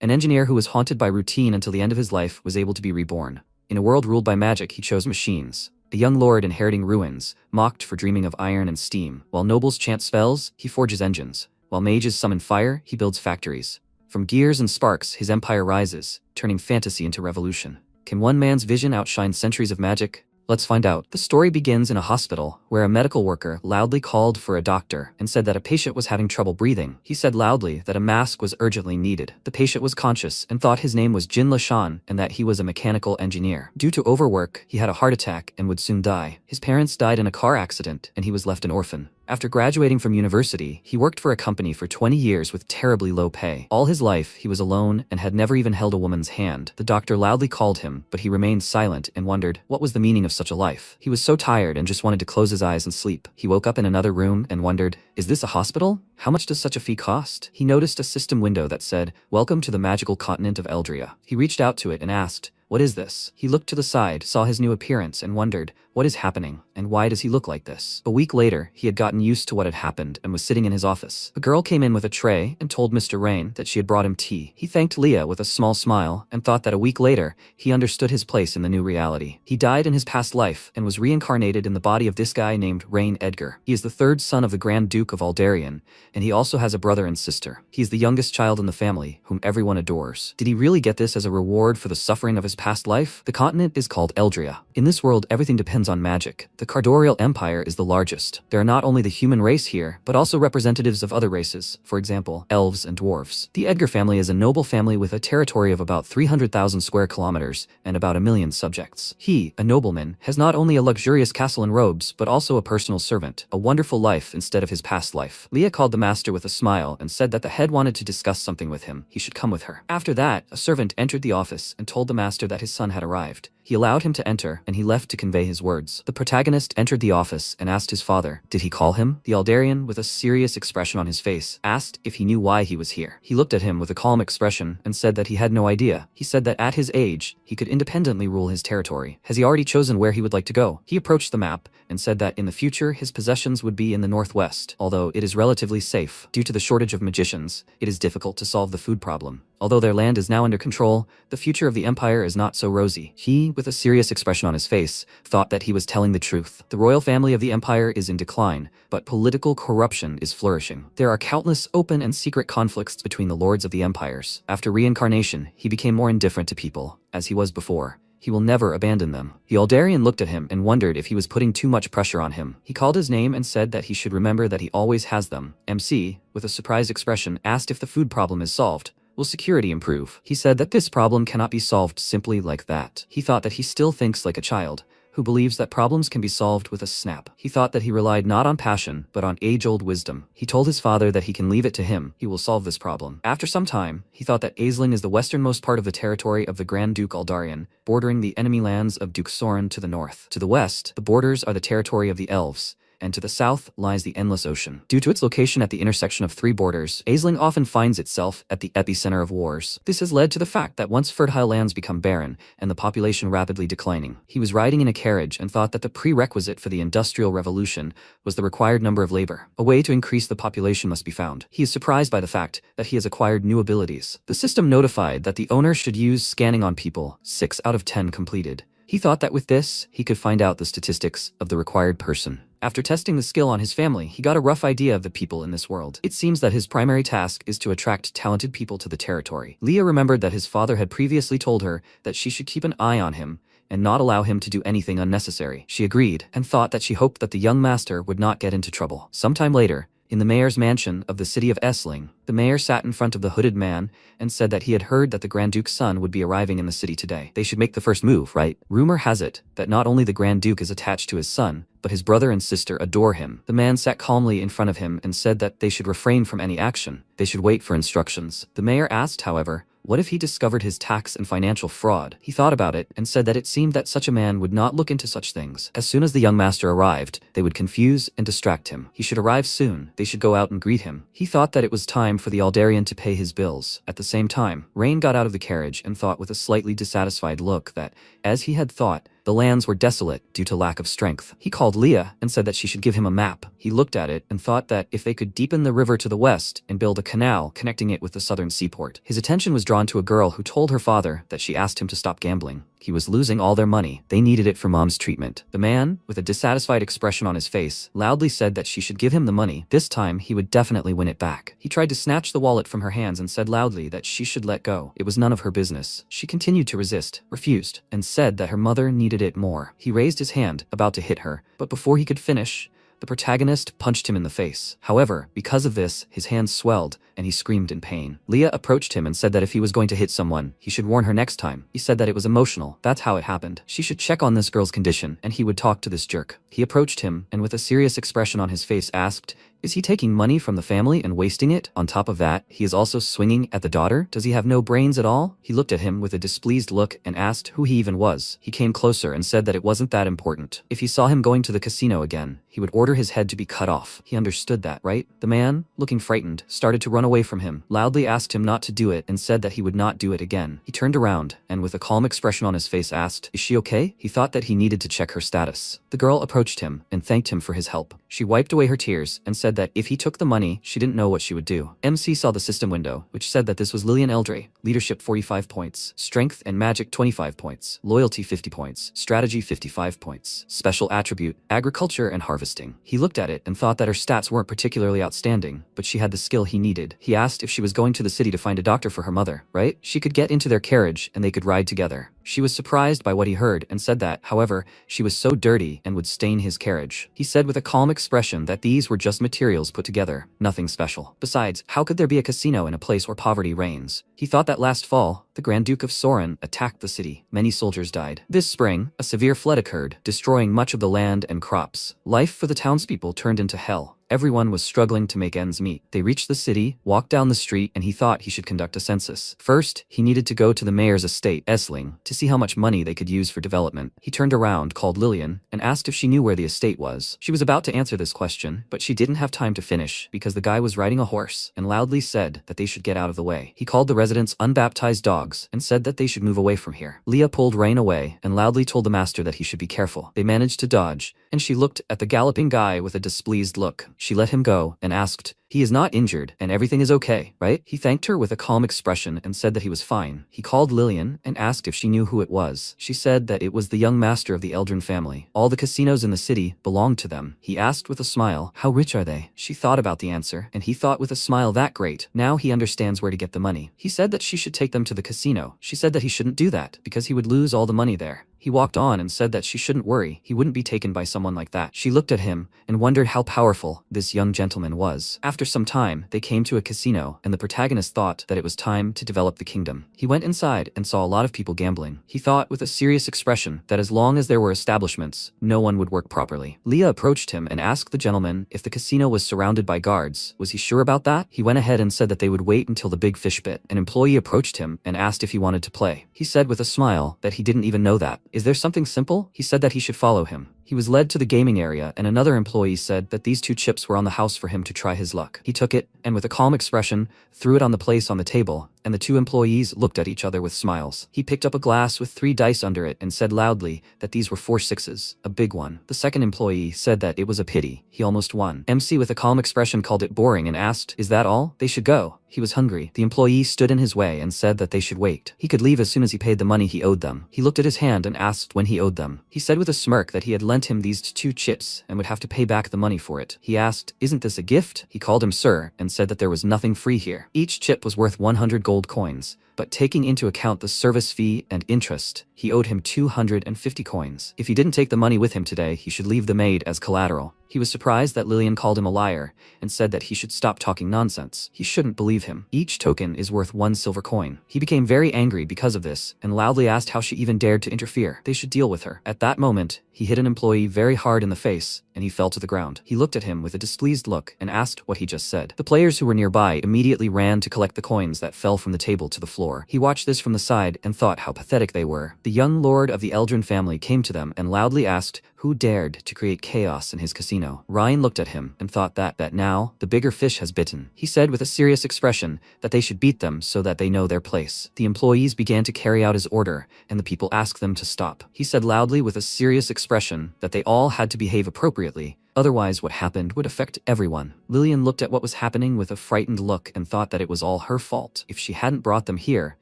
An engineer who was haunted by routine until the end of his life was able to be reborn. In a world ruled by magic, he chose machines. A young lord inheriting ruins, mocked for dreaming of iron and steam. While nobles chant spells, he forges engines. While mages summon fire, he builds factories. From gears and sparks, his empire rises, turning fantasy into revolution. Can one man's vision outshine centuries of magic? Let's find out. The story begins in a hospital, where a medical worker loudly called for a doctor and said that a patient was having trouble breathing. He said loudly that a mask was urgently needed. The patient was conscious and thought his name was Jin Lashan and that he was a mechanical engineer. Due to overwork, he had a heart attack and would soon die. His parents died in a car accident and he was left an orphan. After graduating from university, he worked for a company for 20 years with terribly low pay. All his life, he was alone and had never even held a woman's hand. The doctor loudly called him, but he remained silent and wondered what was the meaning of such a life. He was so tired and just wanted to close his eyes and sleep. He woke up in another room and wondered, is this a hospital? How much does such a fee cost? He noticed a system window that said, "Welcome to the magical continent of Eldria." He reached out to it and asked, "What is this?" He looked to the side, saw his new appearance, and wondered, what is happening, and why does he look like this? A week later, he had gotten used to what had happened and was sitting in his office. A girl came in with a tray and told Mr. Rain that she had brought him tea. He thanked Leah with a small smile and thought that a week later, he understood his place in the new reality. He died in his past life and was reincarnated in the body of this guy named Rain Edgar. He is the third son of the Grand Duke of Aldarian, and he also has a brother and sister. He is the youngest child in the family, whom everyone adores. Did he really get this as a reward for the suffering of his past life? The continent is called Eldria. In this world, everything depends on magic. The Cardorial Empire is the largest. There are not only the human race here, but also representatives of other races, for example, elves and dwarves. The Edgar family is a noble family with a territory of about 300,000 square kilometers and about 1 million subjects. He, a nobleman, has not only a luxurious castle and robes, but also a personal servant, a wonderful life instead of his past life. Leah called the master with a smile and said that the head wanted to discuss something with him. He should come with her. After that, a servant entered the office and told the master that his son had arrived. He allowed him to enter, and he left to convey his words. The protagonist entered the office and asked his father, did he call him? The Aldarian, with a serious expression on his face, asked if he knew why he was here. He looked at him with a calm expression and said that he had no idea. He said that at his age, he could independently rule his territory. Has he already chosen where he would like to go? He approached the map and said that in the future, his possessions would be in the northwest. Although it is relatively safe, due to the shortage of magicians, it is difficult to solve the food problem. Although their land is now under control, the future of the empire is not so rosy. He, with a serious expression on his face, thought that he was telling the truth. The royal family of the empire is in decline, but political corruption is flourishing. There are countless open and secret conflicts between the lords of the empires. After reincarnation, he became more indifferent to people, as he was before. He will never abandon them. The Aldarian looked at him and wondered if he was putting too much pressure on him. He called his name and said that he should remember that he always has them. MC, with a surprised expression, asked if the food problem is solved. Will security improve? He said that this problem cannot be solved simply like that. He thought that he still thinks like a child, who believes that problems can be solved with a snap. He thought that he relied not on passion, but on age-old wisdom. He told his father that he can leave it to him. He will solve this problem. After some time, he thought that Aisling is the westernmost part of the territory of the Grand Duke Aldarian, bordering the enemy lands of Duke Soren to the north. To the west, the borders are the territory of the elves, and to the south lies the endless ocean. Due to its location at the intersection of 3 borders, Aisling often finds itself at the epicenter of wars. This has led to the fact that once fertile lands become barren, and the population rapidly declining. He was riding in a carriage and thought that the prerequisite for the Industrial Revolution was the required number of labor. A way to increase the population must be found. He is surprised by the fact that he has acquired new abilities. The system notified that the owner should use scanning on people. 6 out of 10 completed. He thought that with this, he could find out the statistics of the required person. After testing the skill on his family, he got a rough idea of the people in this world. It seems that his primary task is to attract talented people to the territory. Leah remembered that his father had previously told her that she should keep an eye on him and not allow him to do anything unnecessary. She agreed and thought that she hoped that the young master would not get into trouble. Sometime later, in the mayor's mansion of the city of Essling, the mayor sat in front of the hooded man and said that he had heard that the Grand Duke's son would be arriving in the city today. They should make the first move, right? Rumor has it that not only the Grand Duke is attached to his son, but his brother and sister adore him. The man sat calmly in front of him and said that they should refrain from any action. They should wait for instructions. The mayor asked, however, what if he discovered his tax and financial fraud? He thought about it and said that it seemed that such a man would not look into such things. As soon as the young master arrived, they would confuse and distract him. He should arrive soon. They should go out and greet him. He thought that it was time for the Aldarian to pay his bills. At the same time, Rain got out of the carriage and thought with a slightly dissatisfied look that, as he had thought, The lands were desolate due to lack of strength. He called Leah and said that she should give him a map. He looked at it and thought that if they could deepen the river to the west and build a canal connecting it with the southern seaport. His attention was drawn to a girl who told her father that she asked him to stop gambling. He was losing all their money. They needed it for mom's treatment. The man, with a dissatisfied expression on his face, loudly said that she should give him the money. This time, he would definitely win it back. He tried to snatch the wallet from her hands and said loudly that she should let go. It was none of her business. She continued to resist, refused, and said that her mother needed it more. He raised his hand, about to hit her, but before he could finish, the protagonist punched him in the face. However, because of this, his hands swelled, and he screamed in pain. Leah approached him and said that if he was going to hit someone, he should warn her next time. He said that it was emotional. That's how it happened. She should check on this girl's condition, and he would talk to this jerk. He approached him, and with a serious expression on his face asked, "Is he taking money from the family and wasting it? On top of that, he is also swinging at the daughter? Does he have no brains at all?" He looked at him with a displeased look and asked who he even was. He came closer and said that it wasn't that important. If he saw him going to the casino again, he would order his head to be cut off. He understood that, right? The man, looking frightened, started to run away from him, loudly asked him not to do it and said that he would not do it again. He turned around and with a calm expression on his face asked, "Is she okay?" He thought that he needed to check her status. The girl approached him and thanked him for his help. She wiped away her tears and said that if he took the money, she didn't know what she would do. MC saw the system window, which said that this was Lillian Eldre. Leadership 45 points, strength and magic 25 points, loyalty 50 points, strategy 55 points, special attribute, agriculture and harvesting. He looked at it and thought that her stats weren't particularly outstanding, but she had the skill he needed. He asked if she was going to the city to find a doctor for her mother, right? She could get into their carriage and they could ride together. She was surprised by what he heard and said that, however, she was so dirty and would stain his carriage. He said with a calm expression that these were just materials put together, nothing special. Besides, how could there be a casino in a place where poverty reigns? He thought that last fall, the Grand Duke of Soren attacked the city. Many soldiers died. This spring, a severe flood occurred, destroying much of the land and crops. Life for the townspeople turned into hell. Everyone was struggling to make ends meet. They reached the city, walked down the street, and he thought he should conduct a census. First, he needed to go to the mayor's estate, Essling, to see how much money they could use for development. He turned around, called Lillian, and asked if she knew where the estate was. She was about to answer this question, but she didn't have time to finish because the guy was riding a horse and loudly said that they should get out of the way. He called the residents unbaptized dogs and said that they should move away from here. Leah pulled Rain away and loudly told the master that he should be careful. They managed to dodge, and she looked at the galloping guy with a displeased look. She let him go and asked, "He is not injured and everything is okay, right?" He thanked her with a calm expression and said that he was fine. He called Lillian and asked if she knew who it was. She said that it was the young master of the Eldrin family. All the casinos in the city belonged to them. He asked with a smile, "How rich are they?" She thought about the answer, and he thought with a smile, that great. Now he understands where to get the money. He said that she should take them to the casino. She said that he shouldn't do that because he would lose all the money there. He walked on and said that she shouldn't worry, he wouldn't be taken by someone like that. She looked at him and wondered how powerful this young gentleman was. After some time, they came to a casino, and the protagonist thought that it was time to develop the kingdom. He went inside and saw a lot of people gambling. He thought with a serious expression that as long as there were establishments, no one would work properly. Leah approached him and asked the gentleman if the casino was surrounded by guards. Was he sure about that? He went ahead and said that they would wait until the big fish bit. An employee approached him and asked if he wanted to play. He said with a smile that he didn't even know that. Is there something simple? He said that he should follow him. He was led to the gaming area, and another employee said that these 2 chips were on the house for him to try his luck. He took it, and with a calm expression, threw it on the place on the table, and the 2 employees looked at each other with smiles. He picked up a glass with 3 dice under it and said loudly that these were 4 sixes, a big one. The second employee said that it was a pity. He almost won. MC with a calm expression called it boring and asked, "Is that all? They should go." He was hungry. The employee stood in his way and said that they should wait. He could leave as soon as he paid the money he owed them. He looked at his hand and asked when he owed them. He said with a smirk that he had lent him these 2 chips and would have to pay back the money for it. He asked, "Isn't this a gift?" He called him sir and said that there was nothing free here. Each chip was worth 100 gold coins, but taking into account the service fee and interest, he owed him 250 coins. If he didn't take the money with him today, he should leave the maid as collateral. He was surprised that Lillian called him a liar and said that he should stop talking nonsense. He shouldn't believe him. Each token is worth 1 silver coin. He became very angry because of this and loudly asked how she even dared to interfere. They should deal with her. At that moment, he hit an employee very hard in the face and he fell to the ground. He looked at him with a displeased look and asked what he just said. The players who were nearby immediately ran to collect the coins that fell from the table to the floor. He watched this from the side and thought how pathetic they were. The young lord of the Eldrin family came to them and loudly asked who Who dared to create chaos in his casino? Ryan looked at him and thought that now, the bigger fish has bitten. He said with a serious expression that they should beat them so that they know their place. The employees began to carry out his order, and the people asked them to stop. He said loudly with a serious expression that they all had to behave appropriately, otherwise what happened would affect everyone. Lillian looked at what was happening with a frightened look and thought that it was all her fault. If she hadn't brought them here,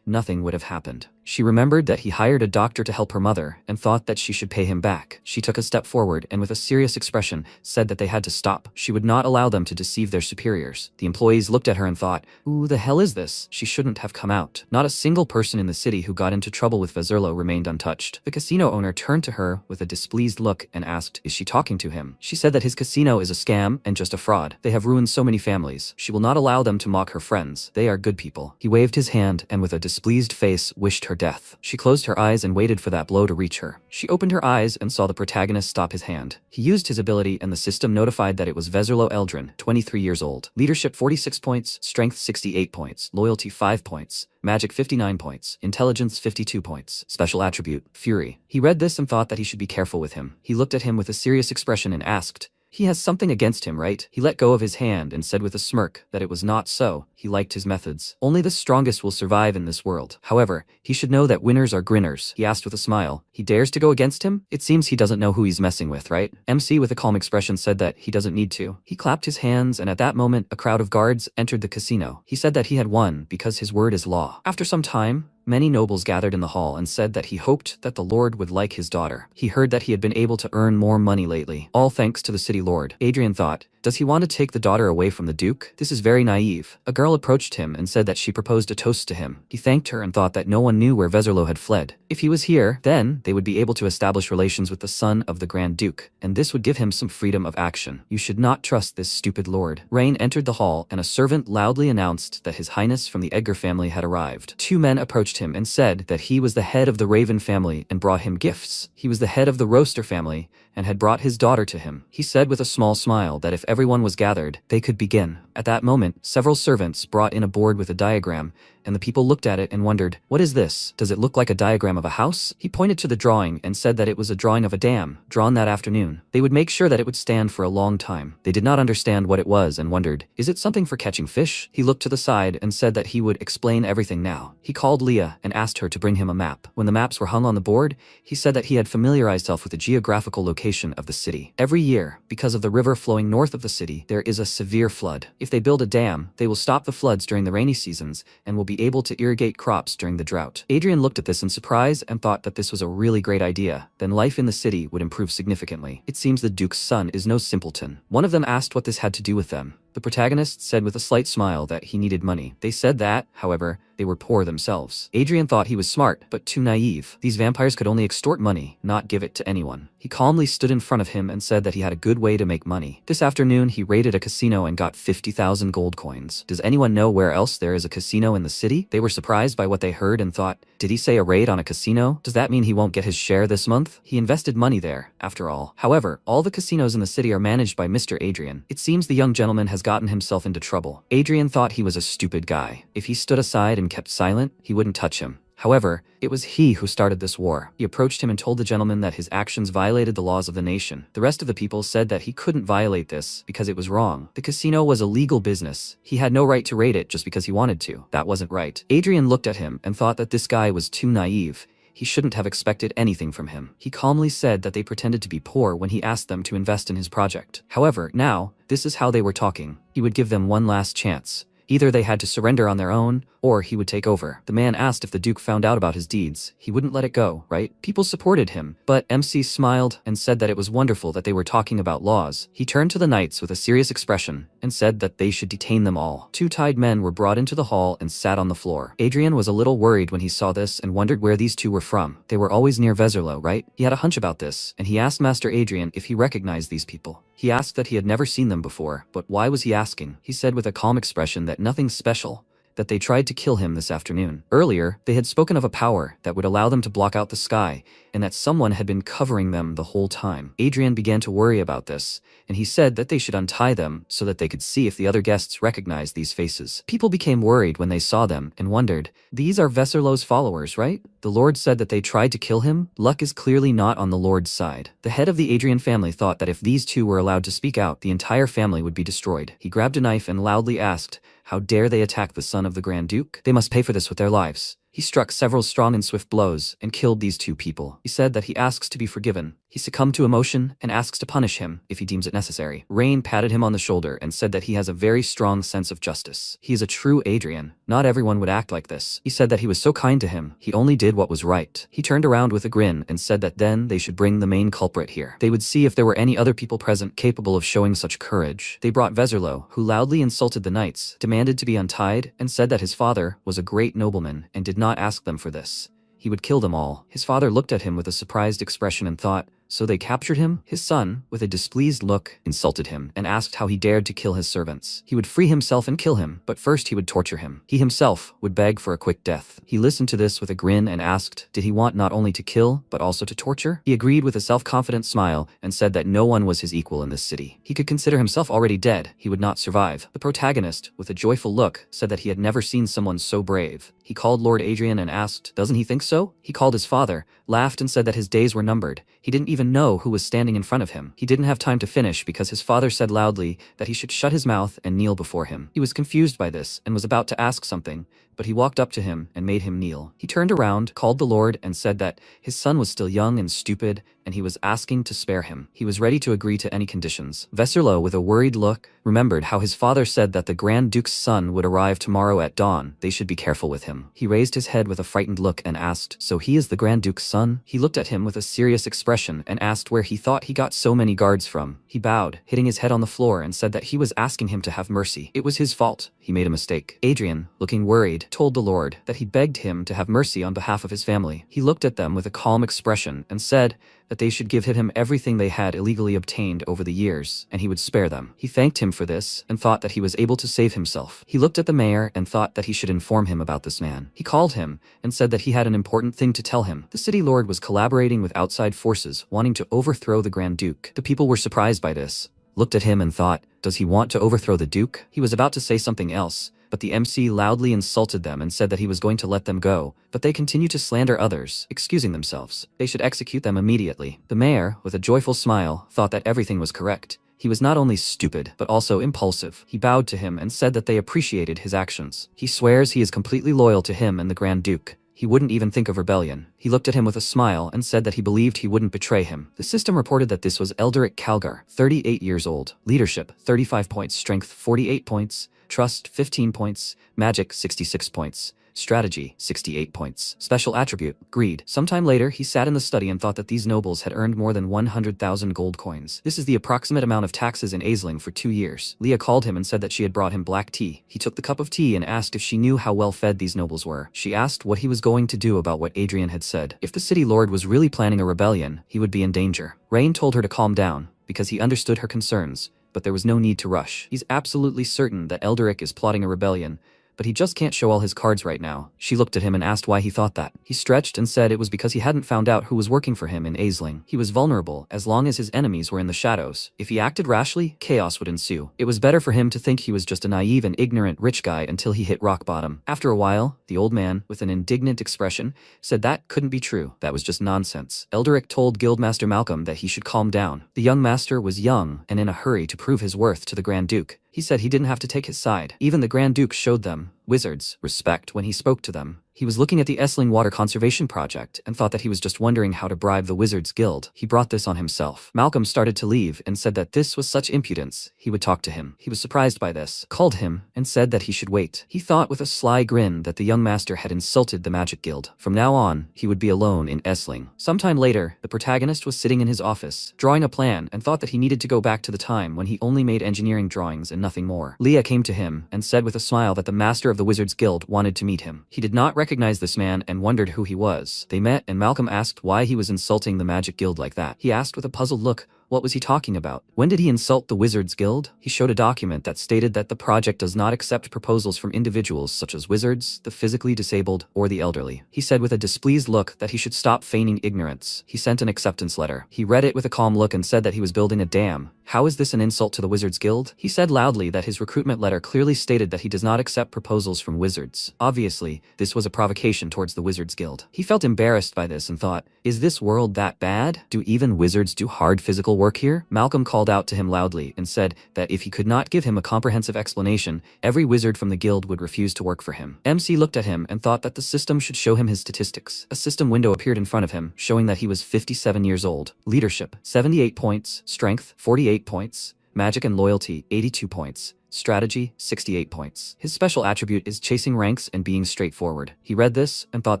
nothing would have happened. She remembered that he hired a doctor to help her mother and thought that she should pay him back. She took a step forward and with a serious expression said that they had to stop. She would not allow them to deceive their superiors. The employees looked at her and thought, "Who the hell is this? She shouldn't have come out." Not a single person in the city who got into trouble with Vezerlo remained untouched. The casino owner turned to her with a displeased look and asked, "Is she talking to him?" She said that his casino is a scam and just a fraud. They have ruined so many families. She will not allow them to mock her friends. They are good people. He waved his hand and with a displeased face wished her death. She closed her eyes and waited for that blow to reach her. She opened her eyes and saw the protagonist stop his hand. He used his ability and the system notified that it was Vezerlo Eldrin, 23 years old. Leadership 46 points, Strength 68 points, Loyalty 5 points, Magic 59 points, Intelligence 52 points, Special Attribute, Fury. He read this and thought that he should be careful with him. He looked at him with a serious expression and asked, "He has something against him, right?" He let go of his hand and said with a smirk that it was not so. He liked his methods. Only the strongest will survive in this world. However, he should know that winners are grinners. He asked with a smile. He dares to go against him? It seems he doesn't know who he's messing with, right? MC with a calm expression said that he doesn't need to. He clapped his hands and at that moment a crowd of guards entered the casino. He said that he had won because his word is law. After some time, many nobles gathered in the hall and said that he hoped that the Lord would like his daughter. He heard that he had been able to earn more money lately, all thanks to the city lord. Adrian thought, does he want to take the daughter away from the Duke? This is very naive. A girl approached him and said that she proposed a toast to him. He thanked her and thought that no one knew where Vezerlo had fled. If he was here, then they would be able to establish relations with the son of the Grand Duke, and this would give him some freedom of action. You should not trust this stupid lord. Rain entered the hall and a servant loudly announced that His Highness from the Edgar family had arrived. Two men approached him and said that he was the head of the Raven family and brought him gifts. He was the head of the Roaster family and had brought his daughter to him. He said with a small smile that if everyone was gathered, they could begin. At that moment, several servants brought in a board with a diagram, and the people looked at it and wondered, what is this? Does it look like a diagram of a house? He pointed to the drawing and said that it was a drawing of a dam, drawn that afternoon. They would make sure that it would stand for a long time. They did not understand what it was and wondered, is it something for catching fish? He looked to the side and said that he would explain everything now. He called Leah and asked her to bring him a map. When the maps were hung on the board, he said that he had familiarized himself with the geographical location of the city. Every year, because of the river flowing north of the city, there is a severe flood. If they build a dam, they will stop the floods during the rainy seasons and will be able to irrigate crops during the drought. Adrian looked at this in surprise and thought that this was a really great idea. Then life in the city would improve significantly. It seems the Duke's son is no simpleton. One of them asked what this had to do with them. The protagonist said with a slight smile that he needed money. They said that, however, they were poor themselves. Adrian thought he was smart, but too naive. These vampires could only extort money, not give it to anyone. He calmly stood in front of him and said that he had a good way to make money. This afternoon, he raided a casino and got 50,000 gold coins. Does anyone know where else there is a casino in the city? They were surprised by what they heard and thought, did he say a raid on a casino? Does that mean he won't get his share this month? He invested money there, after all. However, all the casinos in the city are managed by Mr. Adrian. It seems the young gentleman has gotten himself into trouble. Adrian thought he was a stupid guy. If he stood aside and kept silent, he wouldn't touch him. However, it was he who started this war. He approached him and told the gentleman that his actions violated the laws of the nation. The rest of the people said that he couldn't violate this because it was wrong. The casino was a legal business. He had no right to raid it just because he wanted to. That wasn't right. Adrian looked at him and thought that this guy was too naive. He shouldn't have expected anything from him. He calmly said that they pretended to be poor when he asked them to invest in his project. However, now, this is how they were talking. He would give them one last chance. Either they had to surrender on their own, or he would take over. The man asked if the Duke found out about his deeds. He wouldn't let it go, right? People supported him, but MC smiled and said that it was wonderful that they were talking about laws. He turned to the knights with a serious expression and said that they should detain them all. Two tied men were brought into the hall and sat on the floor. Adrian was a little worried when he saw this and wondered where these two were from. They were always near Vezerlo, right? He had a hunch about this, and he asked Master Adrian if he recognized these people. He asked that he had never seen them before, but why was he asking? He said with a calm expression that nothing special, that they tried to kill him this afternoon. Earlier, they had spoken of a power that would allow them to block out the sky, and that someone had been covering them the whole time. Adrian began to worry about this, and he said that they should untie them so that they could see if the other guests recognized these faces. People became worried when they saw them and wondered, these are Veserlo's followers, right? The Lord said that they tried to kill him. Luck is clearly not on the Lord's side. The head of the Adrian family thought that if these two were allowed to speak out, the entire family would be destroyed. He grabbed a knife and loudly asked, how dare they attack the son of the Grand Duke? They must pay for this with their lives. He struck several strong and swift blows and killed these two people. He said that he asks to be forgiven. He succumbed to emotion and asks to punish him if he deems it necessary. Rain patted him on the shoulder and said that he has a very strong sense of justice. He is a true Adrian. Not everyone would act like this. He said that he was so kind to him. He only did what was right. He turned around with a grin and said that then they should bring the main culprit here. They would see if there were any other people present capable of showing such courage. They brought Veserlo, who loudly insulted the knights, demanded to be untied, and said that his father was a great nobleman and did not ask them for this. He would kill them all. His father looked at him with a surprised expression and thought, so they captured him? His son, with a displeased look, insulted him and asked how he dared to kill his servants. He would free himself and kill him, but first he would torture him. He himself would beg for a quick death. He listened to this with a grin and asked, did he want not only to kill, but also to torture? He agreed with a self-confident smile and said that no one was his equal in this city. He could consider himself already dead. He would not survive. The protagonist, with a joyful look, said that he had never seen someone so brave. He called Lord Adrian and asked, doesn't he think so? He called his father, laughed and said that his days were numbered. He didn't even know who was standing in front of him. He didn't have time to finish because his father said loudly that he should shut his mouth and kneel before him. He was confused by this and was about to ask something, but he walked up to him and made him kneel. He turned around, called the Lord, and said that his son was still young and stupid, and he was asking to spare him. He was ready to agree to any conditions. Veserlo, with a worried look, remembered how his father said that the Grand Duke's son would arrive tomorrow at dawn. They should be careful with him. He raised his head with a frightened look and asked, so he is the Grand Duke's son? He looked at him with a serious expression and asked where he thought he got so many guards from. He bowed, hitting his head on the floor, and said that he was asking him to have mercy. It was his fault. He made a mistake. Adrian, looking worried, told the Lord that he begged him to have mercy on behalf of his family. He looked at them with a calm expression and said that they should give him everything they had illegally obtained over the years, and he would spare them. He thanked him for this and thought that he was able to save himself. He looked at the mayor and thought that he should inform him about this man. He called him and said that he had an important thing to tell him. The city lord was collaborating with outside forces, wanting to overthrow the Grand Duke. The people were surprised by this, looked at him and thought, does he want to overthrow the Duke? He was about to say something else, but the MC loudly insulted them and said that he was going to let them go, but they continued to slander others, excusing themselves. They should execute them immediately. The mayor, with a joyful smile, thought that everything was correct. He was not only stupid, but also impulsive. He bowed to him and said that they appreciated his actions. He swears he is completely loyal to him and the Grand Duke. He wouldn't even think of rebellion. He looked at him with a smile and said that he believed he wouldn't betray him. The system reported that this was Elderic Calgar, 38 years old. Leadership, 35 points. Strength, 48 points. Trust, 15 points. Magic, 66 points. Strategy, 68 points. Special attribute, greed. Sometime later, he sat in the study and thought that these nobles had earned more than 100,000 gold coins. This is the approximate amount of taxes in Aisling for 2 years. Leah called him and said that she had brought him black tea. He took the cup of tea and asked if she knew how well fed these nobles were. She asked what he was going to do about what Adrian had said. If the city lord was really planning a rebellion, he would be in danger. Rain told her to calm down, because he understood her concerns, but there was no need to rush. He's absolutely certain that Elderic is plotting a rebellion, but he just can't show all his cards right now. She looked at him and asked why he thought that. He stretched and said it was because he hadn't found out who was working for him in Aisling. He was vulnerable as long as his enemies were in the shadows. If he acted rashly, chaos would ensue. It was better for him to think he was just a naive and ignorant rich guy until he hit rock bottom. After a while, the old man, with an indignant expression, said that couldn't be true. That was just nonsense. Elderic told Guildmaster Malcolm that he should calm down. The young master was young and in a hurry to prove his worth to the Grand Duke. He said he didn't have to take his side. Even the Grand Duke showed them, wizards, respect when he spoke to them. He was looking at the Essling Water Conservation Project and thought that he was just wondering how to bribe the Wizards Guild. He brought this on himself. Malcolm started to leave and said that this was such impudence. He would talk to him. He was surprised by this, called him, and said that he should wait. He thought with a sly grin that the young master had insulted the Magic Guild. From now on, he would be alone in Essling. Sometime later, the protagonist was sitting in his office, drawing a plan, and thought that he needed to go back to the time when he only made engineering drawings and nothing more. Leah came to him and said with a smile that the master of the Wizards Guild wanted to meet him. He did not recognize this man and wondered who he was. They met and Malcolm asked why he was insulting the Magic Guild like that. He asked with a puzzled look, What was he talking about? When did he insult the Wizards Guild? He showed a document that stated that the project does not accept proposals from individuals such as wizards, the physically disabled, or the elderly. He said with a displeased look that he should stop feigning ignorance. He sent an acceptance letter. He read it with a calm look and said that he was building a dam. How is this an insult to the Wizards Guild? He said loudly that his recruitment letter clearly stated that he does not accept proposals from wizards. Obviously, this was a provocation towards the Wizards Guild. He felt embarrassed by this and thought, is this world that bad? Do even wizards do hard physical work here? Malcolm called out to him loudly and said that if he could not give him a comprehensive explanation, every wizard from the guild would refuse to work for him. MC looked at him and thought that the system should show him his statistics. A system window appeared in front of him, showing that he was 57 years old. Leadership, 78 points. Strength, 48 points. Magic and loyalty, 82 points. Strategy, 68 points. His special attribute is chasing ranks and being straightforward. He read this and thought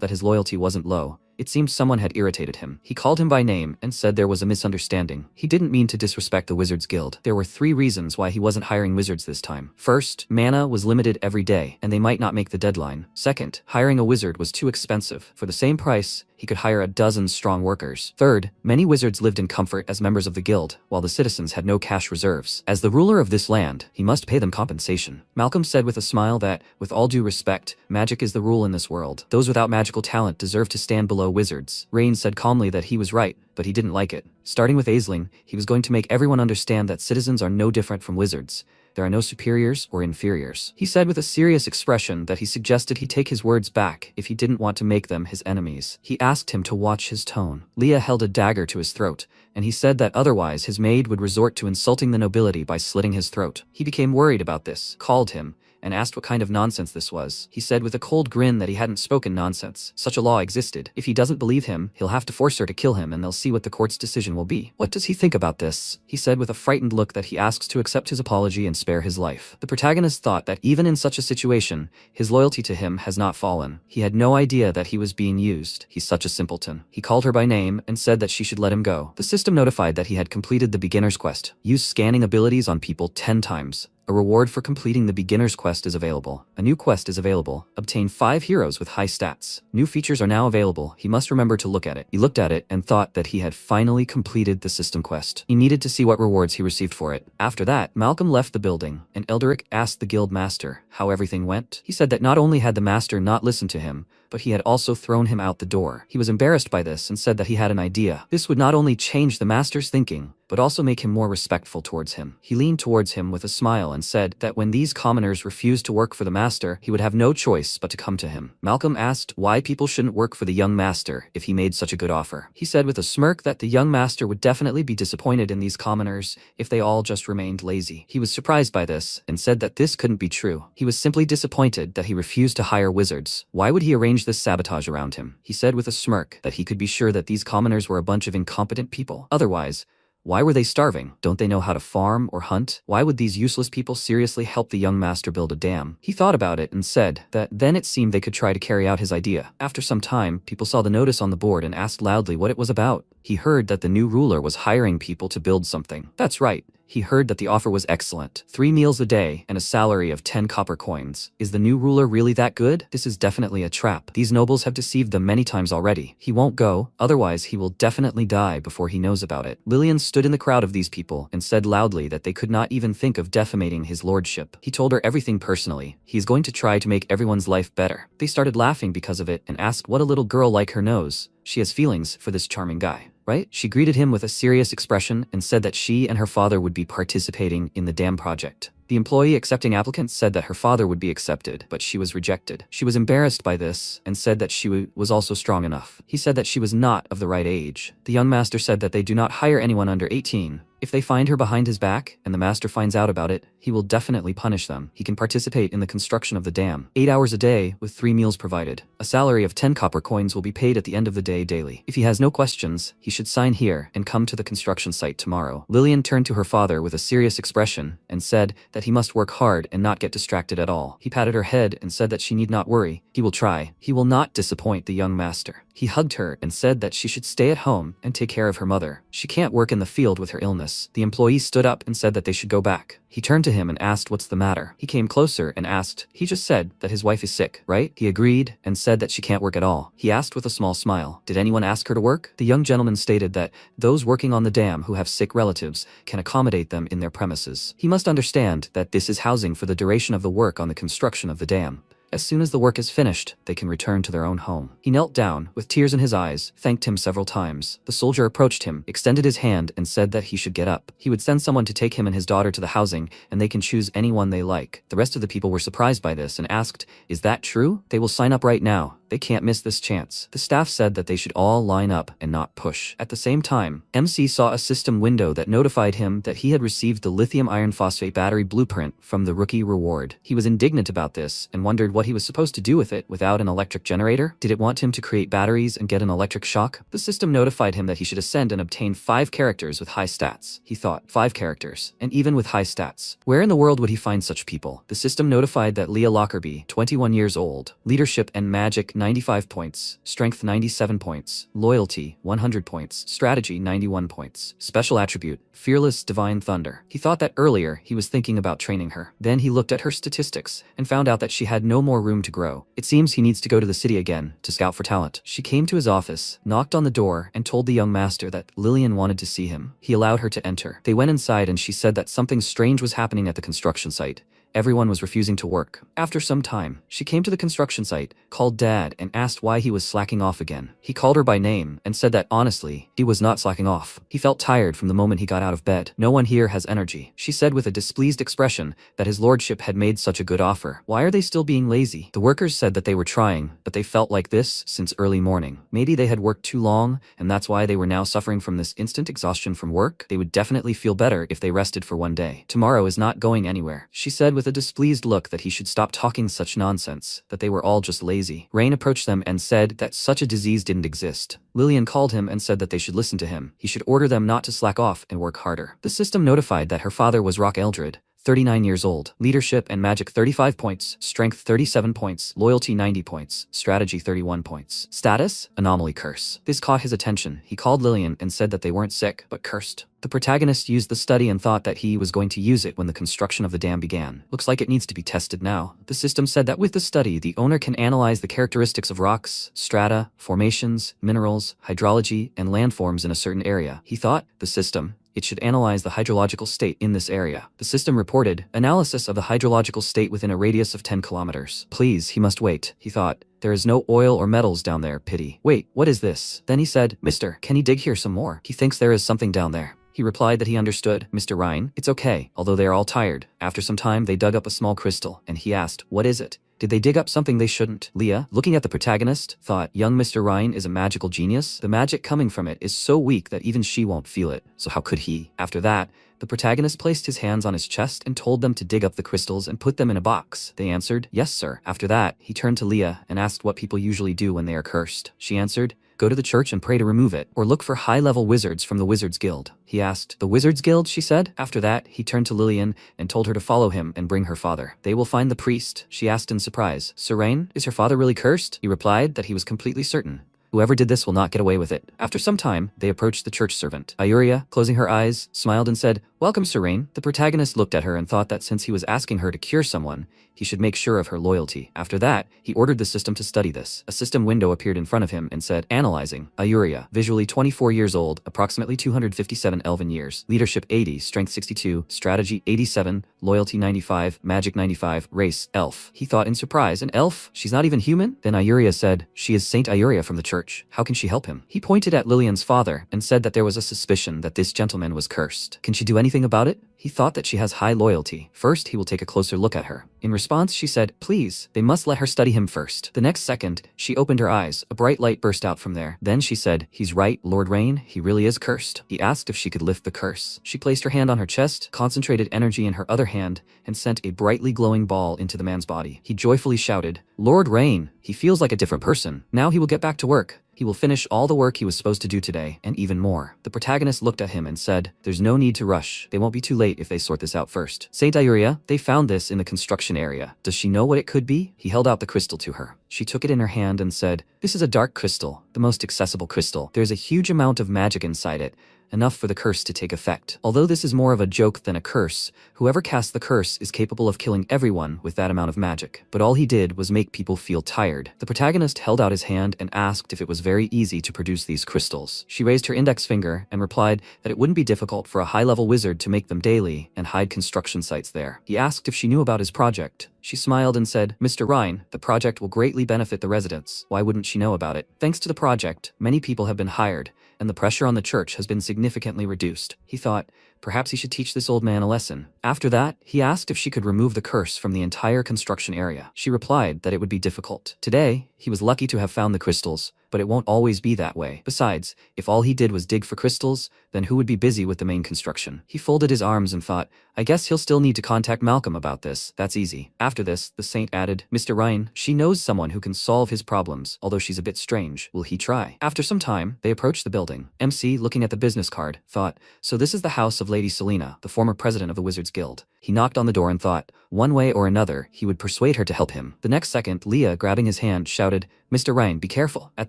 that his loyalty wasn't low. It seemed someone had irritated him. He called him by name and said there was a misunderstanding. He didn't mean to disrespect the Wizards Guild. There were 3 reasons why he wasn't hiring wizards this time. First, mana was limited every day, and they might not make the deadline. Second, hiring a wizard was too expensive. For the same price, he could hire a dozen strong workers. Third, many wizards lived in comfort as members of the guild, while the citizens had no cash reserves. As the ruler of this land, he must pay them compensation. Malcolm said with a smile that, with all due respect, magic is the rule in this world. Those without magical talent deserve to stand below wizards. Rain said calmly that he was right, but he didn't like it. Starting with Aisling, he was going to make everyone understand that citizens are no different from wizards. There are no superiors or inferiors. He said with a serious expression that he suggested he take his words back if he didn't want to make them his enemies. He asked him to watch his tone. Leah held a dagger to his throat, and he said that otherwise his maid would resort to insulting the nobility by slitting his throat. He became worried about this, called him, and asked what kind of nonsense this was. He said with a cold grin that he hadn't spoken nonsense. Such a law existed. If he doesn't believe him, he'll have to force her to kill him and they'll see what the court's decision will be. What does he think about this? He said with a frightened look that he asks to accept his apology and spare his life. The protagonist thought that even in such a situation, his loyalty to him has not fallen. He had no idea that he was being used. He's such a simpleton. He called her by name and said that she should let him go. The system notified that he had completed the beginner's quest. Use scanning abilities on people 10 times. A reward for completing the beginner's quest is available. A new quest is available. Obtain 5 heroes with high stats. New features are now available. He must remember to look at it. He looked at it and thought that he had finally completed the system quest. He needed to see what rewards he received for it. After that, Malcolm left the building, and Elderic asked the guild master how everything went. He said that not only had the master not listened to him, but he had also thrown him out the door. He was embarrassed by this and said that he had an idea. This would not only change the master's thinking, but also make him more respectful towards him. He leaned towards him with a smile and said that when these commoners refused to work for the master, he would have no choice but to come to him. Malcolm asked why people shouldn't work for the young master if he made such a good offer. He said with a smirk that the young master would definitely be disappointed in these commoners if they all just remained lazy. He was surprised by this and said that this couldn't be true. He was simply disappointed that he refused to hire wizards. Why would he arrange this sabotage around him? He said with a smirk that he could be sure that these commoners were a bunch of incompetent people. Otherwise, why were they starving? Don't they know how to farm or hunt? Why would these useless people seriously help the young master build a dam? He thought about it and said that then it seemed they could try to carry out his idea. After some time, people saw the notice on the board and asked loudly what it was about. He heard that the new ruler was hiring people to build something. That's right. He heard that the offer was excellent. 3 meals a day and a salary of 10 copper coins. Is the new ruler really that good? This is definitely a trap. These nobles have deceived them many times already. He won't go, otherwise he will definitely die before he knows about it. Lillian stood in the crowd of these people and said loudly that they could not even think of defamating his lordship. He told her everything personally. He is going to try to make everyone's life better. They started laughing because of it and asked what a little girl like her knows. She has feelings for this charming guy, right? She greeted him with a serious expression and said that she and her father would be participating in the dam project. The employee accepting applicants said that her father would be accepted, but she was rejected. She was embarrassed by this and said that she was also strong enough. He said that she was not of the right age. The young master said that they do not hire anyone under 18. If they find her behind his back and the master finds out about it, he will definitely punish them. He can participate in the construction of the dam. 8 hours a day with 3 meals provided. A salary of 10 copper coins will be paid at the end of the day daily. If he has no questions, he should sign here and come to the construction site tomorrow. Lillian turned to her father with a serious expression and said that he must work hard and not get distracted at all. He patted her head and said that she need not worry. He will try. He will not disappoint the young master. He hugged her and said that she should stay at home and take care of her mother. She can't work in the field with her illness. stress, the employee stood up and said that they should go back. He turned to him and asked what's the matter. He came closer and asked, he just said that his wife is sick, right? He agreed and said that she can't work at all. He asked with a small smile, did anyone ask her to work? The young gentleman stated that those working on the dam who have sick relatives can accommodate them in their premises. He must understand that this is housing for the duration of the work on the construction of the dam. As soon as the work is finished, they can return to their own home. He knelt down, with tears in his eyes, thanked him several times. The soldier approached him, extended his hand, and said that he should get up. He would send someone to take him and his daughter to the housing, and they can choose anyone they like. The rest of the people were surprised by this and asked, is that true? They will sign up right now. They can't miss this chance. The staff said that they should all line up and not push. At the same time, MC saw a system window that notified him that he had received the lithium iron phosphate battery blueprint from the rookie reward. He was indignant about this and wondered what he was supposed to do with it without an electric generator. Did it want him to create batteries and get an electric shock? The system notified him that he should ascend and obtain 5 characters with high stats. He thought, 5 characters, and even with high stats. Where in the world would he find such people? The system notified that Leah Lockerbie, 21 years old, leadership and magic 95 points, strength 97 points, loyalty 100 points, strategy 91 points, special attribute, fearless divine thunder. He thought that earlier he was thinking about training her. Then he looked at her statistics and found out that she had no more room to grow. It seems he needs to go to the city again to scout for talent. She came to his office, knocked on the door, and told the young master that Lillian wanted to see him. He allowed her to enter. They went inside and she said that something strange was happening at the construction site. Everyone was refusing to work. After some time, she came to the construction site, called Dad, and asked why he was slacking off again. He called her by name and said that honestly, he was not slacking off. He felt tired from the moment he got out of bed. No one here has energy. She said with a displeased expression that his lordship had made such a good offer. Why are they still being lazy? The workers said that they were trying, but they felt like this since early morning. Maybe they had worked too long, and that's why they were now suffering from this instant exhaustion from work. They would definitely feel better if they rested for one day. Tomorrow is not going anywhere. She said with a displeased look that he should stop talking such nonsense, that they were all just lazy. Rain approached them and said that such a disease didn't exist. Lillian called him and said that they should listen to him. He should order them not to slack off and work harder. The system notified that her father was Rock Eldred, 39 years old, leadership and magic 35 points, strength 37 points, loyalty 90 points, strategy 31 points. Status? Anomaly curse. This caught his attention. He called Lillian and said that they weren't sick, but cursed. The protagonist used the study and thought that he was going to use it when the construction of the dam began. Looks like it needs to be tested now. The system said that with the study, the owner can analyze the characteristics of rocks, strata, formations, minerals, hydrology, and landforms in a certain area. He thought, the system, it should analyze the hydrological state in this area. The system reported, analysis of the hydrological state within a radius of 10 kilometers. Please, he must wait. He thought, there is no oil or metals down there, pity. Wait, what is this? Then he said, Mister, can he dig here some more? He thinks there is something down there. He replied that he understood. Mr. Ryan, it's okay, although they are all tired. After some time, they dug up a small crystal, and he asked, what is it? Did they dig up something they shouldn't? Leah, looking at the protagonist, thought, young Mr. Ryan is a magical genius. The magic coming from it is so weak that even she won't feel it. So how could he? After that, the protagonist placed his hands on his chest and told them to dig up the crystals and put them in a box. They answered, yes, sir. After that, he turned to Leah and asked what people usually do when they are cursed. She answered, go to the church and pray to remove it, or look for high-level wizards from the Wizards Guild. He asked, the Wizards Guild, she said. After that, he turned to Lillian and told her to follow him and bring her father. They will find the priest. She asked in surprise, Sir Rain, is her father really cursed? He replied that he was completely certain. Whoever did this will not get away with it. After some time, they approached the church servant. Ayuria, closing her eyes, smiled and said, welcome, Sir Rain. The protagonist looked at her and thought that since he was asking her to cure someone, he should make sure of her loyalty. After that, he ordered the system to study this. A system window appeared in front of him and said, analyzing. Ayuria, visually 24 years old, approximately 257 elven years, leadership 80, strength 62, strategy 87, loyalty 95, magic 95, race, elf. He thought in surprise, an elf? She's not even human? Then Ayuria said, she is Saint Ayuria from the church. How can she help him? He pointed at Lillian's father and said that there was a suspicion that this gentleman was cursed. Can she do anything about it? He thought that she has high loyalty. First, he will take a closer look at her. In response, she said, please, they must let her study him first. The next second, she opened her eyes. A bright light burst out from there. Then she said, he's right, Lord Rain, he really is cursed. He asked if she could lift the curse. She placed her hand on her chest, concentrated energy in her other hand, and sent a brightly glowing ball into the man's body. He joyfully shouted, Lord Rain, he feels like a different person. Now he will get back to work. He will finish all the work he was supposed to do today, and even more. The protagonist looked at him and said, there's no need to rush. They won't be too late if they sort this out first. Saint Ayuria, they found this in the construction area. Does she know what it could be? He held out the crystal to her. She took it in her hand and said, this is a dark crystal, the most accessible crystal. There's a huge amount of magic inside it. enough for the curse to take effect. Although this is more of a joke than a curse, whoever casts the curse is capable of killing everyone with that amount of magic. But all he did was make people feel tired. The protagonist held out his hand and asked if it was very easy to produce these crystals. She raised her index finger and replied that it wouldn't be difficult for a high-level wizard to make them daily and hide construction sites there. He asked if she knew about his project. She smiled and said, "Mr. Ryan, the project will greatly benefit the residents. Why wouldn't she know about it? Thanks to the project, many people have been hired, and the pressure on the church has been significantly reduced." He thought, perhaps he should teach this old man a lesson. After that, he asked if she could remove the curse from the entire construction area. She replied that it would be difficult. Today, he was lucky to have found the crystals, but it won't always be that way. Besides, if all he did was dig for crystals, then who would be busy with the main construction? He folded his arms and thought, I guess he'll still need to contact Malcolm about this. That's easy. After this, the saint added, "Mr. Ryan, she knows someone who can solve his problems, although she's a bit strange. Will he try?" After some time, they approached the building. MC, looking at the business card, thought, so this is the house of Lady Selena, the former president of the Wizards Guild. He knocked on the door and thought, one way or another, he would persuade her to help him. The next second, Leah, grabbing his hand, shouted, "Mr. Ryan, be careful." At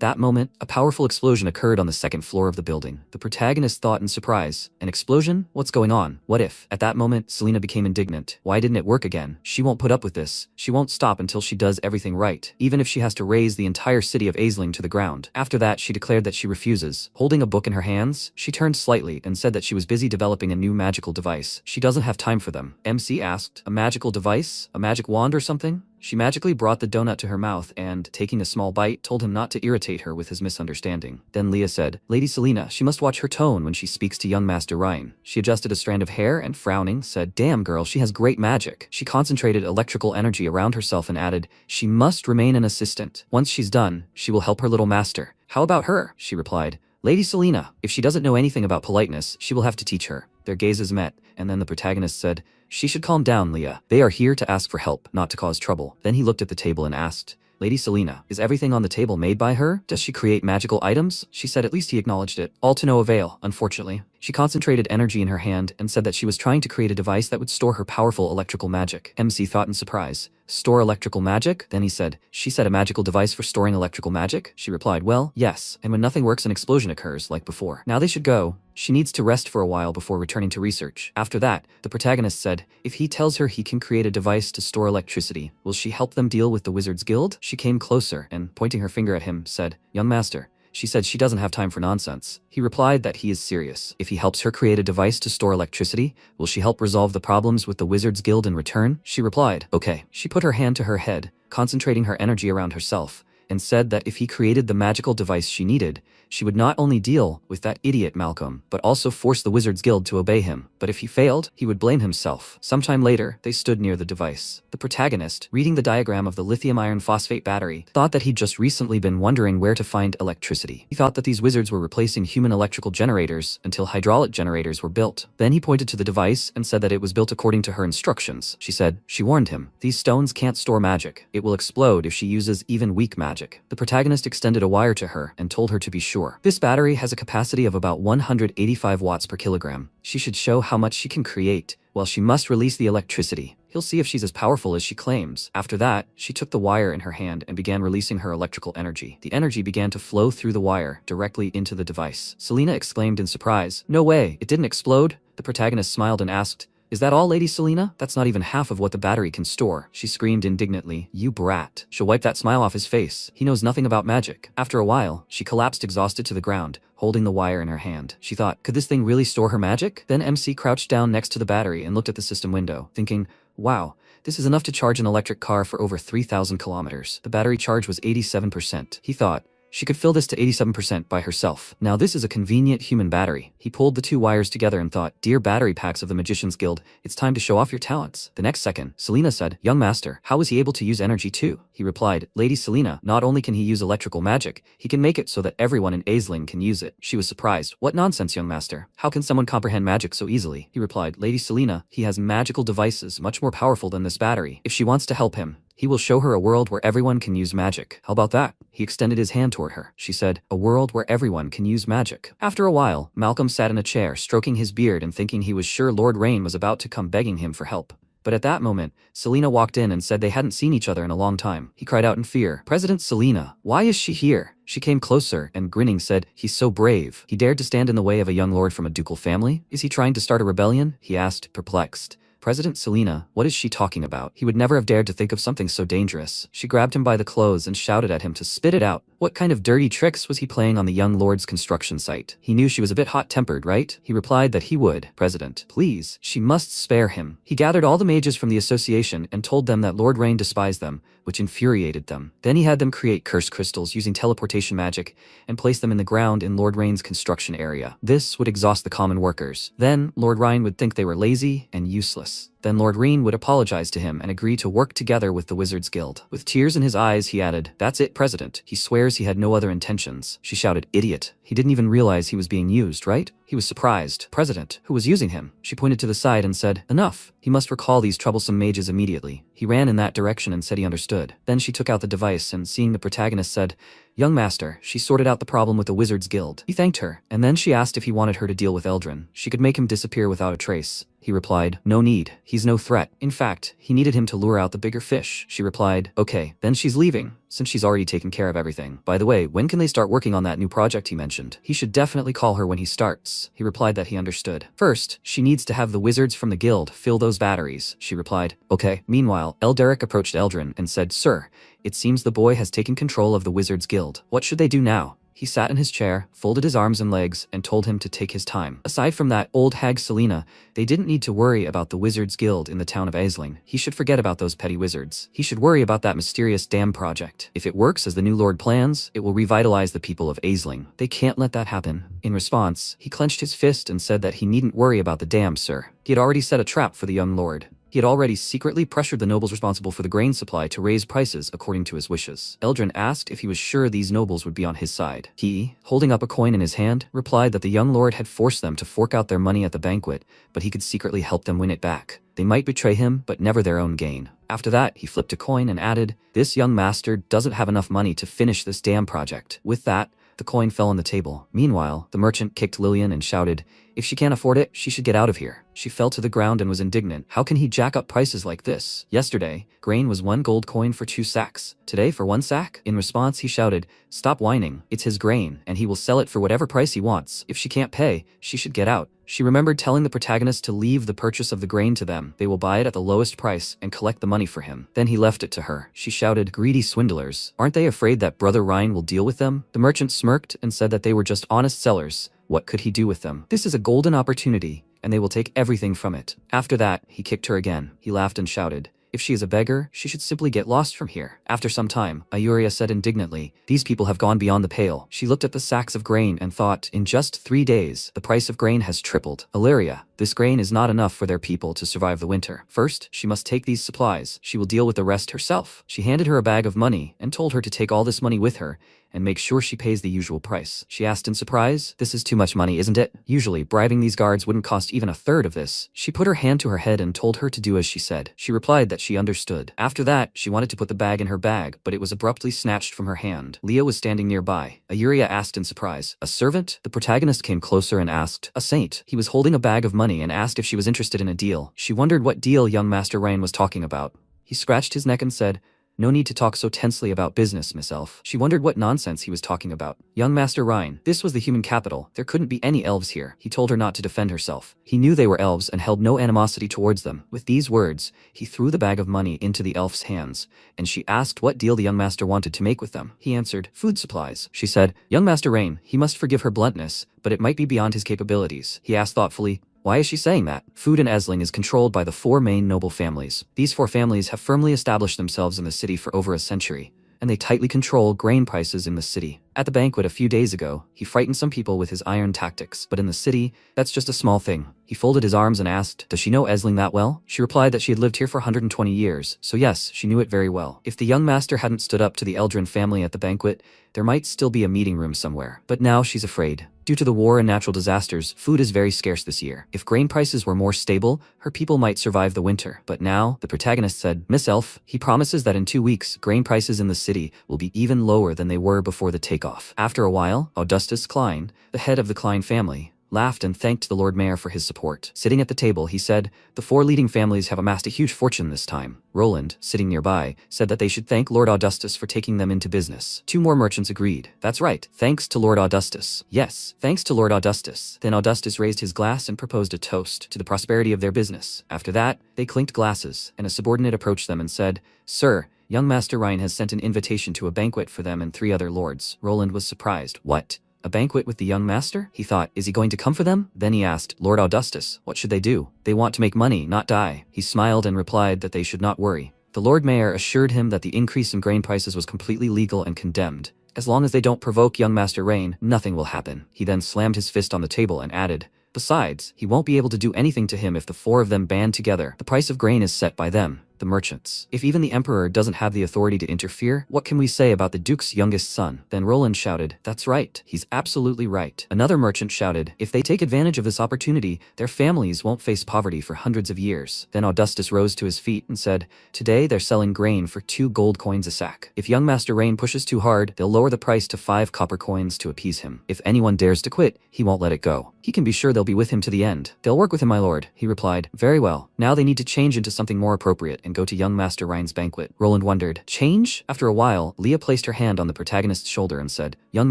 that moment, a powerful explosion occurred on the second floor of the building. The protagonist thought in surprise, an explosion? What's going on? What if? At that moment, Selena became indignant. Why didn't it work again? She won't put up with this. She won't stop until she does everything right, even if she has to raise the entire city of Aisling to the ground. After that, she declared that she refuses. Holding a book in her hands, she turned slightly and said that she was busy developing a new magical device. She doesn't have time for them. MC asked, a magical device? A magic wand or something? She magically brought the donut to her mouth and, taking a small bite, told him not to irritate her with his misunderstanding. Then Leah said, "Lady Selena, she must watch her tone when she speaks to young Master Ryan." She adjusted a strand of hair and, frowning, said, "Damn girl, she has great magic." She concentrated electrical energy around herself and added, "She must remain an assistant. Once she's done, she will help her little master." "How about her?" she replied. "Lady Selena, if she doesn't know anything about politeness, she will have to teach her." Their gazes met, and then the protagonist said, "She should calm down, Leah. They are here to ask for help, not to cause trouble." Then he looked at the table and asked, "Lady Selena, is everything on the table made by her? Does she create magical items?" She said at least he acknowledged it. All to no avail, unfortunately. She concentrated energy in her hand and said that she was trying to create a device that would store her powerful electrical magic. MC thought in surprise, "Store electrical magic?" Then he said, "She said a magical device for storing electrical magic?" She replied, "Well, yes, and when nothing works an explosion occurs, like before. Now they should go. She needs to rest for a while before returning to research." After that, the protagonist said, if he tells her he can create a device to store electricity, will she help them deal with the Wizards Guild? She came closer and, pointing her finger at him, said, "Young master." She said she doesn't have time for nonsense. He replied that he is serious. If he helps her create a device to store electricity, will she help resolve the problems with the Wizards Guild in return? She replied, "Okay." She put her hand to her head, concentrating her energy around herself, and said that if he created the magical device she needed, she would not only deal with that idiot Malcolm, but also force the Wizards Guild to obey him. But if he failed, he would blame himself. Sometime later, they stood near the device. The protagonist, reading the diagram of the lithium iron phosphate battery, thought that he'd just recently been wondering where to find electricity. He thought that these wizards were replacing human electrical generators until hydraulic generators were built. Then he pointed to the device and said that it was built according to her instructions. She warned him, "These stones can't store magic. It will explode if she uses even weak magic." The protagonist extended a wire to her and told her to be sure. This battery has a capacity of about 185 watts per kilogram. She should show how much she can create, while she must release the electricity. He'll see if she's as powerful as she claims. After that, she took the wire in her hand and began releasing her electrical energy. The energy began to flow through the wire directly into the device. Selena exclaimed in surprise, "No way, it didn't explode?" The protagonist smiled and asked, "Is that all, Lady Selena? That's not even half of what the battery can store." She screamed indignantly, "You brat." She'll wipe that smile off his face. He knows nothing about magic. After a while, she collapsed exhausted to the ground, holding the wire in her hand. She thought, could this thing really store her magic? Then MC crouched down next to the battery and looked at the system window, thinking, wow, this is enough to charge an electric car for over 3,000 kilometers. The battery charge was 87%. He thought, she could fill this to 87% by herself. Now this is a convenient human battery. He pulled the two wires together and thought, "Dear battery packs of the Magician's Guild, it's time to show off your talents." The next second, Selena said, "Young master, how is he able to use energy too?" He replied, "Lady Selena, not only can he use electrical magic, he can make it so that everyone in Aisling can use it." She was surprised. "What nonsense, young master. How can someone comprehend magic so easily?" He replied, "Lady Selena, he has magical devices much more powerful than this battery. If she wants to help him, he will show her a world where everyone can use magic. How about that?" He extended his hand toward her. She said, "A world where everyone can use magic." After a while, Malcolm sat in a chair, stroking his beard and thinking he was sure Lord Rain was about to come begging him for help. But at that moment, Selena walked in and said they hadn't seen each other in a long time. He cried out in fear, "President Selena, why is she here? She came closer and, grinning, said, "He's so brave. He dared to stand in the way of a young lord from a ducal family? Is he trying to start a rebellion?" he asked, perplexed. President Selena, what is she talking about? He would never have dared to think of something so dangerous. She grabbed him by the clothes and shouted at him to spit it out. What kind of dirty tricks was he playing on the young lord's construction site? He knew she was a bit hot-tempered, right? He replied that he would. President, please, she must spare him. He gathered all the mages from the association and told them that Lord Rain despised them, which infuriated them. Then he had them create curse crystals using teleportation magic and place them in the ground in Lord Rain's construction area. This would exhaust the common workers. Then Lord Rain would think they were lazy and useless. Then Lord Rain would apologize to him and agree to work together with the Wizards Guild. With tears in his eyes, he added, "That's it, President. He swears he had no other intentions." She shouted, "Idiot. He didn't even realize he was being used, right?" He was surprised. "President, who was using him?" She pointed to the side and said, "Enough. He must recall these troublesome mages immediately." He ran in that direction and said he understood. Then she took out the device and, seeing the protagonist, said, "Young master, she sorted out the problem with the Wizards Guild." He thanked her, and then she asked if he wanted her to deal with Eldrin. She could make him disappear without a trace. He replied, "No need. He's no threat. In fact, he needed him to lure out the bigger fish." She replied, "Okay, then she's leaving, since she's already taken care of everything. By the way, when can they start working on that new project he mentioned? He should definitely call her when he starts." He replied that he understood. "First, she needs to have the wizards from the guild fill those batteries." She replied, "Okay." Meanwhile, Elderic approached Eldrin and said, "Sir, it seems the boy has taken control of the Wizards Guild. What should they do now?" He sat in his chair, folded his arms and legs, and told him to take his time. Aside from that old hag Selena, they didn't need to worry about the Wizards Guild in the town of Aisling. He should forget about those petty wizards. He should worry about that mysterious dam project. If it works as the new lord plans, it will revitalize the people of Aisling. They can't let that happen. In response, he clenched his fist and said that he needn't worry about the dam, sir. He had already set a trap for the young lord. He had already secretly pressured the nobles responsible for the grain supply to raise prices according to his wishes. Eldrin asked if he was sure these nobles would be on his side. He, holding up a coin in his hand, replied that the young lord had forced them to fork out their money at the banquet, but he could secretly help them win it back. They might betray him, but never their own gain. After that, he flipped a coin and added, "This young master doesn't have enough money to finish this dam project." With that, the coin fell on the table. Meanwhile, the merchant kicked Lillian and shouted, "If she can't afford it, she should get out of here." She fell to the ground and was indignant. How can he jack up prices like this? Yesterday, grain was 1 gold coin for 2 sacks. Today, for 1 sack? In response, he shouted, "Stop whining. It's his grain, and he will sell it for whatever price he wants. If she can't pay, she should get out." She remembered telling the protagonist to leave the purchase of the grain to them. They will buy it at the lowest price and collect the money for him. Then he left it to her. She shouted, "Greedy swindlers. Aren't they afraid that Brother Ryan will deal with them?" The merchant smirked and said that they were just honest sellers. What could he do with them? This is a golden opportunity, and they will take everything from it. After that, he kicked her again. He laughed and shouted, "If she is a beggar, she should simply get lost from here." After some time, Ayuria said indignantly, "These people have gone beyond the pale." She looked at the sacks of grain and thought, in just 3 days, the price of grain has tripled. Illyria, this grain is not enough for their people to survive the winter. First, she must take these supplies. She will deal with the rest herself. She handed her a bag of money and told her to take all this money with her and make sure she pays the usual price. She asked in surprise, "This is too much money, isn't it? Usually, bribing these guards wouldn't cost even a third of this." She put her hand to her head and told her to do as she said. She replied that she understood. After that, she wanted to put the bag in her bag, but it was abruptly snatched from her hand. Leah was standing nearby. Ayuria asked in surprise, "A servant?" The protagonist came closer and asked, "A saint." He was holding a bag of money and asked if she was interested in a deal. She wondered what deal young Master Ryan was talking about. He scratched his neck and said, "No need to talk so tensely about business, Miss Elf." She wondered what nonsense he was talking about. Young Master Ryan, this was the human capital. There couldn't be any elves here. He told her not to defend herself. He knew they were elves and held no animosity towards them. With these words, he threw the bag of money into the elf's hands, and she asked what deal the young master wanted to make with them. He answered, "Food supplies." She said, "Young Master Rain, he must forgive her bluntness, but it might be beyond his capabilities." He asked thoughtfully, "Why is she saying that?" Food in Aisling is controlled by the 4 main noble families. These 4 families have firmly established themselves in the city for over a century, and they tightly control grain prices in the city. At the banquet a few days ago, he frightened some people with his iron tactics, but in the city, that's just a small thing. He folded his arms and asked, "Does she know Aisling that well?" She replied that she had lived here for 120 years, so yes, she knew it very well. If the young master hadn't stood up to the Eldrin family at the banquet, there might still be a meeting room somewhere. But now she's afraid. Due to the war and natural disasters, food is very scarce this year. If grain prices were more stable, her people might survive the winter. But now, the protagonist said, "Miss Elf, he promises that in 2 weeks, grain prices in the city will be even lower than they were before the takeoff." After a while, Augustus Klein, the head of the Klein family, laughed and thanked the Lord Mayor for his support. Sitting at the table, he said, "The 4 leading families have amassed a huge fortune this time." Roland, sitting nearby, said that they should thank Lord Augustus for taking them into business. 2 more merchants agreed. "That's right, thanks to Lord Augustus." "Yes, thanks to Lord Augustus." Then Augustus raised his glass and proposed a toast to the prosperity of their business. After that, they clinked glasses, and a subordinate approached them and said, "Sir, young Master Ryan has sent an invitation to a banquet for them and 3 other lords." Roland was surprised. "What? A banquet with the young master?" He thought, "Is he going to come for them?" Then he asked, "Lord Augustus, what should they do?" "They want to make money, not die." He smiled and replied that they should not worry. The Lord Mayor assured him that the increase in grain prices was completely legal and condemned. As long as they don't provoke young Master Rain, nothing will happen. He then slammed his fist on the table and added, "Besides, he won't be able to do anything to him if the 4 of them band together. The price of grain is set by them, the merchants. If even the emperor doesn't have the authority to interfere, what can we say about the duke's youngest son?" Then Roland shouted, "That's right, he's absolutely right." Another merchant shouted, "If they take advantage of this opportunity, their families won't face poverty for hundreds of years." Then Augustus rose to his feet and said, "Today they're selling grain for 2 gold coins a sack. If young Master Rain pushes too hard, they'll lower the price to 5 copper coins to appease him. If anyone dares to quit, he won't let it go. He can be sure they'll be with him to the end." "They'll work with him, my lord," he replied. "Very well. Now they need to change into something more appropriate and go to young Master Ryan's banquet." Roland wondered, "Change?" After a while, Leah placed her hand on the protagonist's shoulder and said, "Young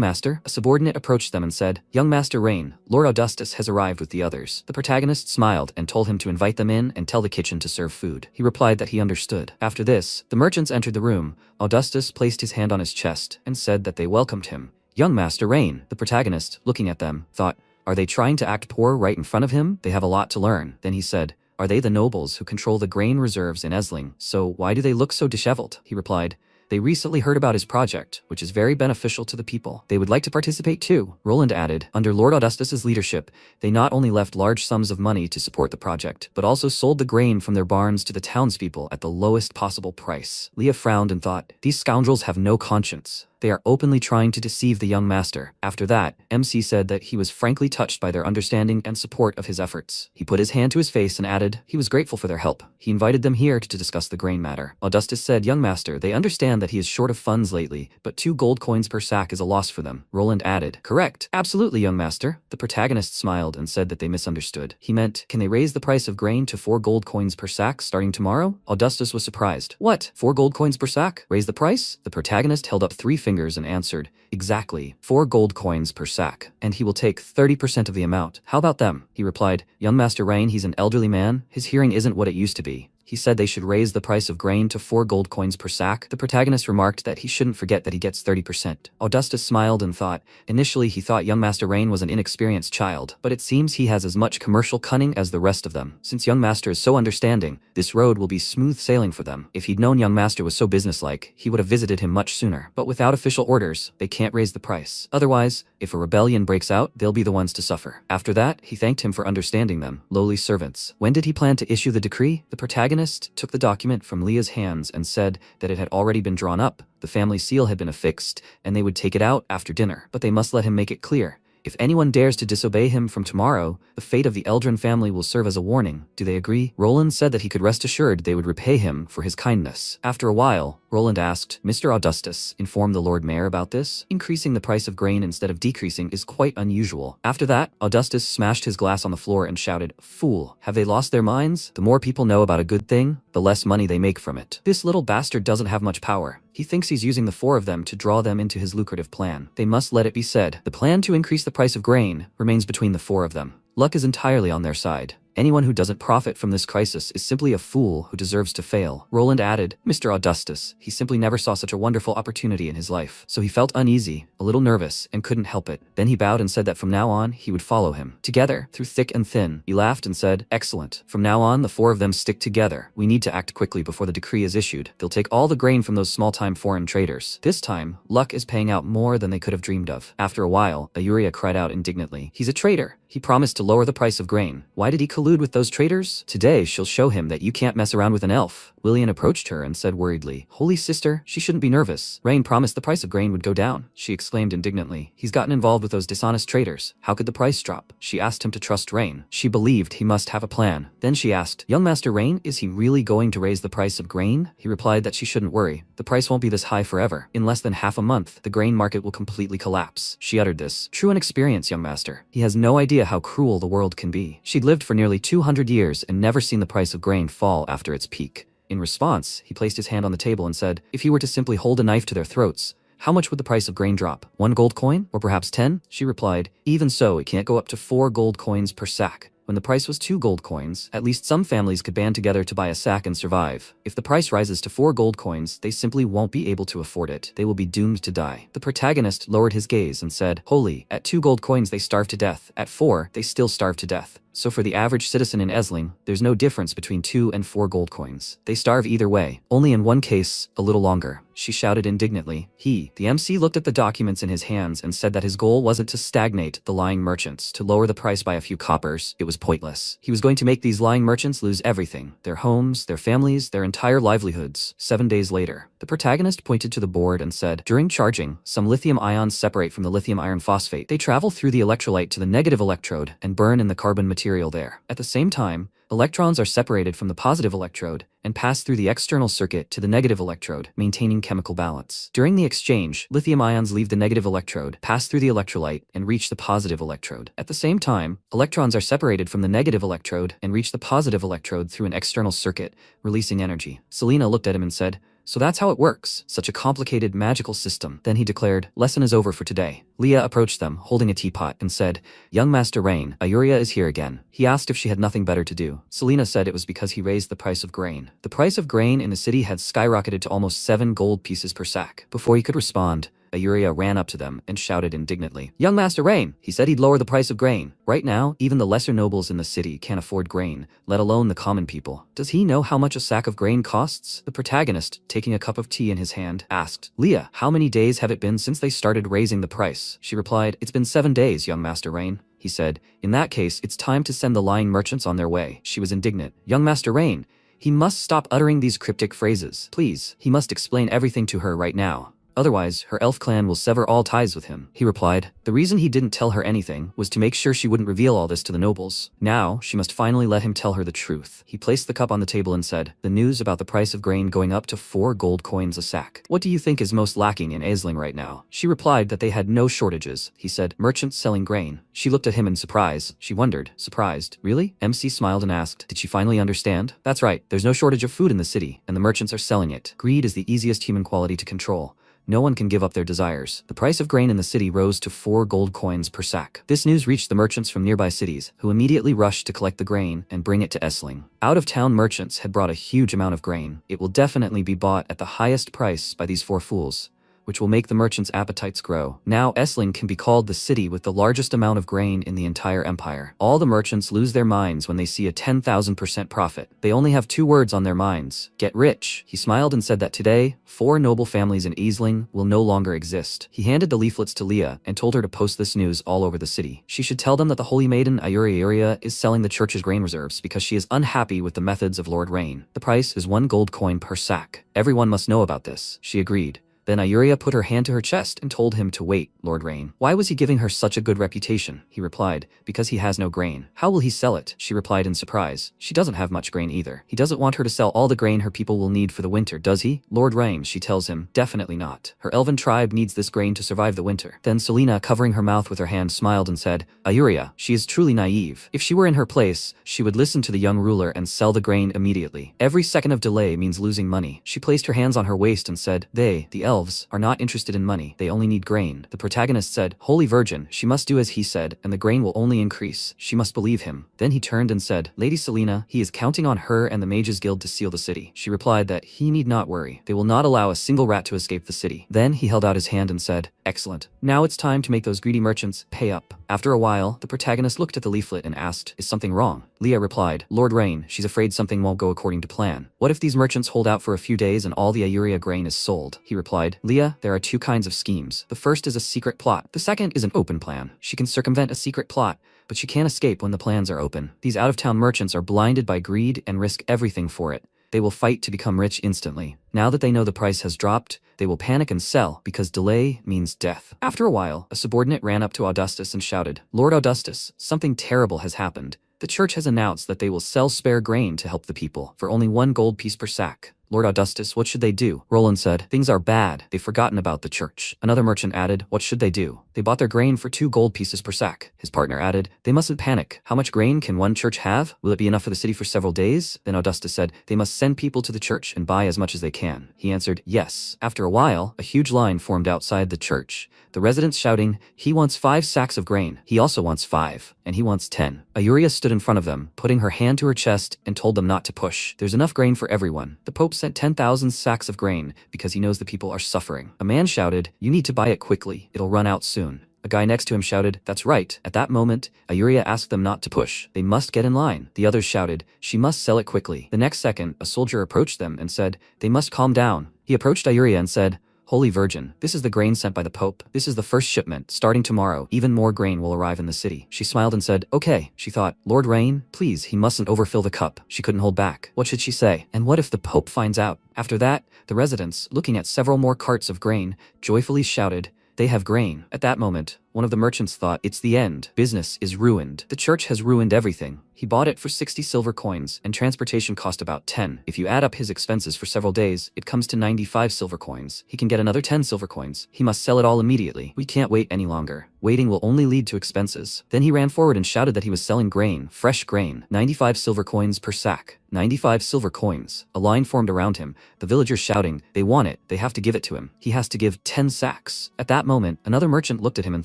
Master." A subordinate approached them and said, "Young Master Rain, Lord Augustus has arrived with the others." The protagonist smiled and told him to invite them in and tell the kitchen to serve food. He replied that he understood. After this, the merchants entered the room. Augustus placed his hand on his chest and said that they welcomed him. "Young Master Rain." The protagonist, looking at them, thought, "Are they trying to act poor right in front of him? They have a lot to learn." Then he said, "Are they the nobles who control the grain reserves in Esling? So why do they look so disheveled?" He replied, "They recently heard about his project, which is very beneficial to the people. They would like to participate too." Roland added, "Under Lord Augustus's leadership, they not only left large sums of money to support the project, but also sold the grain from their barns to the townspeople at the lowest possible price." Leah frowned and thought, "These scoundrels have no conscience. They are openly trying to deceive the young master." After that, MC said that he was frankly touched by their understanding and support of his efforts. He put his hand to his face and added, he was grateful for their help. He invited them here to discuss the grain matter. Augustus said, "Young master, they understand that he is short of funds lately, but 2 gold coins per sack is a loss for them." Roland added, "Correct. Absolutely, young master." The protagonist smiled and said that they misunderstood. He meant, can they raise the price of grain to 4 gold coins per sack starting tomorrow? Augustus was surprised. "What? 4 gold coins per sack? Raise the price?" The protagonist held up 3 fingers and answered, "Exactly, 4 gold coins per sack, and he will take 30% of the amount. How about them?" He replied, "Young Master Rain, he's an elderly man. His hearing isn't what it used to be." He said they should raise the price of grain to 4 gold coins per sack. The protagonist remarked that he shouldn't forget that he gets 30%. Augustus smiled and thought, initially he thought young Master Rain was an inexperienced child, but it seems he has as much commercial cunning as the rest of them. Since young Master is so understanding, this road will be smooth sailing for them. If he'd known young Master was so businesslike, he would have visited him much sooner. But without official orders, they can't raise the price. Otherwise, if a rebellion breaks out, they'll be the ones to suffer. After that, he thanked him for understanding them, lowly servants. When did he plan to issue the decree? The protagonist took the document from Leah's hands and said that it had already been drawn up, the family seal had been affixed, and they would take it out after dinner. But they must let him make it clear. If anyone dares to disobey him from tomorrow, the fate of the Eldrin family will serve as a warning. Do they agree? Roland said that he could rest assured they would repay him for his kindness. After a while, Roland asked, "Mr. Augustus, inform the Lord Mayor about this? Increasing the price of grain instead of decreasing is quite unusual." After that, Augustus smashed his glass on the floor and shouted, "Fool, have they lost their minds? The more people know about a good thing, the less money they make from it. This little bastard doesn't have much power. He thinks he's using the 4 of them to draw them into his lucrative plan. They must let it be said. The plan to increase the price of grain remains between the 4 of them. Luck is entirely on their side. Anyone who doesn't profit from this crisis is simply a fool who deserves to fail." Roland added, "Mr. Augustus, he simply never saw such a wonderful opportunity in his life. So he felt uneasy, a little nervous, and couldn't help it. Then he bowed and said that from now on, he would follow him. Together, through thick and thin." He laughed and said, "Excellent. From now on, the 4 of them stick together. We need to act quickly before the decree is issued. They'll take all the grain from those small-time foreign traders. This time, luck is paying out more than they could have dreamed of." After a while, Ayuria cried out indignantly, "He's a traitor. He promised to lower the price of grain. Why did he collude collude with those traitors? Today she'll show him that you can't mess around with an elf. Lillian approached her and said worriedly, Holy sister, she shouldn't be nervous. Rain promised the price of grain would go down. She exclaimed indignantly. He's gotten involved with those dishonest traitors. How could the price drop? She asked him to trust Rain. She believed he must have a plan. Then she asked, Young Master Rain, is he really going to raise the price of grain? He replied that she shouldn't worry. The price won't be this high forever. In less than half a month, the grain market will completely collapse. She uttered this. True in experience, young master. He has no idea how cruel the world can be. She'd lived for nearly 200 years and never seen the price of grain fall after its peak. In response, he placed his hand on the table and said, if he were to simply hold a knife to their throats, how much would the price of grain drop? 1 gold coin? Or perhaps 10? She replied, even so, it can't go up to 4 gold coins per sack. When the price was 2 gold coins, at least some families could band together to buy a sack and survive. If the price rises to 4 gold coins, they simply won't be able to afford it. They will be doomed to die. The protagonist lowered his gaze and said, Holy, at 2 gold coins they starve to death. At 4, they still starve to death. So for the average citizen in Esling, there's no difference between 2 and 4 gold coins. They starve either way, only in one case, a little longer. She shouted indignantly. The MC looked at the documents in his hands and said that his goal wasn't to stagnate the lying merchants, to lower the price by a few coppers. It was pointless. He was going to make these lying merchants lose everything, their homes, their families, their entire livelihoods. 7 days later, the protagonist pointed to the board and said, during charging, some lithium ions separate from the lithium iron phosphate. They travel through the electrolyte to the negative electrode and burn in the carbon material there. At the same time, electrons are separated from the positive electrode and pass through the external circuit to the negative electrode, maintaining chemical balance. During the exchange, lithium ions leave the negative electrode, pass through the electrolyte, and reach the positive electrode. At the same time, electrons are separated from the negative electrode and reach the positive electrode through an external circuit, releasing energy. Selena looked at him and said, so that's how it works. Such a complicated magical system. Then he declared, lesson is over for today. Leah approached them, holding a teapot, and said, Young Master Rain, Ayuria is here again. He asked if she had nothing better to do. Selena said it was because he raised the price of grain. The price of grain in the city had skyrocketed to almost 7 gold pieces per sack. Before he could respond, Ayuria ran up to them and shouted indignantly, Young Master Rain, he said he'd lower the price of grain. Right now, even the lesser nobles in the city can't afford grain, let alone the common people. Does he know how much a sack of grain costs? The protagonist, taking a cup of tea in his hand, asked, Leah, how many days have it been since they started raising the price? She replied, it's been 7 days, young Master Rain. He said, in that case, it's time to send the lying merchants on their way. She was indignant. Young Master Rain, he must stop uttering these cryptic phrases. Please, he must explain everything to her right now. Otherwise, her elf clan will sever all ties with him. He replied, the reason he didn't tell her anything was to make sure she wouldn't reveal all this to the nobles. Now, she must finally let him tell her the truth. He placed the cup on the table and said, the news about the price of grain going up to 4 gold coins a sack. What do you think is most lacking in Aisling right now? She replied that they had no shortages. He said, merchants selling grain. She looked at him in surprise. She wondered, surprised, really? MC smiled and asked, did she finally understand? That's right, there's no shortage of food in the city, and the merchants are selling it. Greed is the easiest human quality to control. No one can give up their desires. The price of grain in the city rose to 4 gold coins per sack. This news reached the merchants from nearby cities, who immediately rushed to collect the grain and bring it to Esling. Out-of-town merchants had brought a huge amount of grain. It will definitely be bought at the highest price by these 4 fools, which will make the merchants' appetites grow. Now Esling can be called the city with the largest amount of grain in the entire empire. All the merchants lose their minds when they see a 10,000% profit. They only have 2 words on their minds: get rich. He smiled and said that today, 4 noble families in Esling will no longer exist. He handed the leaflets to Leah and told her to post this news all over the city. She should tell them that the holy maiden Ayuria is selling the church's grain reserves because she is unhappy with the methods of Lord Rain. The price is 1 gold coin per sack. Everyone must know about this. She agreed. Then Ayuria put her hand to her chest and told him to wait, Lord Rain. Why was he giving her such a good reputation? He replied, because he has no grain. How will he sell it? She replied in surprise. She doesn't have much grain either. He doesn't want her to sell all the grain her people will need for the winter, does he? Lord Rain, she tells him, definitely not. Her elven tribe needs this grain to survive the winter. Then Selena, covering her mouth with her hand, smiled and said, Ayuria, she is truly naive. If she were in her place, she would listen to the young ruler and sell the grain immediately. Every second of delay means losing money. She placed her hands on her waist and said, the elves, are not interested in money. They only need grain. The protagonist said, Holy Virgin, she must do as he said, and the grain will only increase. She must believe him. Then he turned and said, Lady Selena, he is counting on her and the Mages Guild to seal the city. She replied that he need not worry. They will not allow a single rat to escape the city. Then he held out his hand and said, excellent. Now it's time to make those greedy merchants pay up. After a while, the protagonist looked at the leaflet and asked, is something wrong? Leah replied, Lord Rain, she's afraid something won't go according to plan. What if these merchants hold out for a few days and all the Ayuria grain is sold? He replied, replied, Leah, there are two kinds of schemes. The first is a secret plot. The second is an open plan. She can circumvent a secret plot, but she can't escape when the plans are open. These out-of-town merchants are blinded by greed and risk everything for it. They will fight to become rich instantly. Now that they know the price has dropped, they will panic and sell because delay means death. After a while, a subordinate ran up to Augustus and shouted, Lord Augustus, something terrible has happened. The church has announced that they will sell spare grain to help the people for only 1 gold piece per sack. Lord Augustus, what should they do? Roland said, things are bad. They've forgotten about the church. Another merchant added, what should they do? They bought their grain for 2 gold pieces per sack. His partner added, they mustn't panic. How much grain can one church have? Will it be enough for the city for several days? Then Augustus said, they must send people to the church and buy as much as they can. He answered, yes. After a while, a huge line formed outside the church. The residents shouting, he wants 5 sacks of grain. He also wants 5. And he wants 10. Ayuria stood in front of them, putting her hand to her chest and told them not to push. There's enough grain for everyone. The Pope sent 10,000 sacks of grain because he knows the people are suffering. A man shouted, you need to buy it quickly. It'll run out soon. A guy next to him shouted, that's right. At that moment, Ayuria asked them not to push. They must get in line. The others shouted, she must sell it quickly. The next second, a soldier approached them and said, they must calm down. He approached Ayuria and said, Holy Virgin, this is the grain sent by the Pope. This is the first shipment. Starting tomorrow, even more grain will arrive in the city. She smiled and said, okay. She thought, Lord Rain, please, he mustn't overfill the cup. She couldn't hold back. What should she say? And what if the Pope finds out? After that, the residents, looking at several more carts of grain, joyfully shouted, they have grain. At that moment, one of the merchants thought, it's the end. Business is ruined. The church has ruined everything. He bought it for 60 silver coins, and transportation cost about 10. If you add up his expenses for several days, it comes to 95 silver coins. He can get another 10 silver coins. He must sell it all immediately. We can't wait any longer. Waiting will only lead to expenses. Then he ran forward and shouted that he was selling grain, fresh grain, 95 silver coins per sack. 95 silver coins. A line formed around him, the villagers shouting, they want it, they have to give it to him. He has to give 10 sacks. At that moment, another merchant looked at him and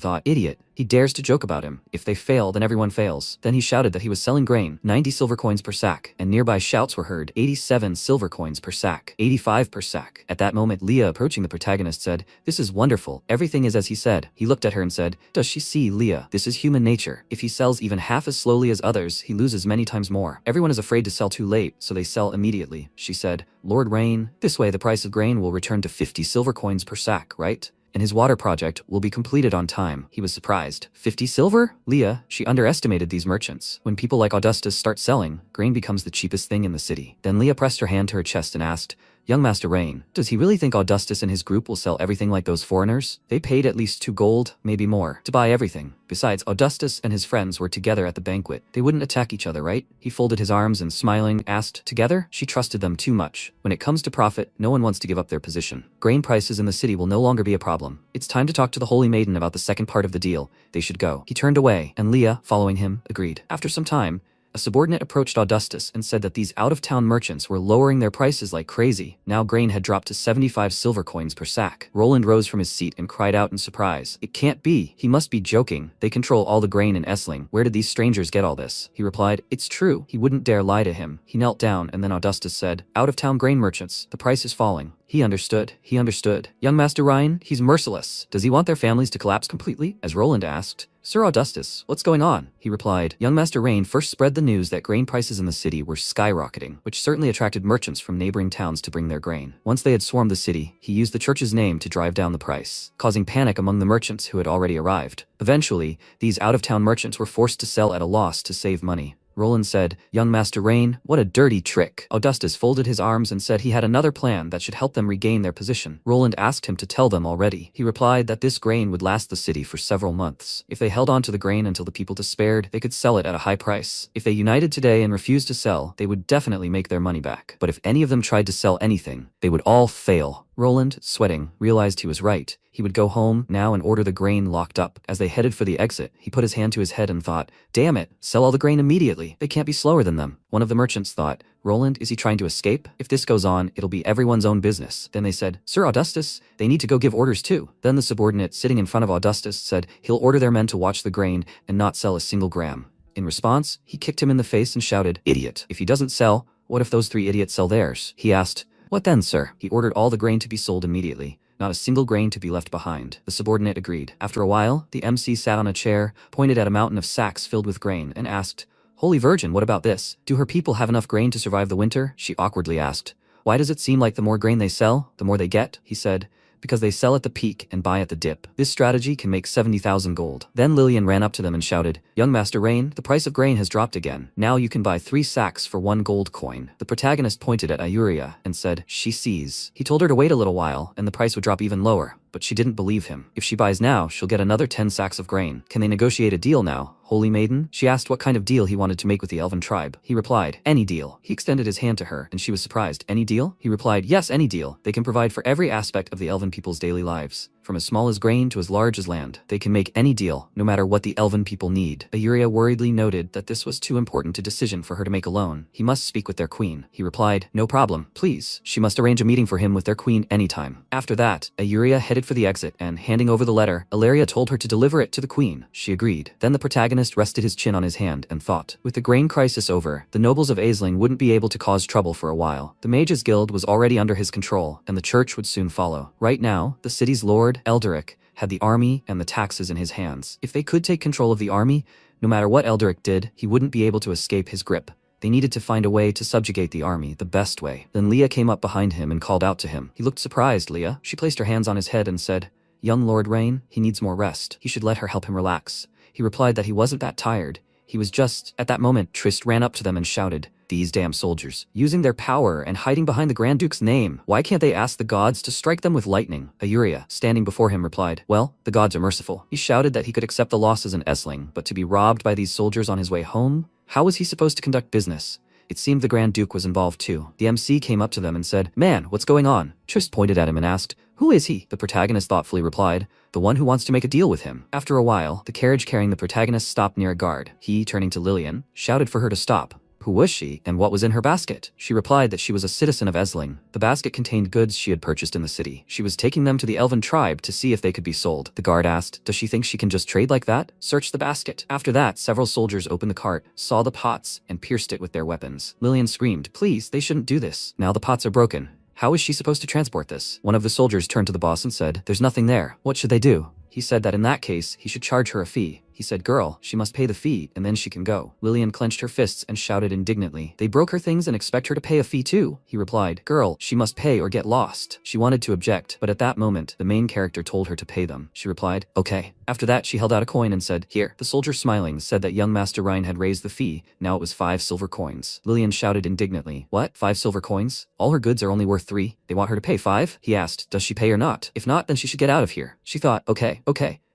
thought, idiot, he dares to joke about him. If they fail, then everyone fails. Then he shouted that he was selling grain, 90 silver coins per sack, and nearby shouts were heard, 87 silver coins per sack, 85 per sack. At that moment, Leah, approaching the protagonist, said, this is wonderful. Everything is as he said. He looked at her and said, does she see, Leah? This is human nature. If he sells even half as slowly as others, he loses many times more. Everyone is afraid to sell too late, so they sell immediately. She said, Lord Rain, this way the price of grain will return to 50 silver coins per sack, right? And his water project will be completed on time. He was surprised. 50 silver? Leah, she underestimated these merchants. When people like Augustus start selling, grain becomes the cheapest thing in the city. Then Leah pressed her hand to her chest and asked, young Master Rain, does he really think Augustus and his group will sell everything like those foreigners? They paid at least 2 gold, maybe more, to buy everything. Besides, Augustus and his friends were together at the banquet. They wouldn't attack each other, right? He folded his arms and smiling asked, together? She trusted them too much. When it comes to profit, no one wants to give up their position. Grain prices in the city will no longer be a problem. It's time to talk to the Holy Maiden about the second part of the deal. They should go. He turned away, and Leah, following him, agreed. After some time, a subordinate approached Augustus and said that these out-of-town merchants were lowering their prices like crazy. Now grain had dropped to 75 silver coins per sack. Roland rose from his seat and cried out in surprise. It can't be. He must be joking. They control all the grain in Essling. Where did these strangers get all this? He replied, it's true. He wouldn't dare lie to him. He knelt down, and then Augustus said, out-of-town grain merchants, the price is falling. He understood. He understood. Young Master Ryan, he's merciless. Does he want their families to collapse completely? As Roland asked. Sir Augustus, what's going on? He replied. Young Master Rain first spread the news that grain prices in the city were skyrocketing, which certainly attracted merchants from neighboring towns to bring their grain. Once they had swarmed the city, he used the church's name to drive down the price, causing panic among the merchants who had already arrived. Eventually, these out-of-town merchants were forced to sell at a loss to save money. Roland said, young Master Rain, what a dirty trick. Augustus folded his arms and said he had another plan that should help them regain their position. Roland asked him to tell them already. He replied that this grain would last the city for several months. If they held on to the grain until the people despaired, they could sell it at a high price. If they united today and refused to sell, they would definitely make their money back. But if any of them tried to sell anything, they would all fail. Roland, sweating, realized he was right. He would go home now and order the grain locked up. As they headed for the exit, he put his hand to his head and thought, damn it, sell all the grain immediately. They can't be slower than them. One of the merchants thought, Roland, is he trying to escape? If this goes on, it'll be everyone's own business. Then they said, Sir Augustus, they need to go give orders too. Then the subordinate sitting in front of Augustus said he'll order their men to watch the grain and not sell a single gram. In response, he kicked him in the face and shouted, idiot. If he doesn't sell, what if those 3 idiots sell theirs? He asked, what then, sir? He ordered all the grain to be sold immediately. Not a single grain to be left behind. The subordinate agreed. After a while, the MC sat on a chair, pointed at a mountain of sacks filled with grain, and asked, Holy Virgin, what about this? Do her people have enough grain to survive the winter? She awkwardly asked. Why does it seem like the more grain they sell, the more they get? He said, because they sell at the peak and buy at the dip. This strategy can make 70,000 gold. Then Lillian ran up to them and shouted, "Young Master Rain, the price of grain has dropped again. Now you can buy 3 sacks for 1 gold coin." The protagonist pointed at Ayuria and said, "She sees." He told her to wait a little while and the price would drop even lower, but she didn't believe him. If she buys now, she'll get another 10 sacks of grain. Can they negotiate a deal now, holy maiden? She asked what kind of deal he wanted to make with the elven tribe. He replied, "Any deal." He extended his hand to her and she was surprised. "Any deal?" He replied, "Yes, any deal. They can provide for every aspect of the elven people's daily lives. From as small as grain to as large as land. They can make any deal, no matter what the elven people need." Ayuria worriedly noted that this was too important a decision for her to make alone. He must speak with their queen. He replied, "No problem, please." She must arrange a meeting for him with their queen anytime. After that, Ayuria headed for the exit and, handing over the letter, Ilaria told her to deliver it to the queen. She agreed. Then the protagonist rested his chin on his hand and thought. With the grain crisis over, the nobles of Aisling wouldn't be able to cause trouble for a while. The Mages Guild was already under his control, and the church would soon follow. Right now, the city's lord, Elderic, had the army and the taxes in his hands. If they could take control of the army, no matter what Elderic did, he wouldn't be able to escape his grip. They needed to find a way to subjugate the army the best way. Then Leah came up behind him and called out to him. He looked surprised. "Leah?" She placed her hands on his head and said, "Young Lord Rain, he needs more rest. He should let her help him relax." He replied that he wasn't that tired. He was just... At that moment, Trist ran up to them and shouted, "These damn soldiers, using their power and hiding behind the Grand Duke's name. Why can't they ask the gods to strike them with lightning?" Ayuria, standing before him, replied, "Well, the gods are merciful." He shouted that he could accept the losses in Essling, but to be robbed by these soldiers on his way home? How was he supposed to conduct business? It seemed the Grand Duke was involved too. The MC came up to them and said, "Man, what's going on?" Trist pointed at him and asked, "Who is he?" The protagonist thoughtfully replied, "The one who wants to make a deal with him." After a while, the carriage carrying the protagonist stopped near a guard. He, turning to Lillian, shouted for her to stop. Who was she, and what was in her basket? She replied that she was a citizen of Essling. The basket contained goods she had purchased in the city. She was taking them to the elven tribe to see if they could be sold. The guard asked, "Does she think she can just trade like that?" "Search the basket." After that, several soldiers opened the cart, saw the pots, and pierced it with their weapons. Lillian screamed, "Please, they shouldn't do this. Now the pots are broken. How is she supposed to transport this?" One of the soldiers turned to the boss and said, "There's nothing there. What should they do?" He said that in that case, he should charge her a fee. He said, "Girl, she must pay the fee, and then she can go." Lillian clenched her fists and shouted indignantly, "They broke her things and expect her to pay a fee too?" He replied, "Girl, she must pay or get lost." She wanted to object, but at that moment, the main character told her to pay them. She replied, "Okay." After that, she held out a coin and said, "Here." The soldier, smiling, said that young Master Ryan had raised the fee. Now it was 5 silver coins. Lillian shouted indignantly, "What? 5 silver coins? All her goods are only worth 3. They want her to pay 5? He asked, "Does she pay or not? If not, then she should get out of here." She thought, okay.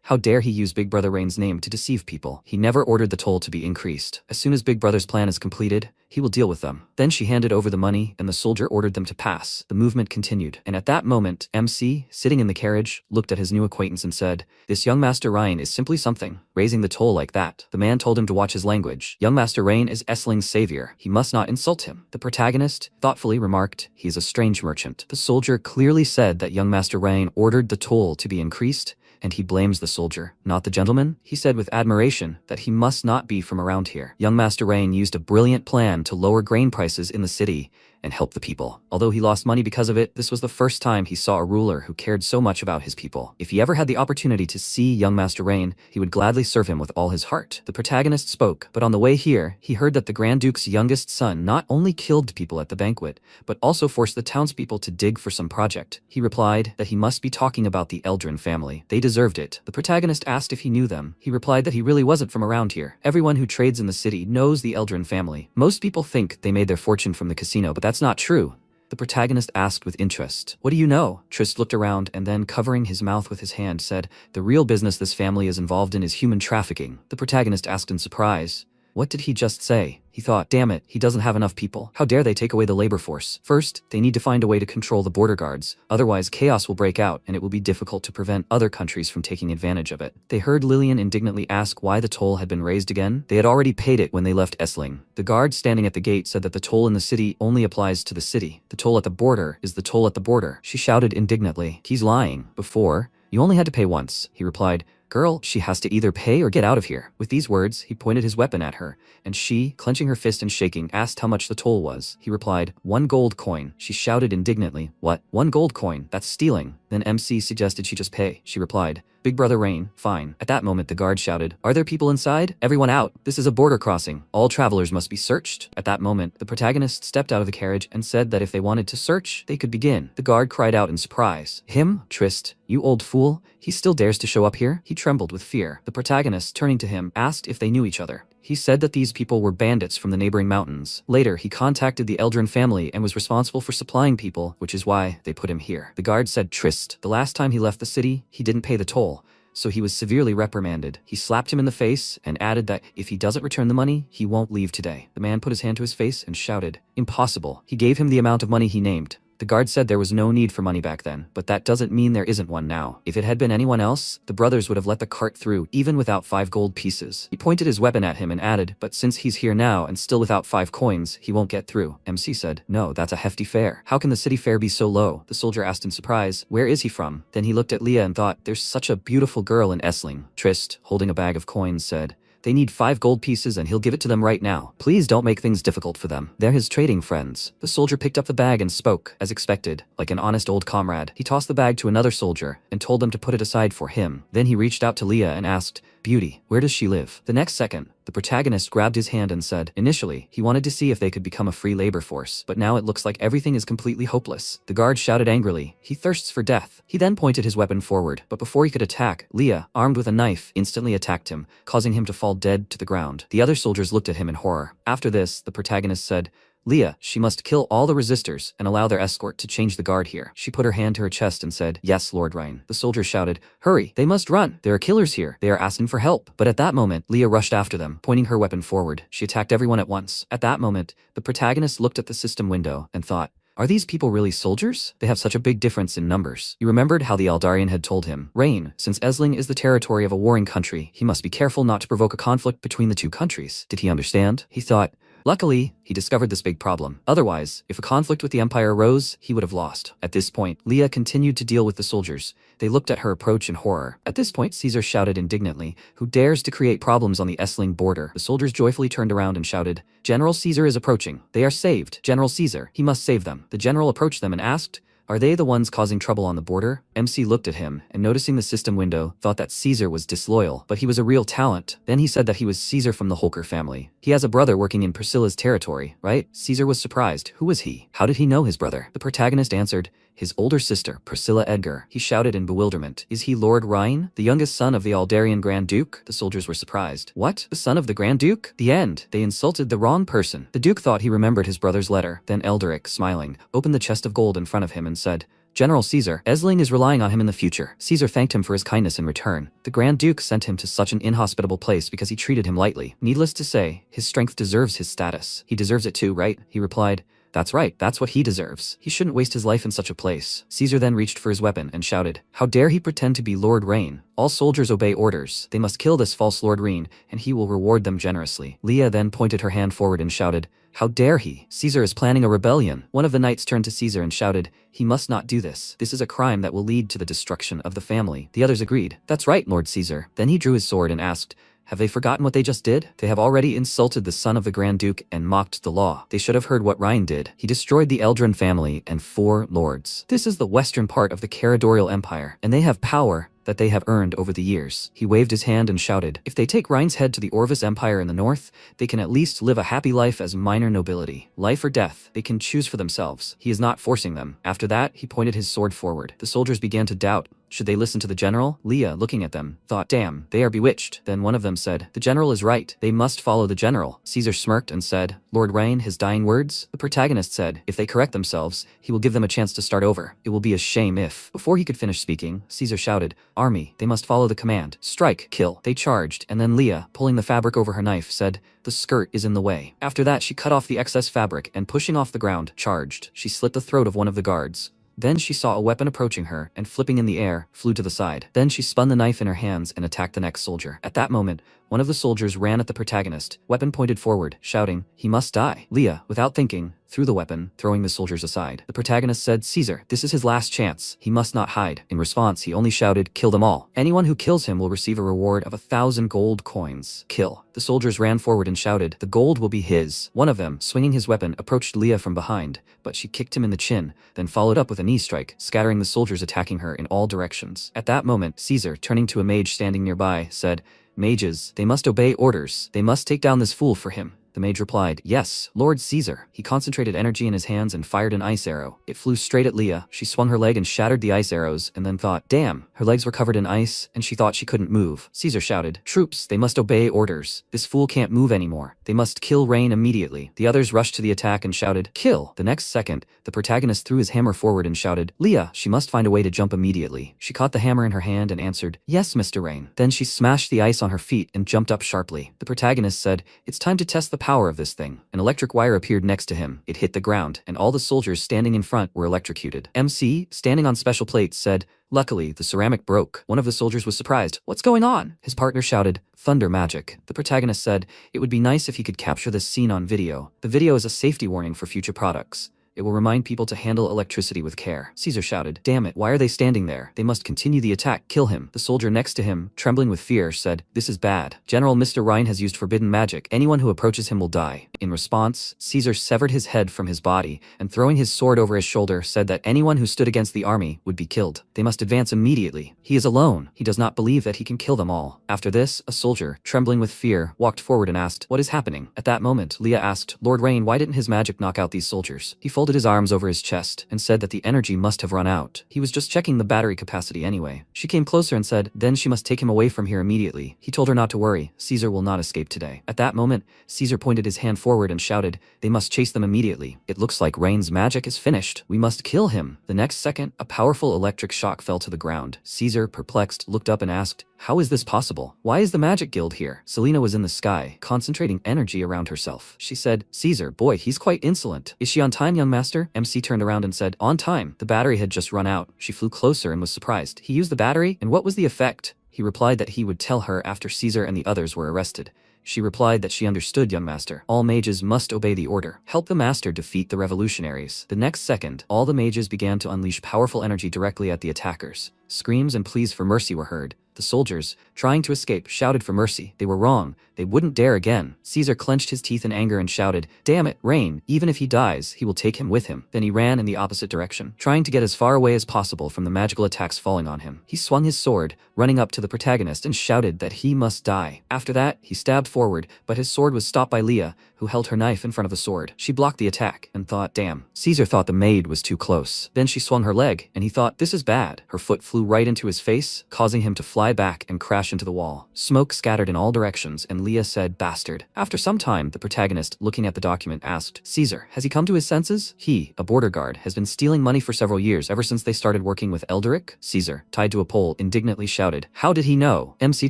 How dare he use Big Brother Rain's name to deceive people? He never ordered the toll to be increased. As soon as Big Brother's plan is completed, he will deal with them. Then she handed over the money and the soldier ordered them to pass. The movement continued. And at that moment, MC, sitting in the carriage, looked at his new acquaintance and said, "This young Master Ryan is simply something, raising the toll like that." The man told him to watch his language. Young Master Rain is Essling's savior. He must not insult him. The protagonist thoughtfully remarked, "He is a strange merchant." The soldier clearly said that young Master Rain ordered the toll to be increased, and he blames the soldier, not the gentleman. He said with admiration that he must not be from around here. Young Master Rain used a brilliant plan to lower grain prices in the city and help the people. Although he lost money because of it, this was the first time he saw a ruler who cared so much about his people. If he ever had the opportunity to see young Master Rain, he would gladly serve him with all his heart. The protagonist spoke, but on the way here, he heard that the Grand Duke's youngest son not only killed people at the banquet, but also forced the townspeople to dig for some project. He replied that he must be talking about the Eldrin family. They deserved it. The protagonist asked if he knew them. He replied that he really wasn't from around here. Everyone who trades in the city knows the Eldrin family. Most people think they made their fortune from the casino, but that's not true. The protagonist asked with interest, "What do you know?" Trist looked around and then, covering his mouth with his hand, said, "The real business this family is involved in is human trafficking." The protagonist asked in surprise, "What did he just say?" He thought, damn it, he doesn't have enough people. How dare they take away the labor force? First, they need to find a way to control the border guards. Otherwise, chaos will break out and it will be difficult to prevent other countries from taking advantage of it. They heard Lillian indignantly ask why the toll had been raised again. They had already paid it when they left Essling. The guard standing at the gate said that the toll in the city only applies to the city. The toll at the border is the toll at the border. She shouted indignantly, "He's lying. Before, you only had to pay once." He replied, "Girl, she has to either pay or get out of here." With these words, he pointed his weapon at her, and she, clenching her fist and shaking, asked how much the toll was. He replied, 1 gold coin. She shouted indignantly, "What? 1 gold coin? That's stealing." Then MC suggested she just pay. She replied, Big Brother Rain, fine. At that moment the guard shouted, "Are there people inside? Everyone out. This is a border crossing. All travelers must be searched." At that moment, the protagonist stepped out of the carriage and said that if they wanted to search, they could begin. The guard cried out in surprise, "Him? Trist? You old fool? He still dares to show up here?" He trembled with fear. The protagonist, turning to him, asked if they knew each other. He said that these people were bandits from the neighboring mountains. Later, he contacted the Eldrin family and was responsible for supplying people, which is why they put him here. The guard said, "Trist. The last time he left the city, he didn't pay the toll, so he was severely reprimanded. He slapped him in the face and added that if he doesn't return the money, he won't leave today." The man put his hand to his face and shouted, "Impossible." He gave him the amount of money he named. The guard said there was no need for money back then, but that doesn't mean there isn't one now. If it had been anyone else, the brothers would have let the cart through, even without 5 gold pieces. He pointed his weapon at him and added, "But since he's here now and still without 5 coins, he won't get through." MC said, "No, that's a hefty fare. How can the city fare be so low?" The soldier asked in surprise, "Where is he from?" Then he looked at Leah and thought, "There's such a beautiful girl in Essling." Trist, holding a bag of coins, said, "They need 5 gold pieces and he'll give it to them right now. Please don't make things difficult for them. They're his trading friends." The soldier picked up the bag and spoke, as expected, like an honest old comrade. He tossed the bag to another soldier and told them to put it aside for him. Then he reached out to Leah and asked, "Beauty, where does she live?" The next second, the protagonist grabbed his hand and said, initially, he wanted to see if they could become a free labor force, but now it looks like everything is completely hopeless. The guard shouted angrily, "He thirsts for death." He then pointed his weapon forward, but before he could attack, Leah, armed with a knife, instantly attacked him, causing him to fall dead to the ground. The other soldiers looked at him in horror. After this, the protagonist said, "Leah, she must kill all the resistors and allow their escort to change the guard here." She put her hand to her chest and said, "Yes, Lord Rhine." The soldier shouted, "Hurry, they must run. There are killers here. They are asking for help." But at that moment, Leah rushed after them, pointing her weapon forward. She attacked everyone at once. At that moment, the protagonist looked at the system window and thought, "Are these people really soldiers? They have such a big difference in numbers." He remembered how the Eldarian had told him, "Rain, since Essling is the territory of a warring country, he must be careful not to provoke a conflict between the 2 countries." Did he understand? He thought. Luckily, he discovered this big problem. Otherwise, if a conflict with the Empire arose, he would have lost. At this point, Leah continued to deal with the soldiers. They looked at her approach in horror. At this point, Caesar shouted indignantly, "Who dares to create problems on the Essling border?" The soldiers joyfully turned around and shouted, "General Caesar is approaching. They are saved. General Caesar, he must save them." The general approached them and asked, "Are they the ones causing trouble on the border?" MC looked at him, and noticing the system window, thought that Caesar was disloyal, but he was a real talent. Then he said that he was Caesar from the Holker family. He has a brother working in Priscilla's territory, right? Caesar was surprised. Who was he? How did he know his brother? The protagonist answered, "His older sister, Priscilla Edgar." He shouted in bewilderment, "Is he Lord Rhine, the youngest son of the Aldarian Grand Duke?" The soldiers were surprised. "What? The son of the Grand Duke?" The end. They insulted the wrong person. The Duke thought he remembered his brother's letter. Then Eldaric, smiling, opened the chest of gold in front of him and said, "General Caesar, Essling is relying on him in the future." Caesar thanked him for his kindness in return. The Grand Duke sent him to such an inhospitable place because he treated him lightly. Needless to say, his strength deserves his status. "He deserves it too, right?" He replied. "That's right, that's what he deserves. He shouldn't waste his life in such a place." Caesar then reached for his weapon and shouted, "How dare he pretend to be Lord Rain? All soldiers obey orders. They must kill this false Lord Rain, and he will reward them generously." Leah then pointed her hand forward and shouted, "How dare he? Caesar is planning a rebellion." One of the knights turned to Caesar and shouted, "He must not do this. This is a crime that will lead to the destruction of the family." The others agreed. "That's right, Lord Caesar." Then he drew his sword and asked, "Have they forgotten what they just did? They have already insulted the son of the Grand Duke and mocked the law. They should have heard what Rhine did. He destroyed the Eldrin family and 4 lords. This is the western part of the Caradorial Empire, and they have power that they have earned over the years." He waved his hand and shouted, "If they take Rhine's head to the Orvis Empire in the north, they can at least live a happy life as minor nobility. Life or death, they can choose for themselves. He is not forcing them." After that, he pointed his sword forward. The soldiers began to doubt. Should they listen to the general? Leah, looking at them, thought, "Damn, they are bewitched." Then one of them said, "The general is right. They must follow the general." Caesar smirked and said, "Lord Rhine, his dying words?" The protagonist said, "If they correct themselves, he will give them a chance to start over. It will be a shame if..." Before he could finish speaking, Caesar shouted, "Army, they must follow the command. Strike, kill." They charged, and then Leah, pulling the fabric over her knife, said, "The skirt is in the way." After that, she cut off the excess fabric and, pushing off the ground, charged. She slit the throat of one of the guards. Then she saw a weapon approaching her and, flipping in the air, flew to the side. Then she spun the knife in her hands and attacked the next soldier. At that moment, One of the soldiers ran at the protagonist, weapon pointed forward, shouting, "He must die." Leah, without thinking, threw the weapon, throwing the soldiers aside. The protagonist said, "Caesar, this is his last chance. He must not hide." In response, he only shouted, "Kill them all. Anyone who kills him will receive a reward of 1,000 gold coins. Kill." The soldiers ran forward and shouted, "The gold will be his." One of them, swinging his weapon, approached Leah from behind, but she kicked him in the chin, then followed up with a knee strike, scattering the soldiers attacking her in all directions. At that moment, Caesar, turning to a mage standing nearby, said, "Mages, they must obey orders. They must take down this fool for him." The mage replied, "Yes, Lord Caesar." He concentrated energy in his hands and fired an ice arrow. It flew straight at Leah. She swung her leg and shattered the ice arrows, and then thought, damn, her legs were covered in ice, and she thought she couldn't move. Caesar shouted, "Troops, they must obey orders. This fool can't move anymore. They must kill Rain immediately." The others rushed to the attack and shouted, "Kill!" The next second, the protagonist threw his hammer forward and shouted, "Leah, she must find a way to jump immediately." She caught the hammer in her hand and answered, "Yes, Mr. Rain." Then she smashed the ice on her feet and jumped up sharply. The protagonist said, "It's time to test the power of this thing." An electric wire appeared next to him. It hit the ground, and all the soldiers standing in front were electrocuted. MC, standing on special plates, said, "Luckily, the ceramic broke." One of the soldiers was surprised. "What's going on?" His partner shouted, "Thunder magic." The protagonist said, "It would be nice if he could capture this scene on video. The video is a safety warning for future products. It will remind people to handle electricity with care." Caesar shouted, "Damn it, why are they standing there? They must continue the attack. Kill him." The soldier next to him, trembling with fear, said, "This is bad. General Mr. Rhine has used forbidden magic. Anyone who approaches him will die." In response, Caesar severed his head from his body and, throwing his sword over his shoulder, said that anyone who stood against the army would be killed. They must advance immediately. He is alone. He does not believe that he can kill them all. After this, a soldier, trembling with fear, walked forward and asked, "What is happening?" At that moment, Leah asked, "Lord Rain, why didn't his magic knock out these soldiers?" He folded his arms over his chest and said that the energy must have run out. He was just checking the battery capacity anyway. She came closer and said, "Then she must take him away from here immediately." He told her not to worry. Caesar will not escape today. At that moment, Caesar pointed his hand forward and shouted, "They must chase them immediately. It looks like Rain's magic is finished. We must kill him." The next second, a powerful electric shock fell to the ground. Caesar, perplexed, looked up and asked, "How is this possible? Why is the magic guild here?" Selena was in the sky, concentrating energy around herself. She said, "Caesar, boy, he's quite insolent. Is she on time, young master?" MC turned around and said, "On time." The battery had just run out. She flew closer and was surprised. "He used the battery? And what was the effect?" He replied that he would tell her after Caesar and the others were arrested. She replied that she understood, young master. All mages must obey the order. Help the master defeat the revolutionaries. The next second, all the mages began to unleash powerful energy directly at the attackers. Screams and pleas for mercy were heard. The soldiers, trying to escape, shouted for mercy. They were wrong. They wouldn't dare again. Caesar clenched his teeth in anger and shouted, "Damn it, Rain, even if he dies, he will take him with him." Then he ran in the opposite direction, trying to get as far away as possible from the magical attacks falling on him. He swung his sword, running up to the protagonist, and shouted that he must die. After that, he stabbed forward, but his sword was stopped by Leah, who held her knife in front of the sword. She blocked the attack and thought, damn. Caesar thought the maid was too close. Then she swung her leg, and he thought, this is bad. Her foot flew right into his face, causing him to fly back and crash into the wall. Smoke scattered in all directions, and Leah said, bastard. After some time, the protagonist, looking at the document, asked, Caesar, has he come to his senses? He, a border guard, has been stealing money for several years, ever since they started working with Elderic? Caesar, tied to a pole, indignantly shouted, how did he know? MC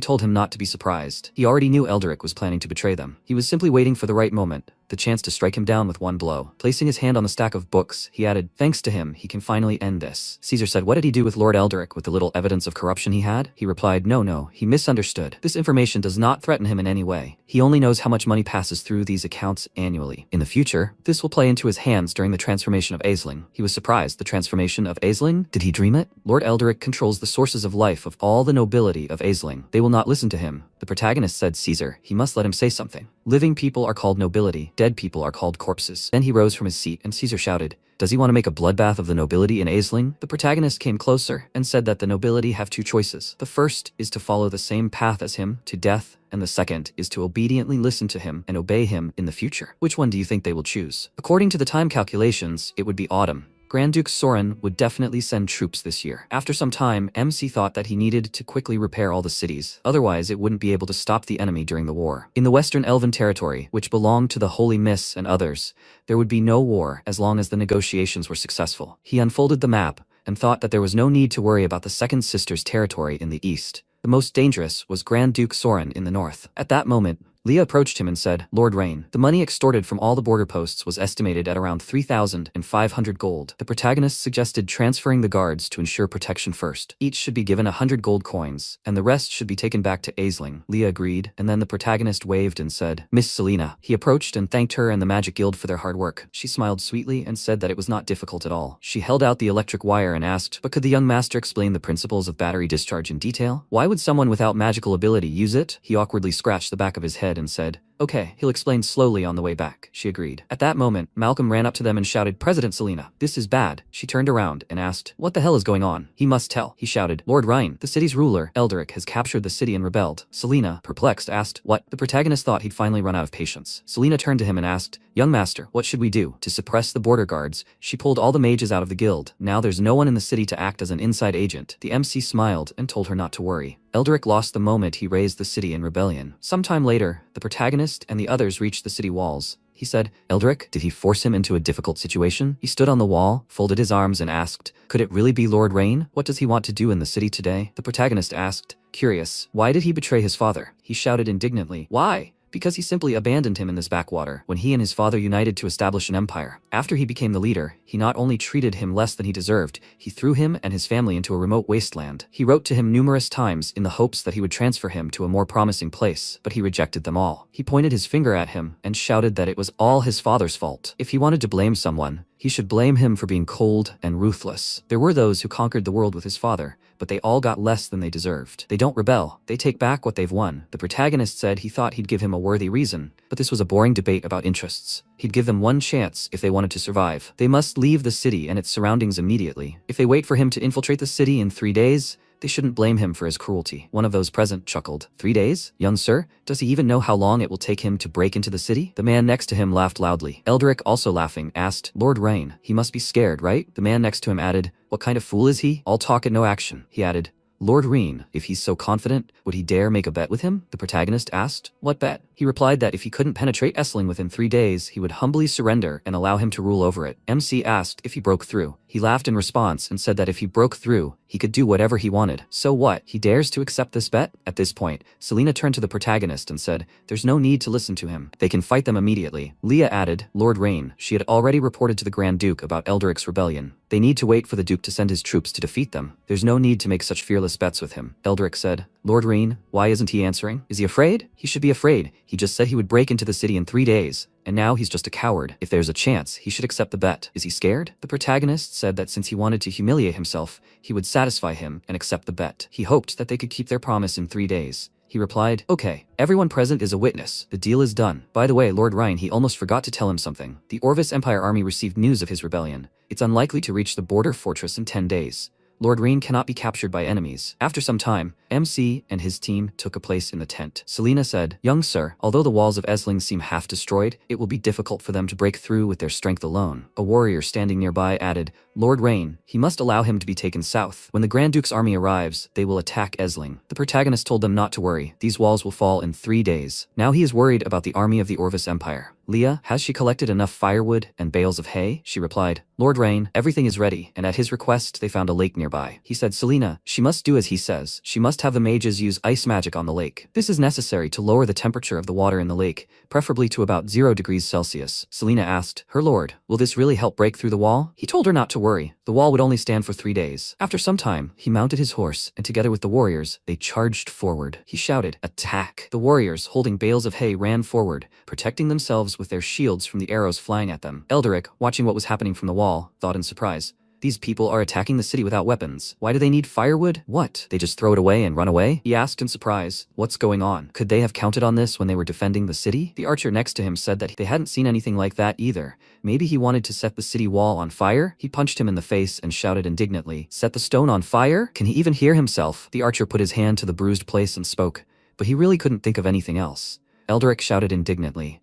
told him not to be surprised. He already knew Elderic was planning to betray them. He was simply waiting for the right moment, the chance to strike him down with one blow. Placing his hand on the stack of books, he added, thanks to him, he can finally end this. Caesar said, what did he do with Lord Elderic with the little evidence of corruption he had? He replied, no, he misunderstood. This information does not threaten him in any way. He only knows how much money passes through these accounts annually. In the future, this will play into his hands during the transformation of Aisling. He was surprised. The transformation of Aisling? Did he dream it? Lord Elderic controls the sources of life of all the nobility of Aisling. They will not listen to him. The protagonist said, Caesar, he must let him say something. Living people are called nobility, dead people are called corpses. Then he rose from his seat, and Caesar shouted, does he want to make a bloodbath of the nobility in Aisling? The protagonist came closer and said that the nobility have two choices. The first is to follow the same path as him, to death, and the second is to obediently listen to him and obey him in the future. Which one do you think they will choose? According to the time calculations, it would be autumn. Grand Duke Soren would definitely send troops this year. After some time, MC thought that he needed to quickly repair all the cities, otherwise it wouldn't be able to stop the enemy during the war. In the Western Elven territory, which belonged to the Holy Mists and others, there would be no war as long as the negotiations were successful. He unfolded the map and thought that there was no need to worry about the Second Sister's territory in the east. The most dangerous was Grand Duke Soren in the north. At that moment, Leah approached him and said, Lord Rain, the money extorted from all the border posts was estimated at around 3,500 gold. The protagonist suggested transferring the guards to ensure protection first. Each should be given 100 gold coins, and the rest should be taken back to Aisling. Leah agreed, and then the protagonist waved and said, Miss Selena. He approached and thanked her and the Magic Guild for their hard work. She smiled sweetly and said that it was not difficult at all. She held out the electric wire and asked, but could the young master explain the principles of battery discharge in detail? Why would someone without magical ability use it? He awkwardly scratched the back of his head and said, Okay, he'll explain slowly on the way back. She agreed. At that moment, Malcolm ran up to them and shouted, President Selena, this is bad. She turned around and asked, What the hell is going on? He must tell. He shouted, Lord Rhine, the city's ruler, Eldrick, has captured the city and rebelled. Selena, perplexed, asked, What? The protagonist thought he'd finally run out of patience. Selena turned to him and asked, Young master, what should we do? To suppress the border guards, she pulled all the mages out of the guild. Now there's no one in the city to act as an inside agent. The MC smiled and told her not to worry. Eldrick lost the moment he raised the city in rebellion. Sometime later, the protagonist and the others reached the city walls. He said, Eldrick, did he force him into a difficult situation? He stood on the wall, folded his arms and asked, Could it really be Lord Rain? What does he want to do in the city today? The protagonist asked, curious, why did he betray his father? He shouted indignantly, Why? Because he simply abandoned him in this backwater when he and his father united to establish an empire. After he became the leader, he not only treated him less than he deserved, he threw him and his family into a remote wasteland. He wrote to him numerous times in the hopes that he would transfer him to a more promising place, but he rejected them all. He pointed his finger at him and shouted that it was all his father's fault. If he wanted to blame someone, he should blame him for being cold and ruthless. There were those who conquered the world with his father, but they all got less than they deserved. They don't rebel, they take back what they've won. The protagonist said he thought he'd give him a worthy reason, but this was a boring debate about interests. He'd give them one chance if they wanted to survive. They must leave the city and its surroundings immediately. If they wait for him to infiltrate the city in 3 days, they shouldn't blame him for his cruelty. One of those present chuckled. 3 days? Young sir? Does he even know how long it will take him to break into the city? The man next to him laughed loudly. Eldrick, also laughing, asked, Lord Rain, he must be scared, right? The man next to him added, What kind of fool is he? All talk and no action. He added, Lord Reen, if he's so confident, would he dare make a bet with him? The protagonist asked. What bet? He replied that if he couldn't penetrate Essling within 3 days, he would humbly surrender and allow him to rule over it. MC asked if he broke through. He laughed in response and said that if he broke through, he could do whatever he wanted. So what? He dares to accept this bet? At this point, Selena turned to the protagonist and said, There's no need to listen to him. They can fight them immediately. Leah added, Lord Rain, she had already reported to the Grand Duke about Eldrick's rebellion. They need to wait for the Duke to send his troops to defeat them. There's no need to make such fearless bets with him. Eldrick said, Lord Reen, why isn't he answering? Is he afraid? He should be afraid. He just said he would break into the city in 3 days. And now he's just a coward. If there's a chance, he should accept the bet. Is he scared? The protagonist said that since he wanted to humiliate himself, he would satisfy him and accept the bet. He hoped that they could keep their promise in 3 days. He replied, Okay, everyone present is a witness. The deal is done. By the way, Lord Rhine, he almost forgot to tell him something. The Orvis Empire army received news of his rebellion. It's unlikely to reach the border fortress in 10 days. Lord Reen cannot be captured by enemies. After some time, MC and his team took a place in the tent. Selena said, Young sir, although the walls of Essling seem half destroyed, it will be difficult for them to break through with their strength alone. A warrior standing nearby added, Lord Rain, he must allow him to be taken south. When the Grand Duke's army arrives, they will attack Essling. The protagonist told them not to worry. These walls will fall in 3 days. Now he is worried about the army of the Orvis Empire. Leah, has she collected enough firewood and bales of hay? She replied, Lord Rain, everything is ready, and at his request they found a lake nearby. He said, Selena, she must do as he says. She must have the mages use ice magic on the lake. This is necessary to lower the temperature of the water in the lake, preferably to about 0 degrees Celsius. Selena asked, Her lord, will this really help break through the wall? He told her not to worry. The wall would only stand for 3 days. After some time, he mounted his horse, and together with the warriors, they charged forward. He shouted, Attack! The warriors, holding bales of hay, ran forward, protecting themselves with their shields from the arrows flying at them. Eldrick, watching what was happening from the wall, thought in surprise, These people are attacking the city without weapons. Why do they need firewood? What? They just throw it away and run away? He asked in surprise. What's going on? Could they have counted on this when they were defending the city? The archer next to him said that they hadn't seen anything like that either. Maybe he wanted to set the city wall on fire? He punched him in the face and shouted indignantly, Set the stone on fire? Can he even hear himself? The archer put his hand to the bruised place and spoke, but he really couldn't think of anything else. Eldrick shouted indignantly.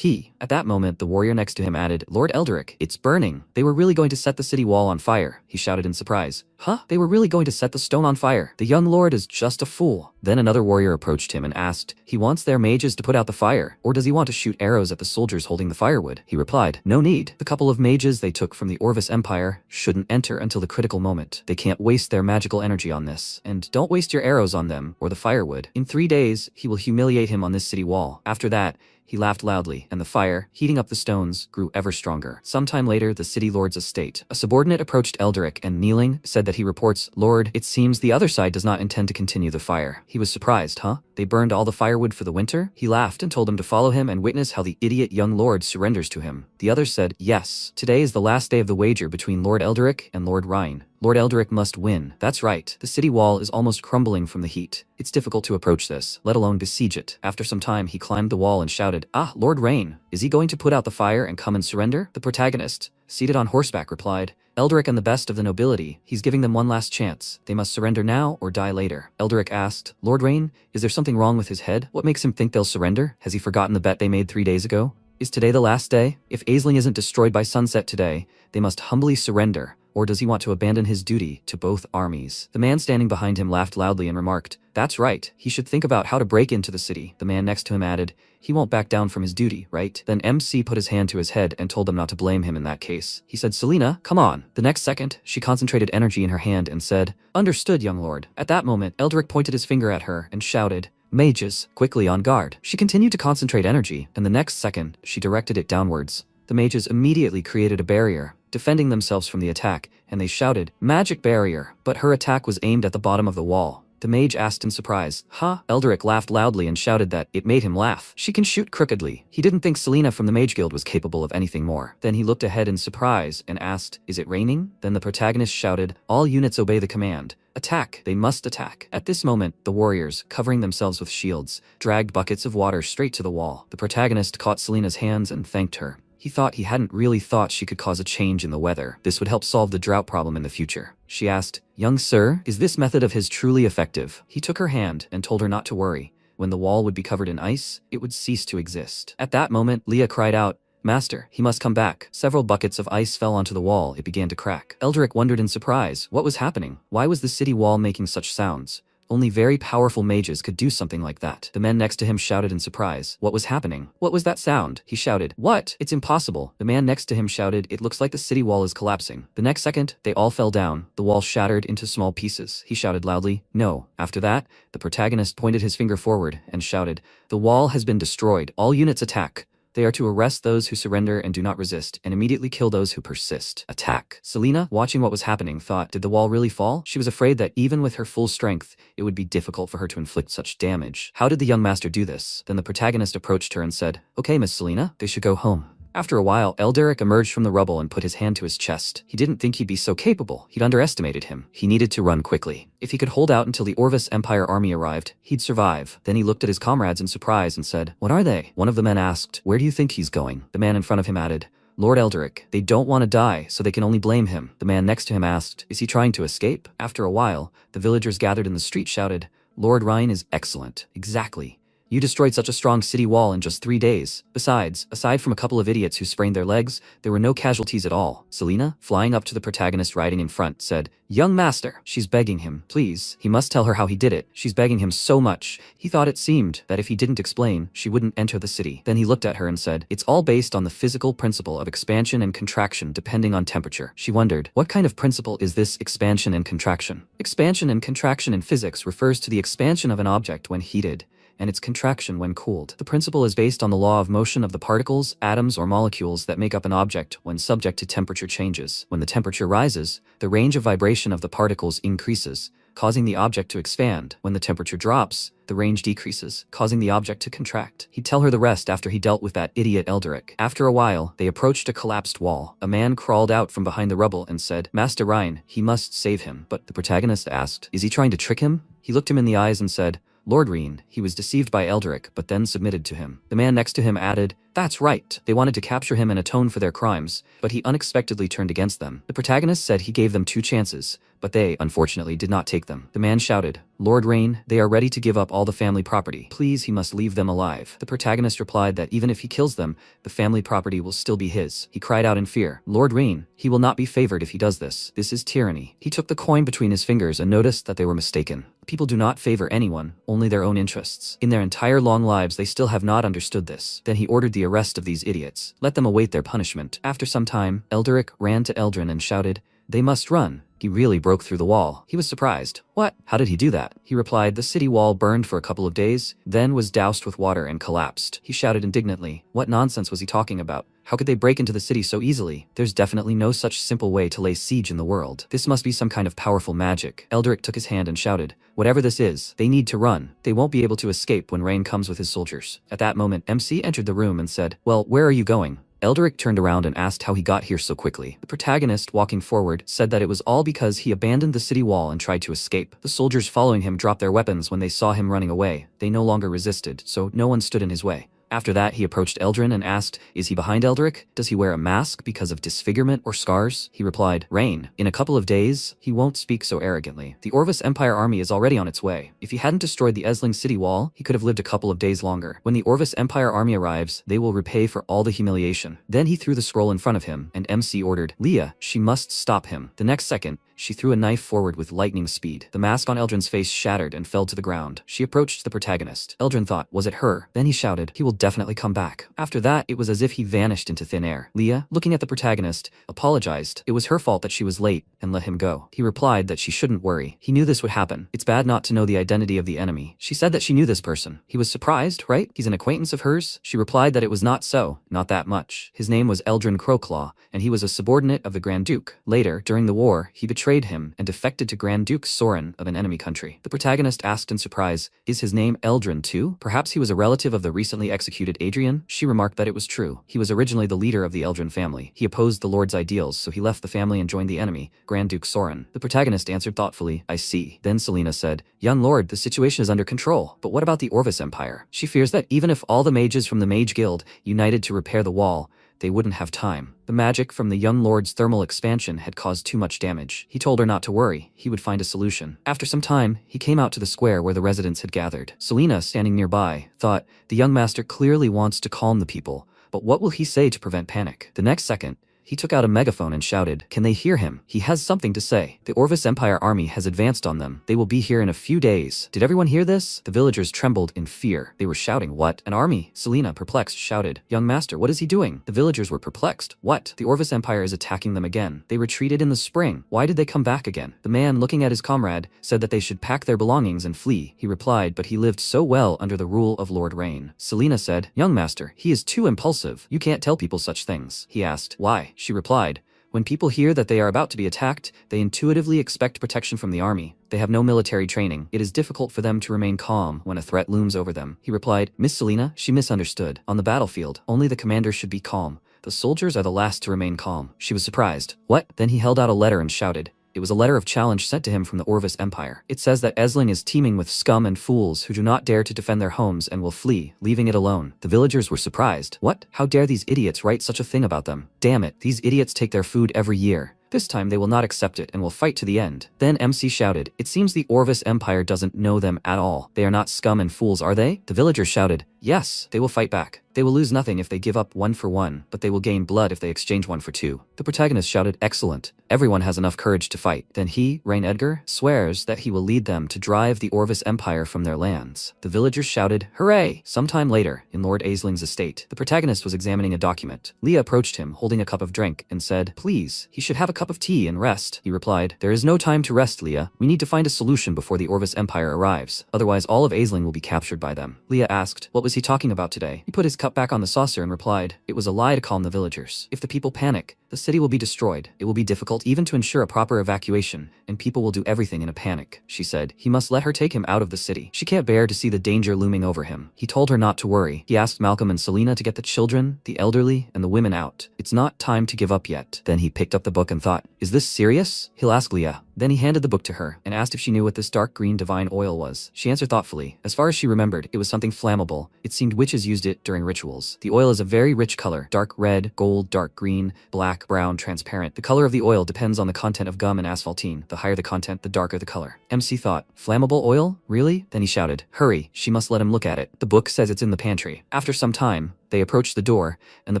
At that moment, the warrior next to him added, Lord Eldrick, it's burning. They were really going to set the city wall on fire. He shouted in surprise. Huh? They were really going to set the stone on fire. The young lord is just a fool. Then another warrior approached him and asked, He wants their mages to put out the fire, or does he want to shoot arrows at the soldiers holding the firewood? He replied, No need. The couple of mages they took from the Orvis Empire shouldn't enter until the critical moment. They can't waste their magical energy on this. And don't waste your arrows on them, or the firewood. In 3 days, he will humiliate him on this city wall. After After that, he laughed loudly, and the fire, heating up the stones, grew ever stronger. Sometime later, the city lord's estate. A subordinate approached Eldrick and, kneeling, said that he reports, "Lord, it seems the other side does not intend to continue the fire." He was surprised, huh? They burned all the firewood for the winter? He laughed and told him to follow him and witness how the idiot young lord surrenders to him. The others said, "Yes. Today is the last day of the wager between Lord Eldrick and Lord Rhine. Lord Eldrick must win." That's right. The city wall is almost crumbling from the heat. It's difficult to approach this, let alone besiege it. After some time, he climbed the wall and shouted, "Ah, Lord Rain, is he going to put out the fire and come and surrender?" The protagonist, seated on horseback, replied, "Eldrick and the best of the nobility. He's giving them one last chance. They must surrender now or die later." Eldrick asked, "Lord Rain, is there something wrong with his head? What makes him think they'll surrender? Has he forgotten the bet they made 3 days ago? Is today the last day? If Aisling isn't destroyed by sunset today, they must humbly surrender. Or does he want to abandon his duty to both armies?" The man standing behind him laughed loudly and remarked, "That's right. He should think about how to break into the city." The man next to him added, "He won't back down from his duty, right?" Then MC put his hand to his head and told them not to blame him in that case. He said, "Selena, come on." The next second, she concentrated energy in her hand and said, "Understood, young lord." At that moment, Eldrick pointed his finger at her and shouted, "Mages, quickly on guard." She continued to concentrate energy, and the next second, she directed it downwards. The mages immediately created a barrier, defending themselves from the attack, and they shouted, "Magic barrier!" But her attack was aimed at the bottom of the wall. The mage asked in surprise, "Huh?" Eldrick laughed loudly and shouted that it made him laugh. She can shoot crookedly. He didn't think Selena from the Mage Guild was capable of anything more. Then he looked ahead in surprise and asked, "Is it raining?" Then the protagonist shouted, "All units obey the command. Attack! They must attack." At this moment, the warriors, covering themselves with shields, dragged buckets of water straight to the wall. The protagonist caught Selena's hands and thanked her. He thought he hadn't really thought she could cause a change in the weather. This would help solve the drought problem in the future. She asked, "Young sir, is this method of his truly effective?" He took her hand and told her not to worry. When the wall would be covered in ice, it would cease to exist. At that moment, Leah cried out, "Master, he must come back." Several buckets of ice fell onto the wall. It began to crack. Eldrick wondered in surprise. What was happening? Why was the city wall making such sounds? Only very powerful mages could do something like that. The men next to him shouted in surprise. What was happening? What was that sound? He shouted, "What? It's impossible." The man next to him shouted, "It looks like the city wall is collapsing." The next second, they all fell down. The wall shattered into small pieces. He shouted loudly, "No." After that, the protagonist pointed his finger forward and shouted, "The wall has been destroyed. All units attack. They are to arrest those who surrender and do not resist, and immediately kill those who persist. Attack." Selena, watching what was happening, thought, did the wall really fall? She was afraid that even with her full strength, it would be difficult for her to inflict such damage. How did the young master do this? Then the protagonist approached her and said, "Okay, Miss Selena, they should go home." After a while, Eldrick emerged from the rubble and put his hand to his chest. He didn't think he'd be so capable. He'd underestimated him. He needed to run quickly. If he could hold out until the Orvis Empire army arrived, he'd survive. Then he looked at his comrades in surprise and said, "What are they?" One of the men asked, "Where do you think he's going?" The man in front of him added, "Lord Eldrick. They don't want to die, so they can only blame him." The man next to him asked, "Is he trying to escape?" After a while, the villagers gathered in the street shouted, "Lord Rhine is excellent." Exactly. You destroyed such a strong city wall in just 3 days. Besides, aside from a couple of idiots who sprained their legs, there were no casualties at all. Selena, flying up to the protagonist riding in front, said, "Young master." She's begging him, please. He must tell her how he did it. She's begging him so much. He thought it seemed that if he didn't explain, she wouldn't enter the city. Then he looked at her and said, "It's all based on the physical principle of expansion and contraction depending on temperature." She wondered, what kind of principle is this expansion and contraction? Expansion and contraction in physics refers to the expansion of an object when heated, and its contraction when cooled. The principle is based on the law of motion of the particles, atoms, or molecules that make up an object when subject to temperature changes. When the temperature rises, the range of vibration of the particles increases, causing the object to expand. When the temperature drops, the range decreases, causing the object to contract. He'd tell her the rest after he dealt with that idiot Eldrick. After a while, they approached a collapsed wall. A man crawled out from behind the rubble and said, "Master Rhine, he must save him." But the protagonist asked, "Is he trying to trick him?" He looked him in the eyes and said, "Lord Rhine." He was deceived by Eldrick, but then submitted to him. The man next to him added, "That's right. They wanted to capture him and atone for their crimes, but he unexpectedly turned against them." The protagonist said he gave them 2 chances, but they, unfortunately, did not take them. The man shouted, "Lord Rhine, they are ready to give up all the family property. Please, he must leave them alive." The protagonist replied that even if he kills them, the family property will still be his. He cried out in fear, "Lord Rhine, he will not be favored if he does this. This is tyranny." He took the coin between his fingers and noticed that they were mistaken. People do not favor anyone, only their own interests. In their entire long lives, they still have not understood this. Then he ordered the arrest of these idiots. Let them await their punishment. After some time, Eldrick ran to Eldrin and shouted, They must run. He really broke through the wall. He was surprised. What? How did he do that? He replied, the city wall burned for a couple of days, then was doused with water and collapsed. He shouted indignantly. What nonsense was he talking about? How could they break into the city so easily? There's definitely no such simple way to lay siege in the world. This must be some kind of powerful magic. Eldrick took his hand and shouted, whatever this is, they need to run. They won't be able to escape when Rain comes with his soldiers. At that moment, MC entered the room and said, well, where are you going? Eldrick turned around and asked how he got here so quickly. The protagonist, walking forward, said that it was all because he abandoned the city wall and tried to escape. The soldiers following him dropped their weapons when they saw him running away. They no longer resisted, so no one stood in his way. After that, he approached Eldrin and asked, is he behind Eldrick? Does he wear a mask because of disfigurement or scars? He replied, Rain. In a couple of days, he won't speak so arrogantly. The Orvis Empire army is already on its way. If he hadn't destroyed the Esling city wall, he could have lived a couple of days longer. When the Orvis Empire army arrives, they will repay for all the humiliation. Then he threw the scroll in front of him, and MC ordered, Leah, she must stop him. The next second, she threw a knife forward with lightning speed. The mask on Eldrin's face shattered and fell to the ground. She approached the protagonist. Eldrin thought, was it her? Then he shouted, he will definitely come back. After that, it was as if he vanished into thin air. Leah, looking at the protagonist, apologized. It was her fault that she was late and let him go. He replied that she shouldn't worry. He knew this would happen. It's bad not to know the identity of the enemy. She said that she knew this person. He was surprised, right? He's an acquaintance of hers? She replied that it was not so, not that much. His name was Eldrin Crowclaw, and he was a subordinate of the Grand Duke. Later, during the war, he betrayed him and defected to Grand Duke Soren of an enemy country. The protagonist asked in surprise, is his name Eldrin too? Perhaps he was a relative of the recently executed Adrian? She remarked that it was true. He was originally the leader of the Eldrin family. He opposed the Lord's ideals, so he left the family and joined the enemy, Grand Duke Soren. The protagonist answered thoughtfully, I see. Then Selena said, young lord, the situation is under control, but what about the Orvis Empire? She fears that even if all the mages from the Mage Guild united to repair the wall, they wouldn't have time. The magic from the young lord's thermal expansion had caused too much damage. He told her not to worry, he would find a solution. After some time, he came out to the square where the residents had gathered. Selena, standing nearby, thought, the young master clearly wants to calm the people, but what will he say to prevent panic? The next second, he took out a megaphone and shouted, can they hear him? He has something to say. The Orvis Empire army has advanced on them. They will be here in a few days. Did everyone hear this? The villagers trembled in fear. They were shouting, what? An army? Selena, perplexed, shouted, young master, what is he doing? The villagers were perplexed. What? The Orvis Empire is attacking them again. They retreated in the spring. Why did they come back again? The man, looking at his comrade, said that they should pack their belongings and flee. He replied, but he lived so well under the rule of Lord Rain. Selena said, young master, he is too impulsive. You can't tell people such things. He asked, why? She replied, when people hear that they are about to be attacked, they intuitively expect protection from the army. They have no military training. It is difficult for them to remain calm when a threat looms over them. He replied, Miss Selena, she misunderstood. On the battlefield, only the commander should be calm. The soldiers are the last to remain calm. She was surprised. What? Then he held out a letter and shouted. It was a letter of challenge sent to him from the Orvis Empire. It says that Esling is teeming with scum and fools who do not dare to defend their homes and will flee, leaving it alone. The villagers were surprised. What? How dare these idiots write such a thing about them? Damn it, these idiots take their food every year. This time they will not accept it and will fight to the end. Then MC shouted, it seems the Orvis Empire doesn't know them at all. They are not scum and fools, are they? The villagers shouted, yes, they will fight back. They will lose nothing if they give up 1 for 1, but they will gain blood if they exchange 1 for 2. The protagonist shouted, excellent. Everyone has enough courage to fight. Then he, Rain Edgar, swears that he will lead them to drive the Orvis Empire from their lands. The villagers shouted, hooray! Sometime later, in Lord Aisling's estate, the protagonist was examining a document. Leah approached him, holding a cup of drink, and said, please, he should have a cup of tea and rest. He replied, there is no time to rest, Leah. We need to find a solution before the Orvis Empire arrives. Otherwise, all of Aisling will be captured by them. Leah asked, what was he talking about today? He put his cup back on the saucer and replied, it was a lie to calm the villagers. If the people panic, the city will be destroyed. It will be difficult even to ensure a proper evacuation, and people will do everything in a panic. She said, he must let her take him out of the city. She can't bear to see the danger looming over him. He told her not to worry. He asked Malcolm and Selena to get the children, the elderly, and the women out. It's not time to give up yet. Then he picked up the book and thought, is this serious? He'll ask Leah. Then he handed the book to her and asked if she knew what this dark green divine oil was. She answered thoughtfully. As far as she remembered, it was something flammable. It seemed witches used it during rituals. The oil is a very rich color, dark red, gold, dark green, black, brown, transparent. The color of the oil depends on the content of gum and asphaltine. The higher the content, the darker the color. MC thought, flammable oil? Really? Then he shouted, hurry, she must let him look at it. The book says it's in the pantry. After some time, they approached the door, and the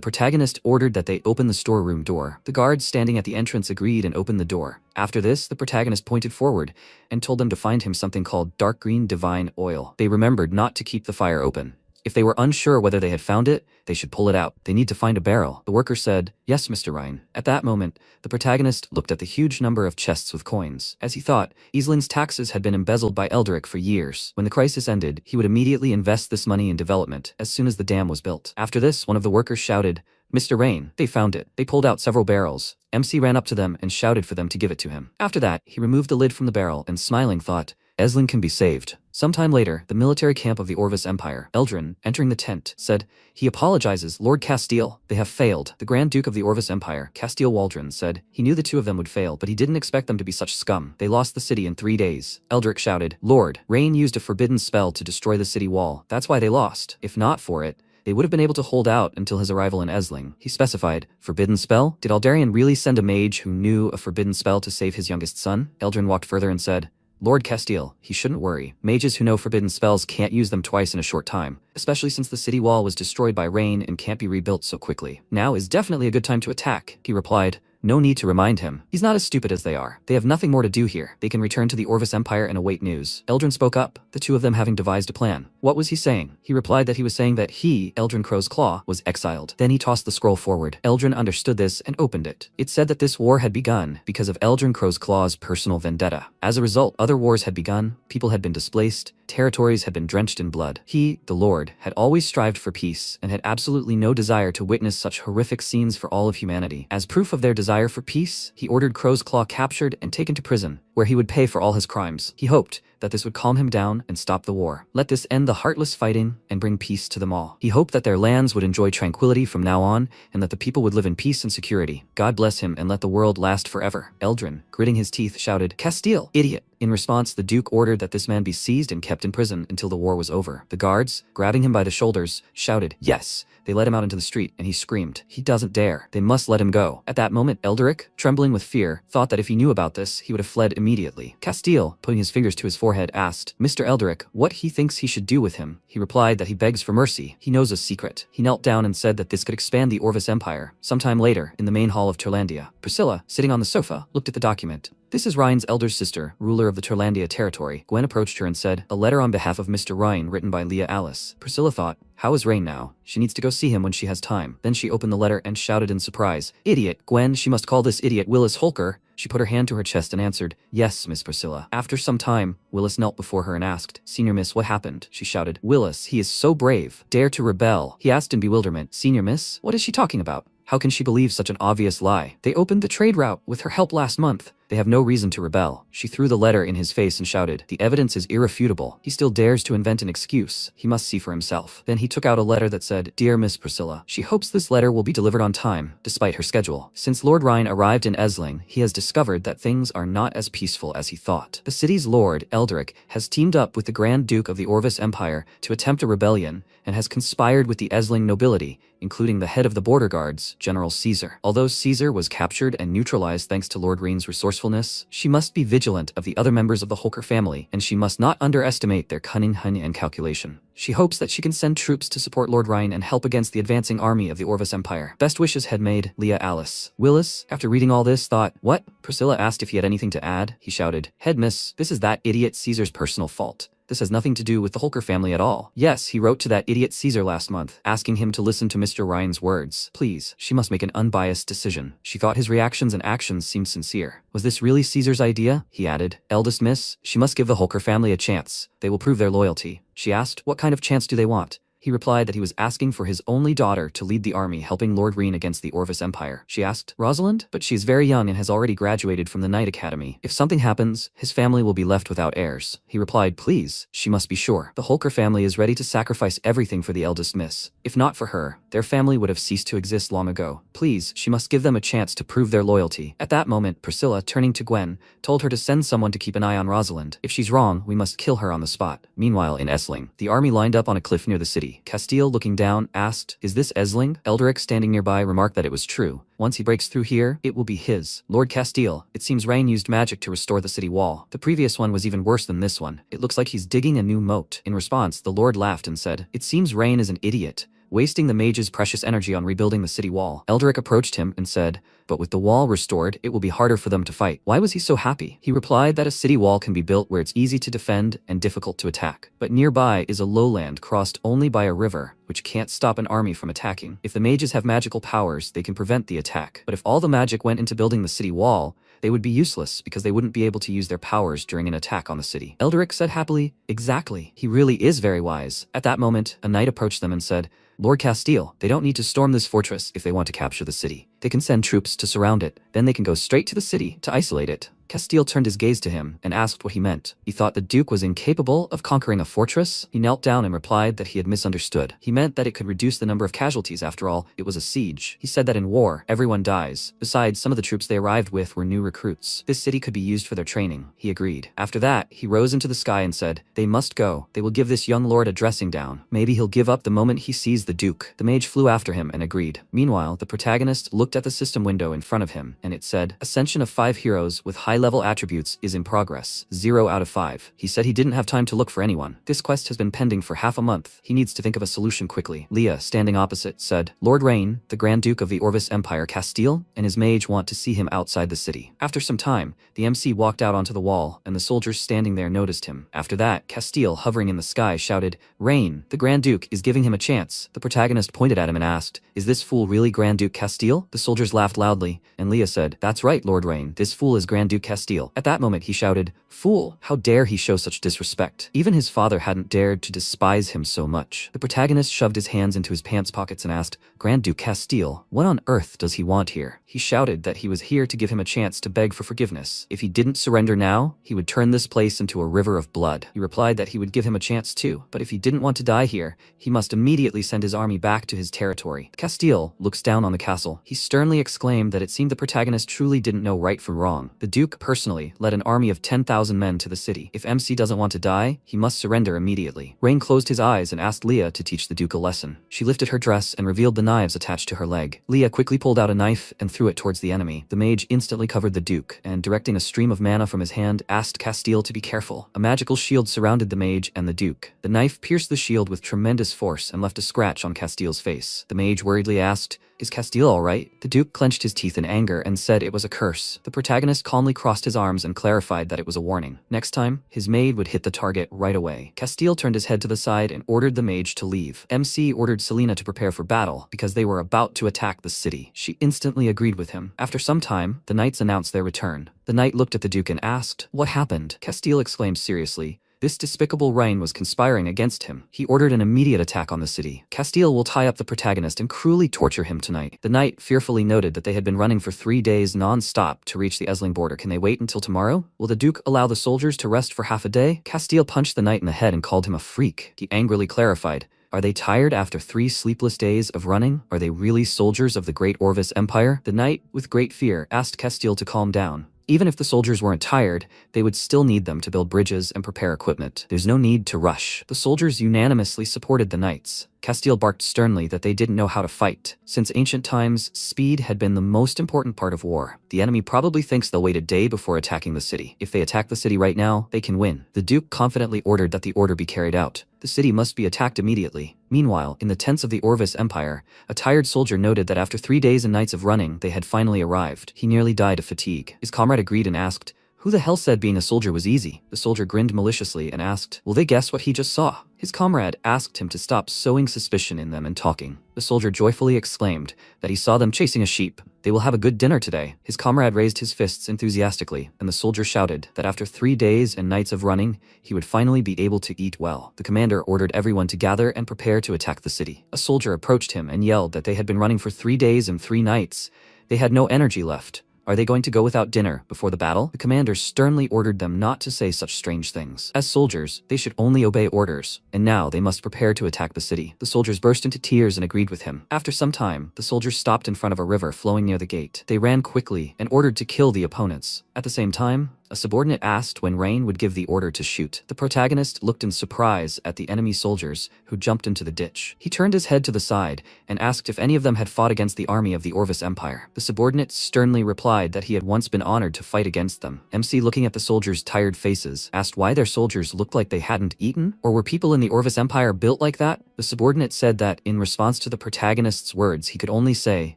protagonist ordered that they open the storeroom door. The guards standing at the entrance agreed and opened the door. After this, the protagonist pointed forward and told them to find him something called dark green divine oil. They remembered not to keep the fire open. If they were unsure whether they had found it, they should pull it out. They need to find a barrel. The worker said, "Yes, Mr. Ryan." At that moment, the protagonist looked at the huge number of chests with coins. As he thought, Isling's taxes had been embezzled by Eldrick for years. When the crisis ended, he would immediately invest this money in development as soon as the dam was built. After this, one of the workers shouted, "Mr. Rain, they found it." They pulled out several barrels. MC ran up to them and shouted for them to give it to him. After that, he removed the lid from the barrel and smiling thought, "Esling can be saved." Sometime later, the military camp of the Orvis Empire, Eldrin, entering the tent, said, "He apologizes, Lord Castile. They have failed." The Grand Duke of the Orvis Empire, Castile Waldron, said he knew the two of them would fail, but he didn't expect them to be such scum. They lost the city in 3 days. Eldrick shouted, "Lord, Rain used a forbidden spell to destroy the city wall. That's why they lost. If not for it, they would have been able to hold out until his arrival in Esling." He specified, "Forbidden spell? Did Aldarion really send a mage who knew a forbidden spell to save his youngest son?" Eldrin walked further and said, "Lord Castile, he shouldn't worry. Mages who know forbidden spells can't use them twice in a short time, especially since the city wall was destroyed by rain and can't be rebuilt so quickly. Now is definitely a good time to attack." He replied, "No need to remind him. He's not as stupid as they are. They have nothing more to do here. They can return to the Orvis Empire and await news." Eldrin spoke up, the two of them having devised a plan. What was he saying? He replied that he was saying that he, Eldrin Crow's Claw, was exiled. Then he tossed the scroll forward. Eldrin understood this and opened it. It said that this war had begun because of Eldrin Crow's Claw's personal vendetta. As a result, other wars had begun, people had been displaced, territories had been drenched in blood. He, the Lord, had always strived for peace and had absolutely no desire to witness such horrific scenes for all of humanity. As proof of their desire for peace, he ordered Crow's Claw captured and taken to prison, where he would pay for all his crimes. He hoped that this would calm him down and stop the war. Let this end the heartless fighting and bring peace to them all. He hoped that their lands would enjoy tranquility from now on and that the people would live in peace and security. God bless him and let the world last forever. Eldrin, gritting his teeth, shouted, "Castile, idiot!" In response, the Duke ordered that this man be seized and kept in prison until the war was over. The guards, grabbing him by the shoulders, shouted, "Yes!" They led him out into the street, and he screamed, "He doesn't dare. They must let him go." At that moment, Eldrick, trembling with fear, thought that if he knew about this, he would have fled immediately. Castile, putting his fingers to his forehead, asked, "Mr. Eldrick, what he thinks he should do with him?" He replied that he begs for mercy. He knows a secret. He knelt down and said that this could expand the Orvis Empire. Sometime later, in the main hall of Turlandia, Priscilla, sitting on the sofa, looked at the document. "This is Ryan's elder sister, ruler of the Turlandia territory." Gwen approached her and said, "A letter on behalf of Mr. Ryan written by Leah Alice." Priscilla thought, "How is Rain now? She needs to go see him when she has time." Then she opened the letter and shouted in surprise, "Idiot, Gwen, she must call this idiot Willis Holker." She put her hand to her chest and answered, "Yes, Miss Priscilla." After some time, Willis knelt before her and asked, "Senior Miss, what happened?" She shouted, "Willis, he is so brave. Dare to rebel." He asked in bewilderment, "Senior Miss, what is she talking about? How can she believe such an obvious lie? They opened the trade route with her help last month. They have no reason to rebel." She threw the letter in his face and shouted, "The evidence is irrefutable. He still dares to invent an excuse. He must see for himself." Then he took out a letter that said, "Dear Miss Priscilla, she hopes this letter will be delivered on time, despite her schedule. Since Lord Ryan arrived in Esling, he has discovered that things are not as peaceful as he thought. The city's lord, Eldrick, has teamed up with the Grand Duke of the Orvis Empire to attempt a rebellion and has conspired with the Esling nobility, including the head of the border guards, General Caesar. Although Caesar was captured and neutralized thanks to Lord Rain's resourcefulness, she must be vigilant of the other members of the Holker family, and she must not underestimate their cunning and calculation. She hopes that she can send troops to support Lord Ryan and help against the advancing army of the Orvis Empire. Best wishes, Headmaid, Leah Alice." Willis, after reading all this, thought, "What?" Priscilla asked if he had anything to add. He shouted, "Head Miss, this is that idiot Caesar's personal fault. This has nothing to do with the Holker family at all. Yes, he wrote to that idiot Caesar last month, asking him to listen to Mr. Ryan's words. Please, she must make an unbiased decision." She thought his reactions and actions seemed sincere. Was this really Caesar's idea? He added, "Eldest Miss, she must give the Holker family a chance. They will prove their loyalty." She asked, "What kind of chance do they want?" He replied that he was asking for his only daughter to lead the army helping Lord Reen against the Orvis Empire. She asked, "Rosalind? But she is very young and has already graduated from the Knight Academy. If something happens, his family will be left without heirs." He replied, "Please, she must be sure. The Holker family is ready to sacrifice everything for the eldest miss. If not for her, their family would have ceased to exist long ago. Please, she must give them a chance to prove their loyalty." At that moment, Priscilla, turning to Gwen, told her to send someone to keep an eye on Rosalind. If she's wrong, we must kill her on the spot. Meanwhile, in Essling, the army lined up on a cliff near the city. Castile, looking down, asked, "Is this Esling?" Eldrick, standing nearby, remarked that it was true. "Once he breaks through here, it will be his." "Lord Castile, it seems Rain used magic to restore the city wall. The previous one was even worse than this one. It looks like he's digging a new moat." In response, the Lord laughed and said, "It seems Rain is an idiot, wasting the mage's precious energy on rebuilding the city wall. Eldrick approached him and said, "But with the wall restored, it will be harder for them to fight." Why was he so happy? He replied that a city wall can be built where it's easy to defend and difficult to attack. But nearby is a lowland crossed only by a river, which can't stop an army from attacking. If the mages have magical powers, they can prevent the attack. But if all the magic went into building the city wall, they would be useless because they wouldn't be able to use their powers during an attack on the city. Eldrick said happily, "Exactly. He really is very wise." At that moment, a knight approached them and said, "Lord Castile, they don't need to storm this fortress if they want to capture the city. They can send troops to surround it, then they can go straight to the city to isolate it." Castile turned his gaze to him and asked what he meant. He thought the Duke was incapable of conquering a fortress. He knelt down and replied that he had misunderstood. He meant that it could reduce the number of casualties. After all, it was a siege. He said that in war, everyone dies. Besides, some of the troops they arrived with were new recruits. This city could be used for their training. He agreed. After that, he rose into the sky and said, "They must go. They will give this young lord a dressing down. Maybe he'll give up the moment he sees the Duke." The mage flew after him and agreed. Meanwhile, the protagonist looked at the system window in front of him, and it said, "Ascension of 5 heroes with high-level attributes is in progress. 0 out of 5. He said he didn't have time to look for anyone. This quest has been pending for half a month. He needs to think of a solution quickly. Leah, standing opposite, said, "Lord Rain, the Grand Duke of the Orvis Empire Castile, and his mage want to see him outside the city." After some time, the MC walked out onto the wall, and the soldiers standing there noticed him. After that, Castile, hovering in the sky, shouted, "Rain, the Grand Duke is giving him a chance." The protagonist pointed at him and asked, "Is this fool really Grand Duke Castile?" The soldiers laughed loudly, and Leah said, "That's right, Lord Rain, this fool is Grand Duke Castile." At that moment, he shouted, "Fool, how dare he show such disrespect?" Even his father hadn't dared to despise him so much. The protagonist shoved his hands into his pants pockets and asked, "Grand Duke Castile, what on earth does he want here?" He shouted that he was here to give him a chance to beg for forgiveness. If he didn't surrender now, he would turn this place into a river of blood. He replied that he would give him a chance too, but if he didn't want to die here, he must immediately send his army back to his territory. Castile looks down on the castle. He sternly exclaimed that it seemed the protagonist truly didn't know right from wrong. The Duke personally led an army of 10,000 men to the city. If MC doesn't want to die, he must surrender immediately. Rain closed his eyes and asked Leah to teach the Duke a lesson. She lifted her dress and revealed the knives attached to her leg. Leah quickly pulled out a knife and threw it towards the enemy. The mage instantly covered the Duke, and directing a stream of mana from his hand, asked Castile to be careful. A magical shield surrounded the mage and the Duke. The knife pierced the shield with tremendous force and left a scratch on Castile's face. The mage worriedly asked, "Is Castile all right?" The Duke clenched his teeth in anger and said it was a curse. The protagonist calmly crossed his arms and clarified that it was a warning. Next time, his maid would hit the target right away. Castile turned his head to the side and ordered the mage to leave. MC ordered Selena to prepare for battle because they were about to attack the city. She instantly agreed with him. After some time, the knights announced their return. The knight looked at the Duke and asked, "What happened?" Castile exclaimed seriously, "This despicable Rain was conspiring against him. He ordered an immediate attack on the city. Castile will tie up the protagonist and cruelly torture him tonight." The knight fearfully noted that they had been running for 3 days non-stop to reach the Esling border. Can they wait until tomorrow? Will the Duke allow the soldiers to rest for half a day? Castile punched the knight in the head and called him a freak. He angrily clarified, "Are they tired after 3 sleepless days of running? Are they really soldiers of the great Orvis Empire?" The knight, with great fear, asked Castile to calm down. Even if the soldiers weren't tired, they would still need them to build bridges and prepare equipment. There's no need to rush. The soldiers unanimously supported the knights. Castile barked sternly that they didn't know how to fight. Since ancient times, speed had been the most important part of war. The enemy probably thinks they'll wait a day before attacking the city. If they attack the city right now, they can win. The Duke confidently ordered that the order be carried out. The city must be attacked immediately. Meanwhile, in the tents of the Orvis Empire, a tired soldier noted that after 3 days and nights of running, they had finally arrived. He nearly died of fatigue. His comrade agreed and asked, "Who the hell said being a soldier was easy?" The soldier grinned maliciously and asked, "Will they guess what he just saw?" His comrade asked him to stop sowing suspicion in them and talking. The soldier joyfully exclaimed that he saw them chasing a sheep. "They will have a good dinner today." His comrade raised his fists enthusiastically, and the soldier shouted that after 3 days and nights of running, he would finally be able to eat well. The commander ordered everyone to gather and prepare to attack the city. A soldier approached him and yelled that they had been running for 3 days and 3 nights. They had no energy left. Are they going to go without dinner before the battle? The commander sternly ordered them not to say such strange things. As soldiers, they should only obey orders, and now they must prepare to attack the city. The soldiers burst into tears and agreed with him. After some time, the soldiers stopped in front of a river flowing near the gate. They ran quickly and ordered to kill the opponents. At the same time, a subordinate asked when Rain would give the order to shoot. The protagonist looked in surprise at the enemy soldiers who jumped into the ditch. He turned his head to the side and asked if any of them had fought against the army of the Orvis Empire. The subordinate sternly replied that he had once been honored to fight against them. MC, looking at the soldiers' tired faces, asked why their soldiers looked like they hadn't eaten, or were people in the Orvis Empire built like that? The The subordinate said that, in response to the protagonist's words, he could only say,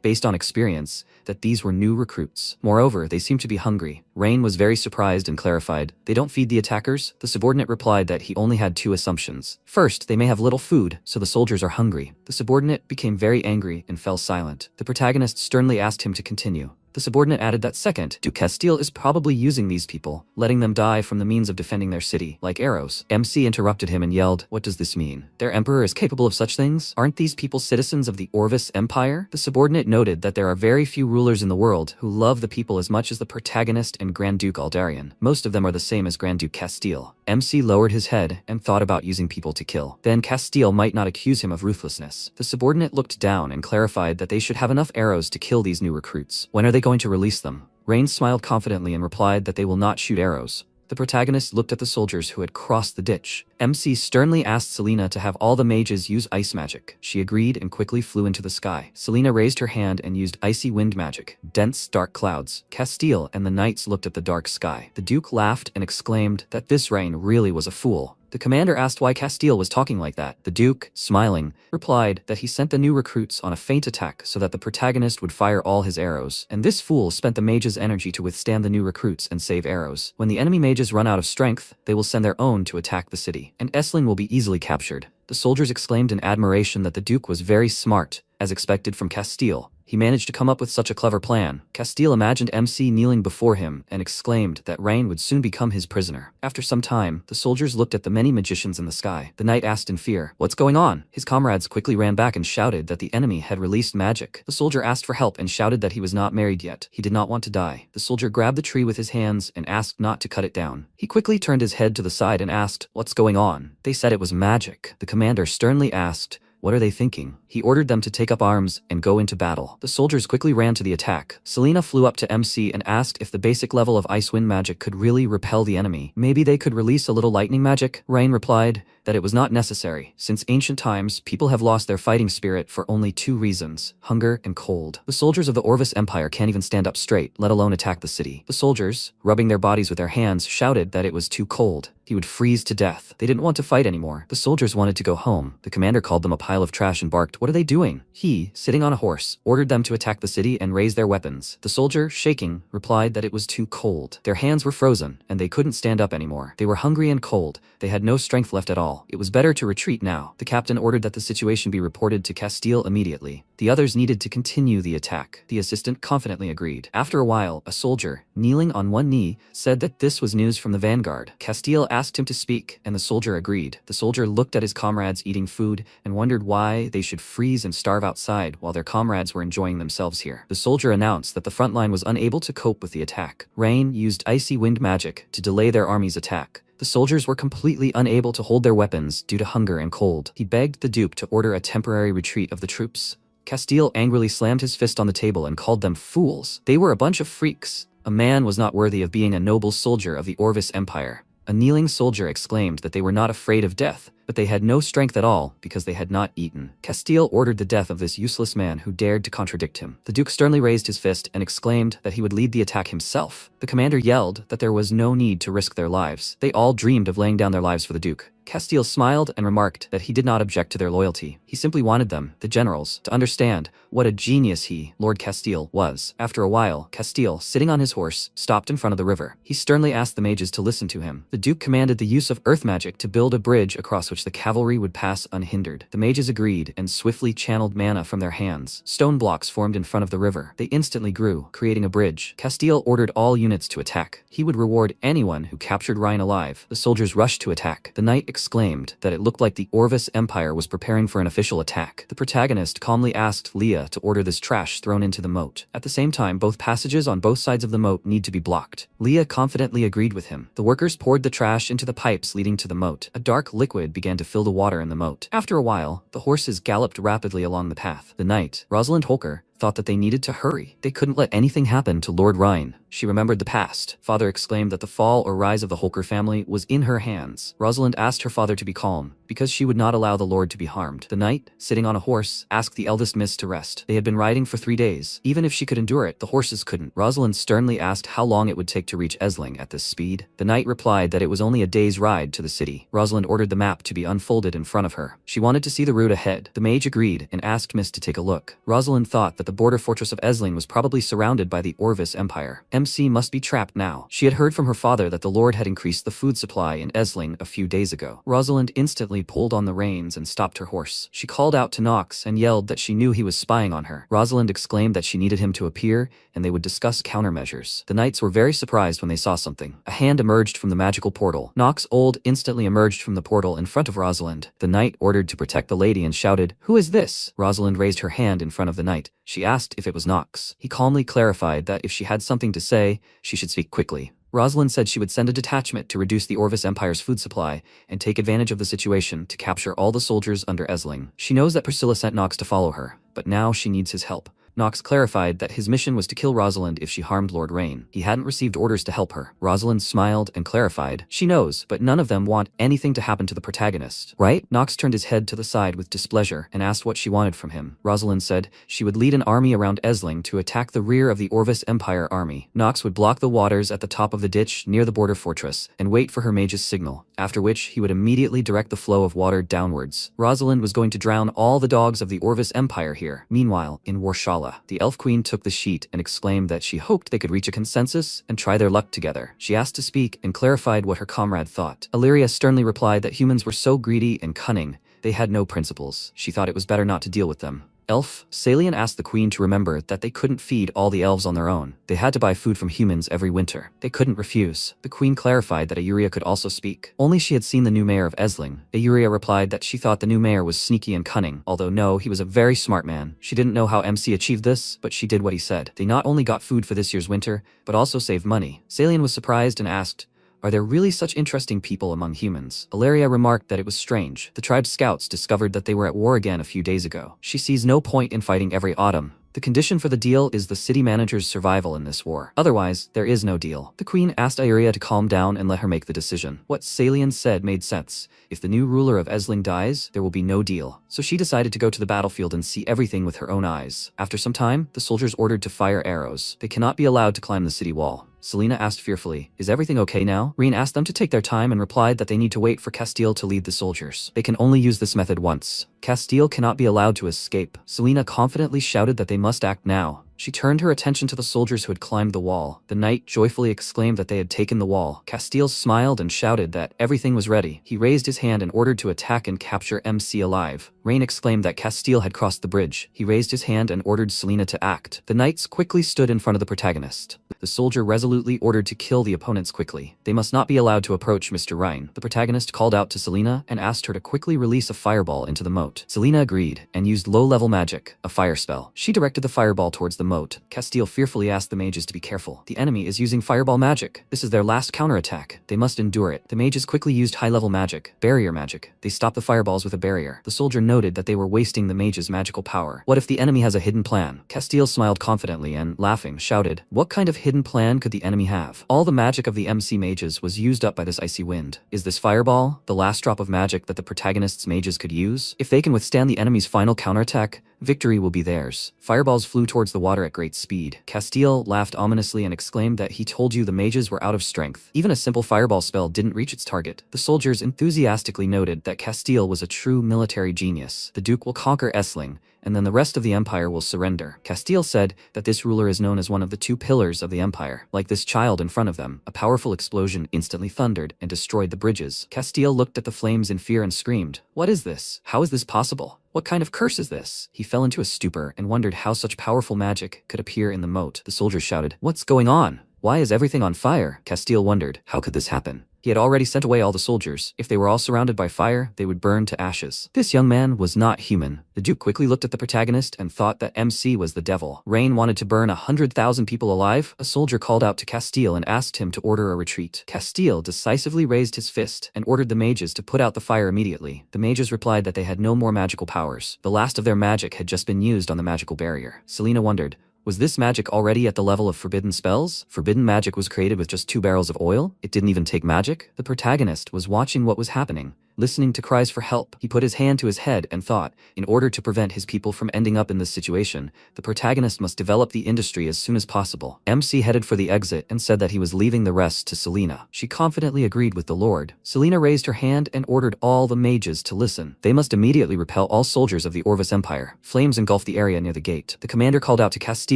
based on experience, that these were new recruits. Moreover, they seemed to be hungry. Rain was very surprised and clarified, "They don't feed the attackers?" The subordinate replied that he only had two assumptions. First, they may have little food, so the soldiers are hungry. The subordinate became very angry and fell silent. The protagonist sternly asked him to continue. The subordinate added that second, Duke Castile is probably using these people, letting them die from the means of defending their city, like arrows. MC interrupted him and yelled, "What does this mean? Their emperor is capable of such things? Aren't these people citizens of the Orvis Empire?" The subordinate noted that there are very few rulers in the world who love the people as much as the protagonist and Grand Duke Aldarion. Most of them are the same as Grand Duke Castile. MC lowered his head and thought about using people to kill. Then Castile might not accuse him of ruthlessness. The subordinate looked down and clarified that they should have enough arrows to kill these new recruits. When are they going to release them? Rain smiled confidently and replied that they will not shoot arrows. The protagonist looked at the soldiers who had crossed the ditch. MC sternly asked Selena to have all the mages use ice magic. She agreed and quickly flew into the sky. Selena raised her hand and used icy wind magic. Dense, dark clouds. Castile and the knights looked at the dark sky. The Duke laughed and exclaimed that this Rain really was a fool. The commander asked why Castile was talking like that. The Duke, smiling, replied that he sent the new recruits on a feint attack so that the protagonist would fire all his arrows, and this fool spent the mages' energy to withstand the new recruits and save arrows. When the enemy mages run out of strength, they will send their own to attack the city, and Essling will be easily captured. The soldiers exclaimed in admiration that the Duke was very smart, as expected from Castile. He managed to come up with such a clever plan. Castile imagined MC kneeling before him and exclaimed that Rain would soon become his prisoner. After some time, the soldiers looked at the many magicians in the sky. The knight asked in fear, "What's going on?" His comrades quickly ran back and shouted that the enemy had released magic. The soldier asked for help and shouted that he was not married yet. He did not want to die. The soldier grabbed the tree with his hands and asked not to cut it down. He quickly turned his head to the side and asked, "What's going on?" They said it was magic. The commander sternly asked, "What are they thinking?" He ordered them to take up arms and go into battle. The soldiers quickly ran to the attack. Selena flew up to MC and asked if the basic level of ice wind magic could really repel the enemy. Maybe they could release a little lightning magic? Rain replied that it was not necessary. Since ancient times, people have lost their fighting spirit for only two reasons: hunger and cold. The soldiers of the Orvis Empire can't even stand up straight, let alone attack the city. The soldiers, rubbing their bodies with their hands, shouted that it was too cold. He would freeze to death. They didn't want to fight anymore. The soldiers wanted to go home. The commander called them a pile of trash and barked, "What are they doing?" He, sitting on a horse, ordered them to attack the city and raise their weapons. The soldier, shaking, replied that it was too cold. Their hands were frozen, and they couldn't stand up anymore. They were hungry and cold. They had no strength left at all. It was better to retreat now. The captain ordered that the situation be reported to Castile immediately. The others needed to continue the attack. The assistant confidently agreed. After a while, a soldier, kneeling on one knee, said that this was news from the vanguard. Castile asked him to speak, and the soldier agreed. The soldier looked at his comrades eating food and wondered why they should freeze and starve outside while their comrades were enjoying themselves here. The soldier announced that the front line was unable to cope with the attack. Rain used icy wind magic to delay their army's attack. The soldiers were completely unable to hold their weapons due to hunger and cold. He begged the Duke to order a temporary retreat of the troops. Castile angrily slammed his fist on the table and called them fools. They were a bunch of freaks. A man was not worthy of being a noble soldier of the Orvis Empire. A kneeling soldier exclaimed that they were not afraid of death, but they had no strength at all because they had not eaten. Castile ordered the death of this useless man who dared to contradict him. The Duke sternly raised his fist and exclaimed that he would lead the attack himself. The commander yelled that there was no need to risk their lives. They all dreamed of laying down their lives for the Duke. Castile smiled and remarked that he did not object to their loyalty. He simply wanted them, the generals, to understand what a genius he, Lord Castile, was. After a while, Castile, sitting on his horse, stopped in front of the river. He sternly asked the mages to listen to him. The Duke commanded the use of earth magic to build a bridge across which the cavalry would pass unhindered. The mages agreed and swiftly channeled mana from their hands. Stone blocks formed in front of the river. They instantly grew, creating a bridge. Castile ordered all units to attack. He would reward anyone who captured Ryan alive. The soldiers rushed to attack. The knight exclaimed that it looked like the Orvis Empire was preparing for an official attack. The protagonist calmly asked Leah to order this trash thrown into the moat. At the same time, both passages on both sides of the moat need to be blocked. Leah confidently agreed with him. The workers poured the trash into the pipes leading to the moat. A dark liquid began to fill the water in the moat. After a while, the horses galloped rapidly along the path. The knight, Rosalind Holker, thought that they needed to hurry. They couldn't let anything happen to Lord Ryan. She remembered the past. Father exclaimed that the fall or rise of the Holker family was in her hands. Rosalind asked her father to be calm, because she would not allow the Lord to be harmed. The knight, sitting on a horse, asked the eldest miss to rest. They had been riding for 3 days. Even if she could endure it, the horses couldn't. Rosalind sternly asked how long it would take to reach Esling at this speed. The knight replied that it was only a day's ride to the city. Rosalind ordered the map to be unfolded in front of her. She wanted to see the route ahead. The mage agreed and asked Miss to take a look. Rosalind thought that the border fortress of Esling was probably surrounded by the Orvis Empire. MC must be trapped now. She had heard from her father that the Lord had increased the food supply in Esling a few days ago. Rosalind instantly pulled on the reins and stopped her horse. She called out to Knox and yelled that she knew he was spying on her. Rosalind exclaimed that she needed him to appear and they would discuss countermeasures. The knights were very surprised when they saw something. A hand emerged from the magical portal. Knox Old instantly emerged from the portal in front of Rosalind. The knight ordered to protect the lady and shouted, "Who is this?" Rosalind raised her hand in front of the knight. She asked if it was Knox. He calmly clarified that if she had something to say, she should speak quickly. Rosalind said she would send a detachment to reduce the Orvis Empire's food supply and take advantage of the situation to capture all the soldiers under Esling. She knows that Priscilla sent Knox to follow her, but now she needs his help. Knox clarified that his mission was to kill Rosalind if she harmed Lord Rain. He hadn't received orders to help her. Rosalind smiled and clarified, "She knows, but none of them want anything to happen to the protagonist, right?" Knox turned his head to the side with displeasure and asked what she wanted from him. Rosalind said she would lead an army around Esling to attack the rear of the Orvis Empire army. Knox would block the waters at the top of the ditch near the border fortress and wait for her mage's signal, after which he would immediately direct the flow of water downwards. Rosalind was going to drown all the dogs of the Orvis Empire here. Meanwhile, in Warshala, the Elf Queen took the sheet and exclaimed that she hoped they could reach a consensus and try their luck together. She asked to speak and clarified what her comrade thought. Illyria sternly replied that humans were so greedy and cunning, they had no principles. She thought it was better not to deal with them. Elf, Salian asked the queen to remember that they couldn't feed all the elves on their own. They had to buy food from humans every winter. They couldn't refuse. The queen clarified that Ayuria could also speak. Only she had seen the new mayor of Esling. Ayuria replied that she thought the new mayor was sneaky and cunning, although no, he was a very smart man. She didn't know how MC achieved this, but she did what he said. They not only got food for this year's winter, but also saved money. Salian was surprised and asked, "Are there really such interesting people among humans?" Illyria remarked that it was strange. The tribe's scouts discovered that they were at war again a few days ago. She sees no point in fighting every autumn. The condition for the deal is the city manager's survival in this war. Otherwise, there is no deal. The queen asked Ayuria to calm down and let her make the decision. What Salian said made sense. If the new ruler of Esling dies, there will be no deal. So she decided to go to the battlefield and see everything with her own eyes. After some time, the soldiers ordered to fire arrows. They cannot be allowed to climb the city wall. Selena asked fearfully, "Is everything okay now?" Reen asked them to take their time and replied that they need to wait for Castile to lead the soldiers. They can only use this method once. Castile cannot be allowed to escape. Selena confidently shouted that they must act now. She turned her attention to the soldiers who had climbed the wall. The knight joyfully exclaimed that they had taken the wall. Castile smiled and shouted that everything was ready. He raised his hand and ordered to attack and capture MC alive. Rain exclaimed that Castile had crossed the bridge. He raised his hand and ordered Selena to act. The knights quickly stood in front of the protagonist. The soldier resolutely ordered to kill the opponents quickly. They must not be allowed to approach Mr. Rhine. The protagonist called out to Selena and asked her to quickly release a fireball into the moat. Selena agreed and used low-level magic, a fire spell. She directed the fireball towards the moat. Castile fearfully asked the mages to be careful. The enemy is using fireball magic. This is their last counterattack. They must endure it. The mages quickly used high-level magic, barrier magic. They stopped the fireballs with a barrier. The soldier noted that they were wasting the mages' magical power. What if the enemy has a hidden plan? Castile smiled confidently and, laughing, shouted, "What kind of hidden plan could the enemy have? All the magic of the MC mages was used up by this icy wind. Is this fireball the last drop of magic that the protagonist's mages could use? If they can withstand the enemy's final counterattack, victory will be theirs." Fireballs flew towards the water at great speed. Castile laughed ominously and exclaimed that he told you the mages were out of strength. Even a simple fireball spell didn't reach its target. The soldiers enthusiastically noted that Castile was a true military genius. The Duke will conquer Esling, and then the rest of the empire will surrender. Castile said that this ruler is known as one of the two pillars of the empire. Like this child in front of them, a powerful explosion instantly thundered and destroyed the bridges. Castile looked at the flames in fear and screamed, "What is this? How is this possible? What kind of curse is this?" He fell into a stupor and wondered how such powerful magic could appear in the moat. The soldiers shouted, "What's going on? Why is everything on fire?" Castile wondered, how could this happen? He had already sent away all the soldiers. If they were all surrounded by fire, they would burn to ashes. This young man was not human. The Duke quickly looked at the protagonist and thought that MC was the devil. Rain wanted to burn 100,000 people alive. A soldier called out to Castile and asked him to order a retreat. Castile decisively raised his fist and ordered the mages to put out the fire immediately. The mages replied that they had no more magical powers. The last of their magic had just been used on the magical barrier. Selena wondered, Was this magic already at the level of forbidden spells? Forbidden magic was created with just 2 barrels of oil? It didn't even take magic? The protagonist was watching what was happening, listening to cries for help. He put his hand to his head and thought, in order to prevent his people from ending up in this situation, the protagonist must develop the industry as soon as possible. MC headed for the exit and said that he was leaving the rest to Selena. She confidently agreed with the Lord. Selena raised her hand and ordered all the mages to listen. They must immediately repel all soldiers of the Orvis Empire. Flames engulfed the area near the gate. The commander called out to Castile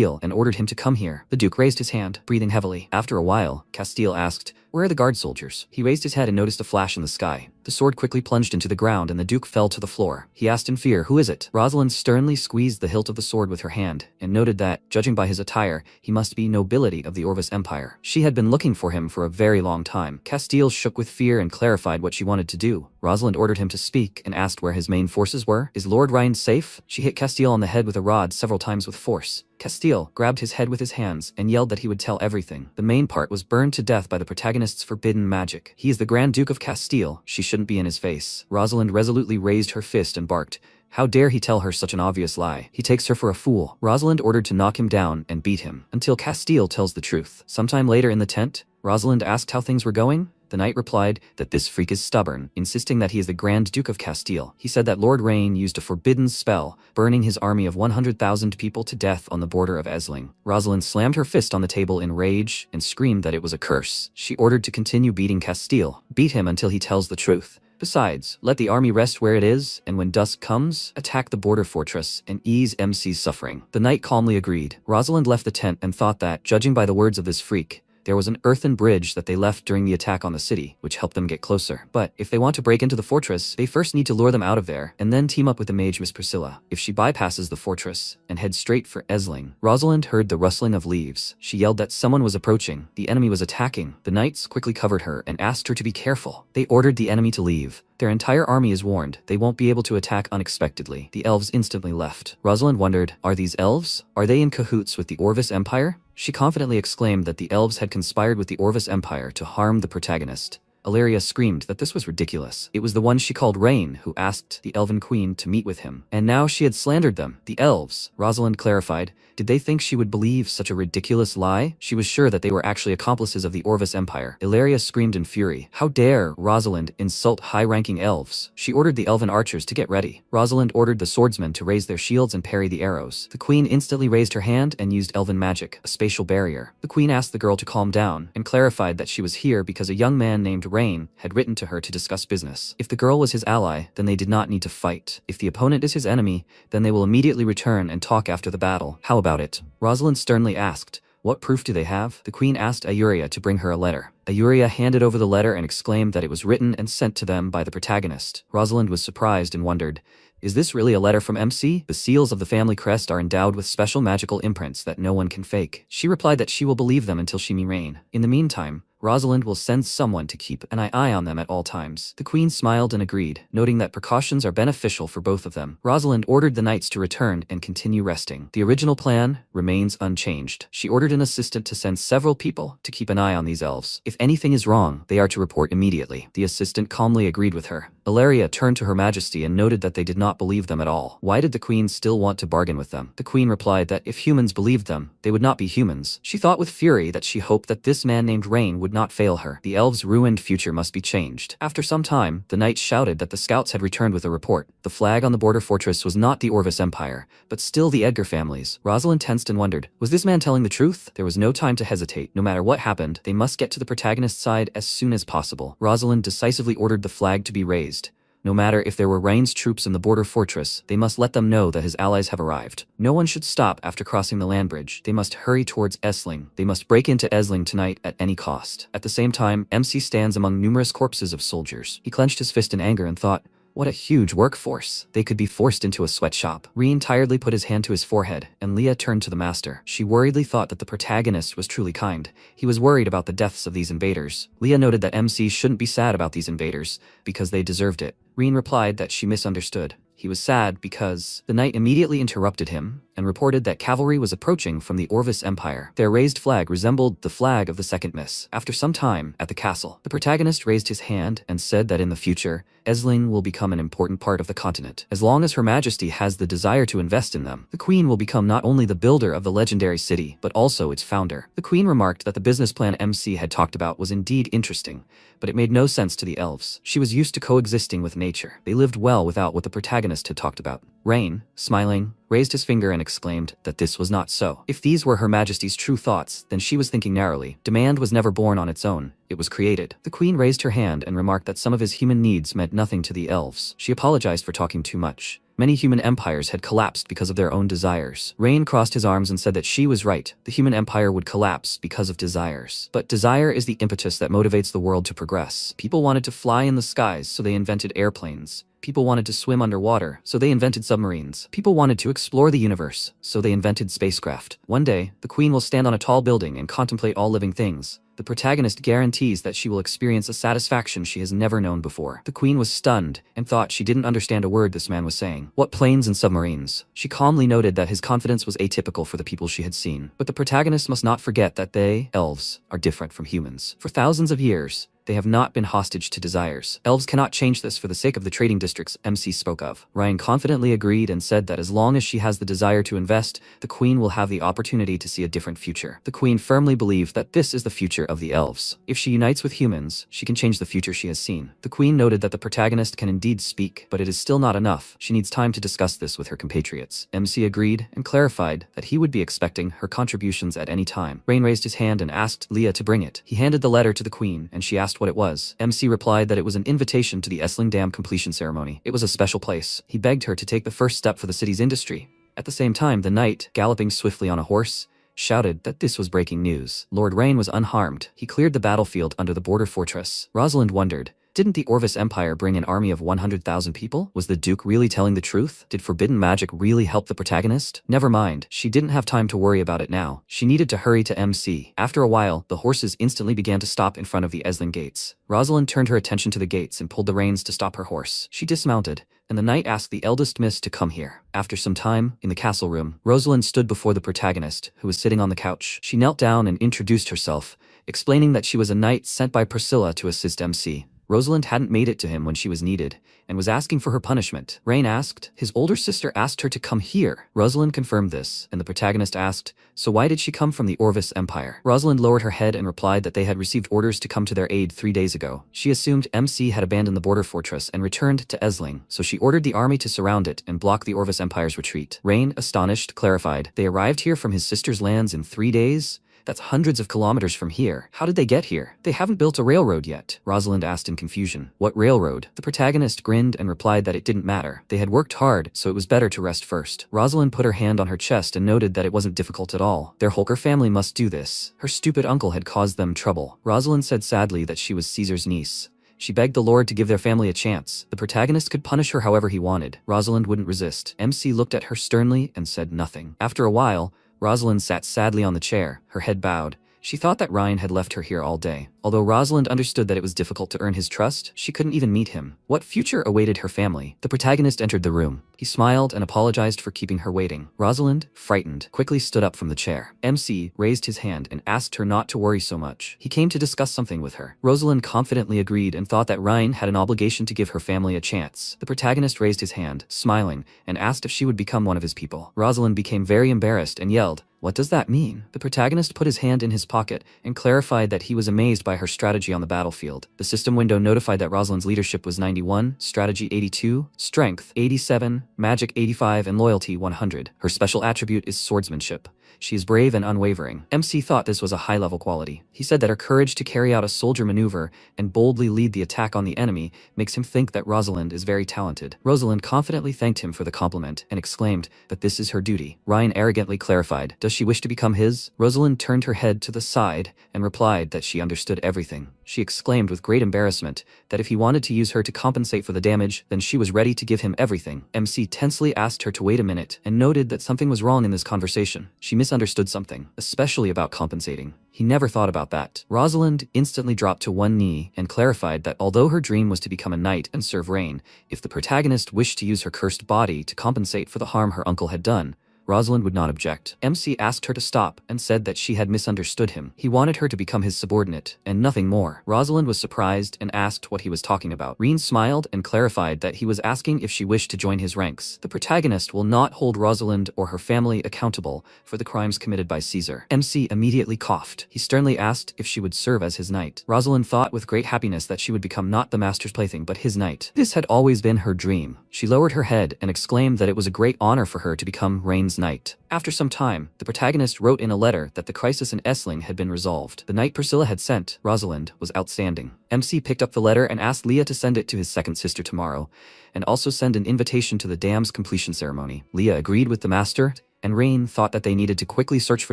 and ordered him to come here. The Duke raised his hand, breathing heavily. After a while, Castile asked, "Where are the guard soldiers?" He raised his head and noticed a flash in the sky. The sword quickly plunged into the ground and the Duke fell to the floor. He asked in fear, "Who is it?" Rosalind sternly squeezed the hilt of the sword with her hand and noted that, judging by his attire, he must be nobility of the Orvis Empire. She had been looking for him for a very long time. Castile shook with fear and clarified what she wanted to do. Rosalind ordered him to speak and asked where his main forces were. "Is Lord Ryan safe?" She hit Castile on the head with a rod several times with force. Castile grabbed his head with his hands and yelled that he would tell everything. The main part was burned to death by the protagonist's forbidden magic. "He is the Grand Duke of Castile. She shouldn't be in his face." Rosalind resolutely raised her fist and barked, "How dare he tell her such an obvious lie? He takes her for a fool." Rosalind ordered to knock him down and beat him until Castile tells the truth. Sometime later in the tent, Rosalind asked how things were going. The knight replied that this freak is stubborn, insisting that he is the Grand Duke of Castile. He said that Lord Rain used a forbidden spell, burning his army of 100,000 people to death on the border of Esling. Rosalind slammed her fist on the table in rage and screamed that it was a curse. She ordered to continue beating Castile. "Beat him until he tells the truth. Besides, let the army rest where it is, and when dusk comes, attack the border fortress and ease MC's suffering." The knight calmly agreed. Rosalind left the tent and thought that, judging by the words of this freak, there was an earthen bridge that they left during the attack on the city, which helped them get closer. But if they want to break into the fortress, they first need to lure them out of there, and then team up with the mage Miss Priscilla. If she bypasses the fortress and heads straight for Esling. Rosalind heard the rustling of leaves. She yelled that someone was approaching. The enemy was attacking. The knights quickly covered her and asked her to be careful. They ordered the enemy to leave. Their entire army is warned. They won't be able to attack unexpectedly. The elves instantly left. Rosalind wondered, are these elves? Are they in cahoots with the Orvis Empire? She confidently exclaimed that the elves had conspired with the Orvis Empire to harm the protagonist. Ilaria screamed that this was ridiculous. It was the one she called Rain who asked the Elven Queen to meet with him. And now she had slandered them. The elves, Rosalind clarified. Did they think she would believe such a ridiculous lie? She was sure that they were actually accomplices of the Orvis Empire. Ilaria screamed in fury. How dare Rosalind insult high-ranking elves? She ordered the elven archers to get ready. Rosalind ordered the swordsmen to raise their shields and parry the arrows. The queen instantly raised her hand and used elven magic, a spatial barrier. The queen asked the girl to calm down and clarified that she was here because a young man named Rain had written to her to discuss business. If the girl was his ally, then they did not need to fight. If the opponent is his enemy, then they will immediately return and talk after the battle. How about it? Rosalind sternly asked. What proof do they have? The queen asked Ayuria to bring her a letter. Ayuria handed over the letter and exclaimed that it was written and sent to them by the protagonist. Rosalind was surprised and wondered, is this really a letter from MC? The seals of the family crest are endowed with special magical imprints that no one can fake. She replied that she will believe them until she meets Rain. In the meantime, Rosalind will send someone to keep an eye on them at all times. The queen smiled and agreed, noting that precautions are beneficial for both of them. Rosalind ordered the knights to return and continue resting. The original plan remains unchanged. She ordered an assistant to send several people to keep an eye on these elves. If anything is wrong, they are to report immediately. The assistant calmly agreed with her. Ilaria turned to Her Majesty and noted that they did not believe them at all. Why did the queen still want to bargain with them? The queen replied that if humans believed them, they would not be humans. She thought with fury that she hoped that this man named Rain would not fail her. The elves' ruined future must be changed. After some time, the knights shouted that the scouts had returned with a report. The flag on the border fortress was not the Orvis Empire, but still the Edgar families. Rosalind tensed and wondered, was this man telling the truth? There was no time to hesitate. No matter what happened, they must get to the protagonist's side as soon as possible. Rosalind decisively ordered the flag to be raised. No matter if there were Rain's troops in the border fortress, they must let them know that his allies have arrived. No one should stop after crossing the land bridge. They must hurry towards Esling. They must break into Esling tonight at any cost. At the same time, MC stands among numerous corpses of soldiers. He clenched his fist in anger and thought, what a huge workforce. They could be forced into a sweatshop. Reen tiredly put his hand to his forehead, and Leah turned to the master. She worriedly thought that the protagonist was truly kind. He was worried about the deaths of these invaders. Leah noted that MC shouldn't be sad about these invaders, because they deserved it. Reen replied that she misunderstood. He was sad because the knight immediately interrupted him and reported that cavalry was approaching from the Orvis Empire. Their raised flag resembled the flag of the Second Miss. After some time at the castle, the protagonist raised his hand and said that in the future, Esling will become an important part of the continent. As long as Her Majesty has the desire to invest in them, the Queen will become not only the builder of the legendary city, but also its founder. The Queen remarked that the business plan MC had talked about was indeed interesting, but it made no sense to the elves. She was used to coexisting with nature. They lived well without what the protagonist had talked about. Rain, smiling, raised his finger and exclaimed that this was not so. If these were Her Majesty's true thoughts, then she was thinking narrowly. Demand was never born on its own. It was created. The Queen raised her hand and remarked that some of his human needs meant nothing to the elves. She apologized for talking too much. Many human empires had collapsed because of their own desires. Rain crossed his arms and said that she was right. The human empire would collapse because of desires. But desire is the impetus that motivates the world to progress. People wanted to fly in the skies, so they invented airplanes. People wanted to swim underwater, so they invented submarines. People wanted to explore the universe, so they invented spacecraft. One day, the Queen will stand on a tall building and contemplate all living things. The protagonist guarantees that she will experience a satisfaction she has never known before. The Queen was stunned and thought she didn't understand a word this man was saying. What planes and submarines? She calmly noted that his confidence was atypical for the people she had seen. But the protagonist must not forget that they, elves, are different from humans. For thousands of years, they have not been hostage to desires. Elves cannot change this for the sake of the trading districts MC spoke of. Ryan confidently agreed and said that as long as she has the desire to invest, the Queen will have the opportunity to see a different future. The Queen firmly believed that this is the future of the elves. If she unites with humans, she can change the future she has seen. The Queen noted that the protagonist can indeed speak, but it is still not enough. She needs time to discuss this with her compatriots. MC agreed and clarified that he would be expecting her contributions at any time. Rain raised his hand and asked Leah to bring it. He handed the letter to the Queen, and she asked what it was. MC replied that it was an invitation to the Esling Dam completion ceremony. It was a special place. He begged her to take the first step for the city's industry. At the same time, the knight, galloping swiftly on a horse, shouted that this was breaking news. Lord Rain was unharmed. He cleared the battlefield under the border fortress. Rosalind wondered, didn't the Orvis Empire bring an army of 100,000 people? Was the Duke really telling the truth? Did forbidden magic really help the protagonist? Never mind, she didn't have time to worry about it now. She needed to hurry to MC. After a while, the horses instantly began to stop in front of the Esling gates. Rosalind turned her attention to the gates and pulled the reins to stop her horse. She dismounted, and the knight asked the eldest miss to come here. After some time, in the castle room, Rosalind stood before the protagonist, who was sitting on the couch. She knelt down and introduced herself, explaining that she was a knight sent by Priscilla to assist MC. Rosalind hadn't made it to him when she was needed, and was asking for her punishment. Rain asked, his older sister asked her to come here. Rosalind confirmed this, and the protagonist asked, so why did she come from the Orvis Empire? Rosalind lowered her head and replied that they had received orders to come to their aid 3 days ago. She assumed MC had abandoned the border fortress and returned to Esling, so she ordered the army to surround it and block the Orvis Empire's retreat. Rain, astonished, clarified, they arrived here from his sister's lands in 3 days? That's hundreds of kilometers from here. How did they get here? They haven't built a railroad yet. Rosalind asked in confusion. What railroad? The protagonist grinned and replied that it didn't matter. They had worked hard, so it was better to rest first. Rosalind put her hand on her chest and noted that it wasn't difficult at all. Their Holker family must do this. Her stupid uncle had caused them trouble. Rosalind said sadly that she was Caesar's niece. She begged the Lord to give their family a chance. The protagonist could punish her however he wanted. Rosalind wouldn't resist. MC looked at her sternly and said nothing. After a while, Rosalind sat sadly on the chair, her head bowed. She thought that Ryan had left her here all day. Although Rosalind understood that it was difficult to earn his trust, she couldn't even meet him. What future awaited her family? The protagonist entered the room. He smiled and apologized for keeping her waiting. Rosalind, frightened, quickly stood up from the chair. MC raised his hand and asked her not to worry so much. He came to discuss something with her. Rosalind confidently agreed and thought that Ryan had an obligation to give her family a chance. The protagonist raised his hand, smiling, and asked if she would become one of his people. Rosalind became very embarrassed and yelled, "What does that mean?" The protagonist put his hand in his pocket and clarified that he was amazed by her strategy on the battlefield. The system window notified that Rosalind's leadership was 91, strategy 82, strength 87, magic 85, and loyalty 100. Her special attribute is swordsmanship. She is brave and unwavering. MC thought this was a high-level quality. He said that her courage to carry out a soldier maneuver and boldly lead the attack on the enemy makes him think that Rosalind is very talented. Rosalind confidently thanked him for the compliment and exclaimed that this is her duty. Ryan arrogantly clarified, does she wish to become his? Rosalind turned her head to the side and replied that she understood everything. She exclaimed with great embarrassment that if he wanted to use her to compensate for the damage, then she was ready to give him everything. MC tensely asked her to wait a minute and noted that something was wrong in this conversation. She misunderstood something, especially about compensating. He never thought about that. Rosalind instantly dropped to one knee and clarified that although her dream was to become a knight and serve Rain, if the protagonist wished to use her cursed body to compensate for the harm her uncle had done, Rosalind would not object. MC asked her to stop and said that she had misunderstood him. He wanted her to become his subordinate, and nothing more. Rosalind was surprised and asked what he was talking about. Reen smiled and clarified that he was asking if she wished to join his ranks. The protagonist will not hold Rosalind or her family accountable for the crimes committed by Caesar. MC immediately coughed. He sternly asked if she would serve as his knight. Rosalind thought with great happiness that she would become not the master's plaything but his knight. This had always been her dream. She lowered her head and exclaimed that it was a great honor for her to become Rain's knight. After some time, the protagonist wrote in a letter that the crisis in Essling had been resolved. The knight Priscilla had sent, Rosalind, was outstanding. MC picked up the letter and asked Leah to send it to his second sister tomorrow, and also send an invitation to the dam's completion ceremony. Leah agreed with the master, and Rain thought that they needed to quickly search for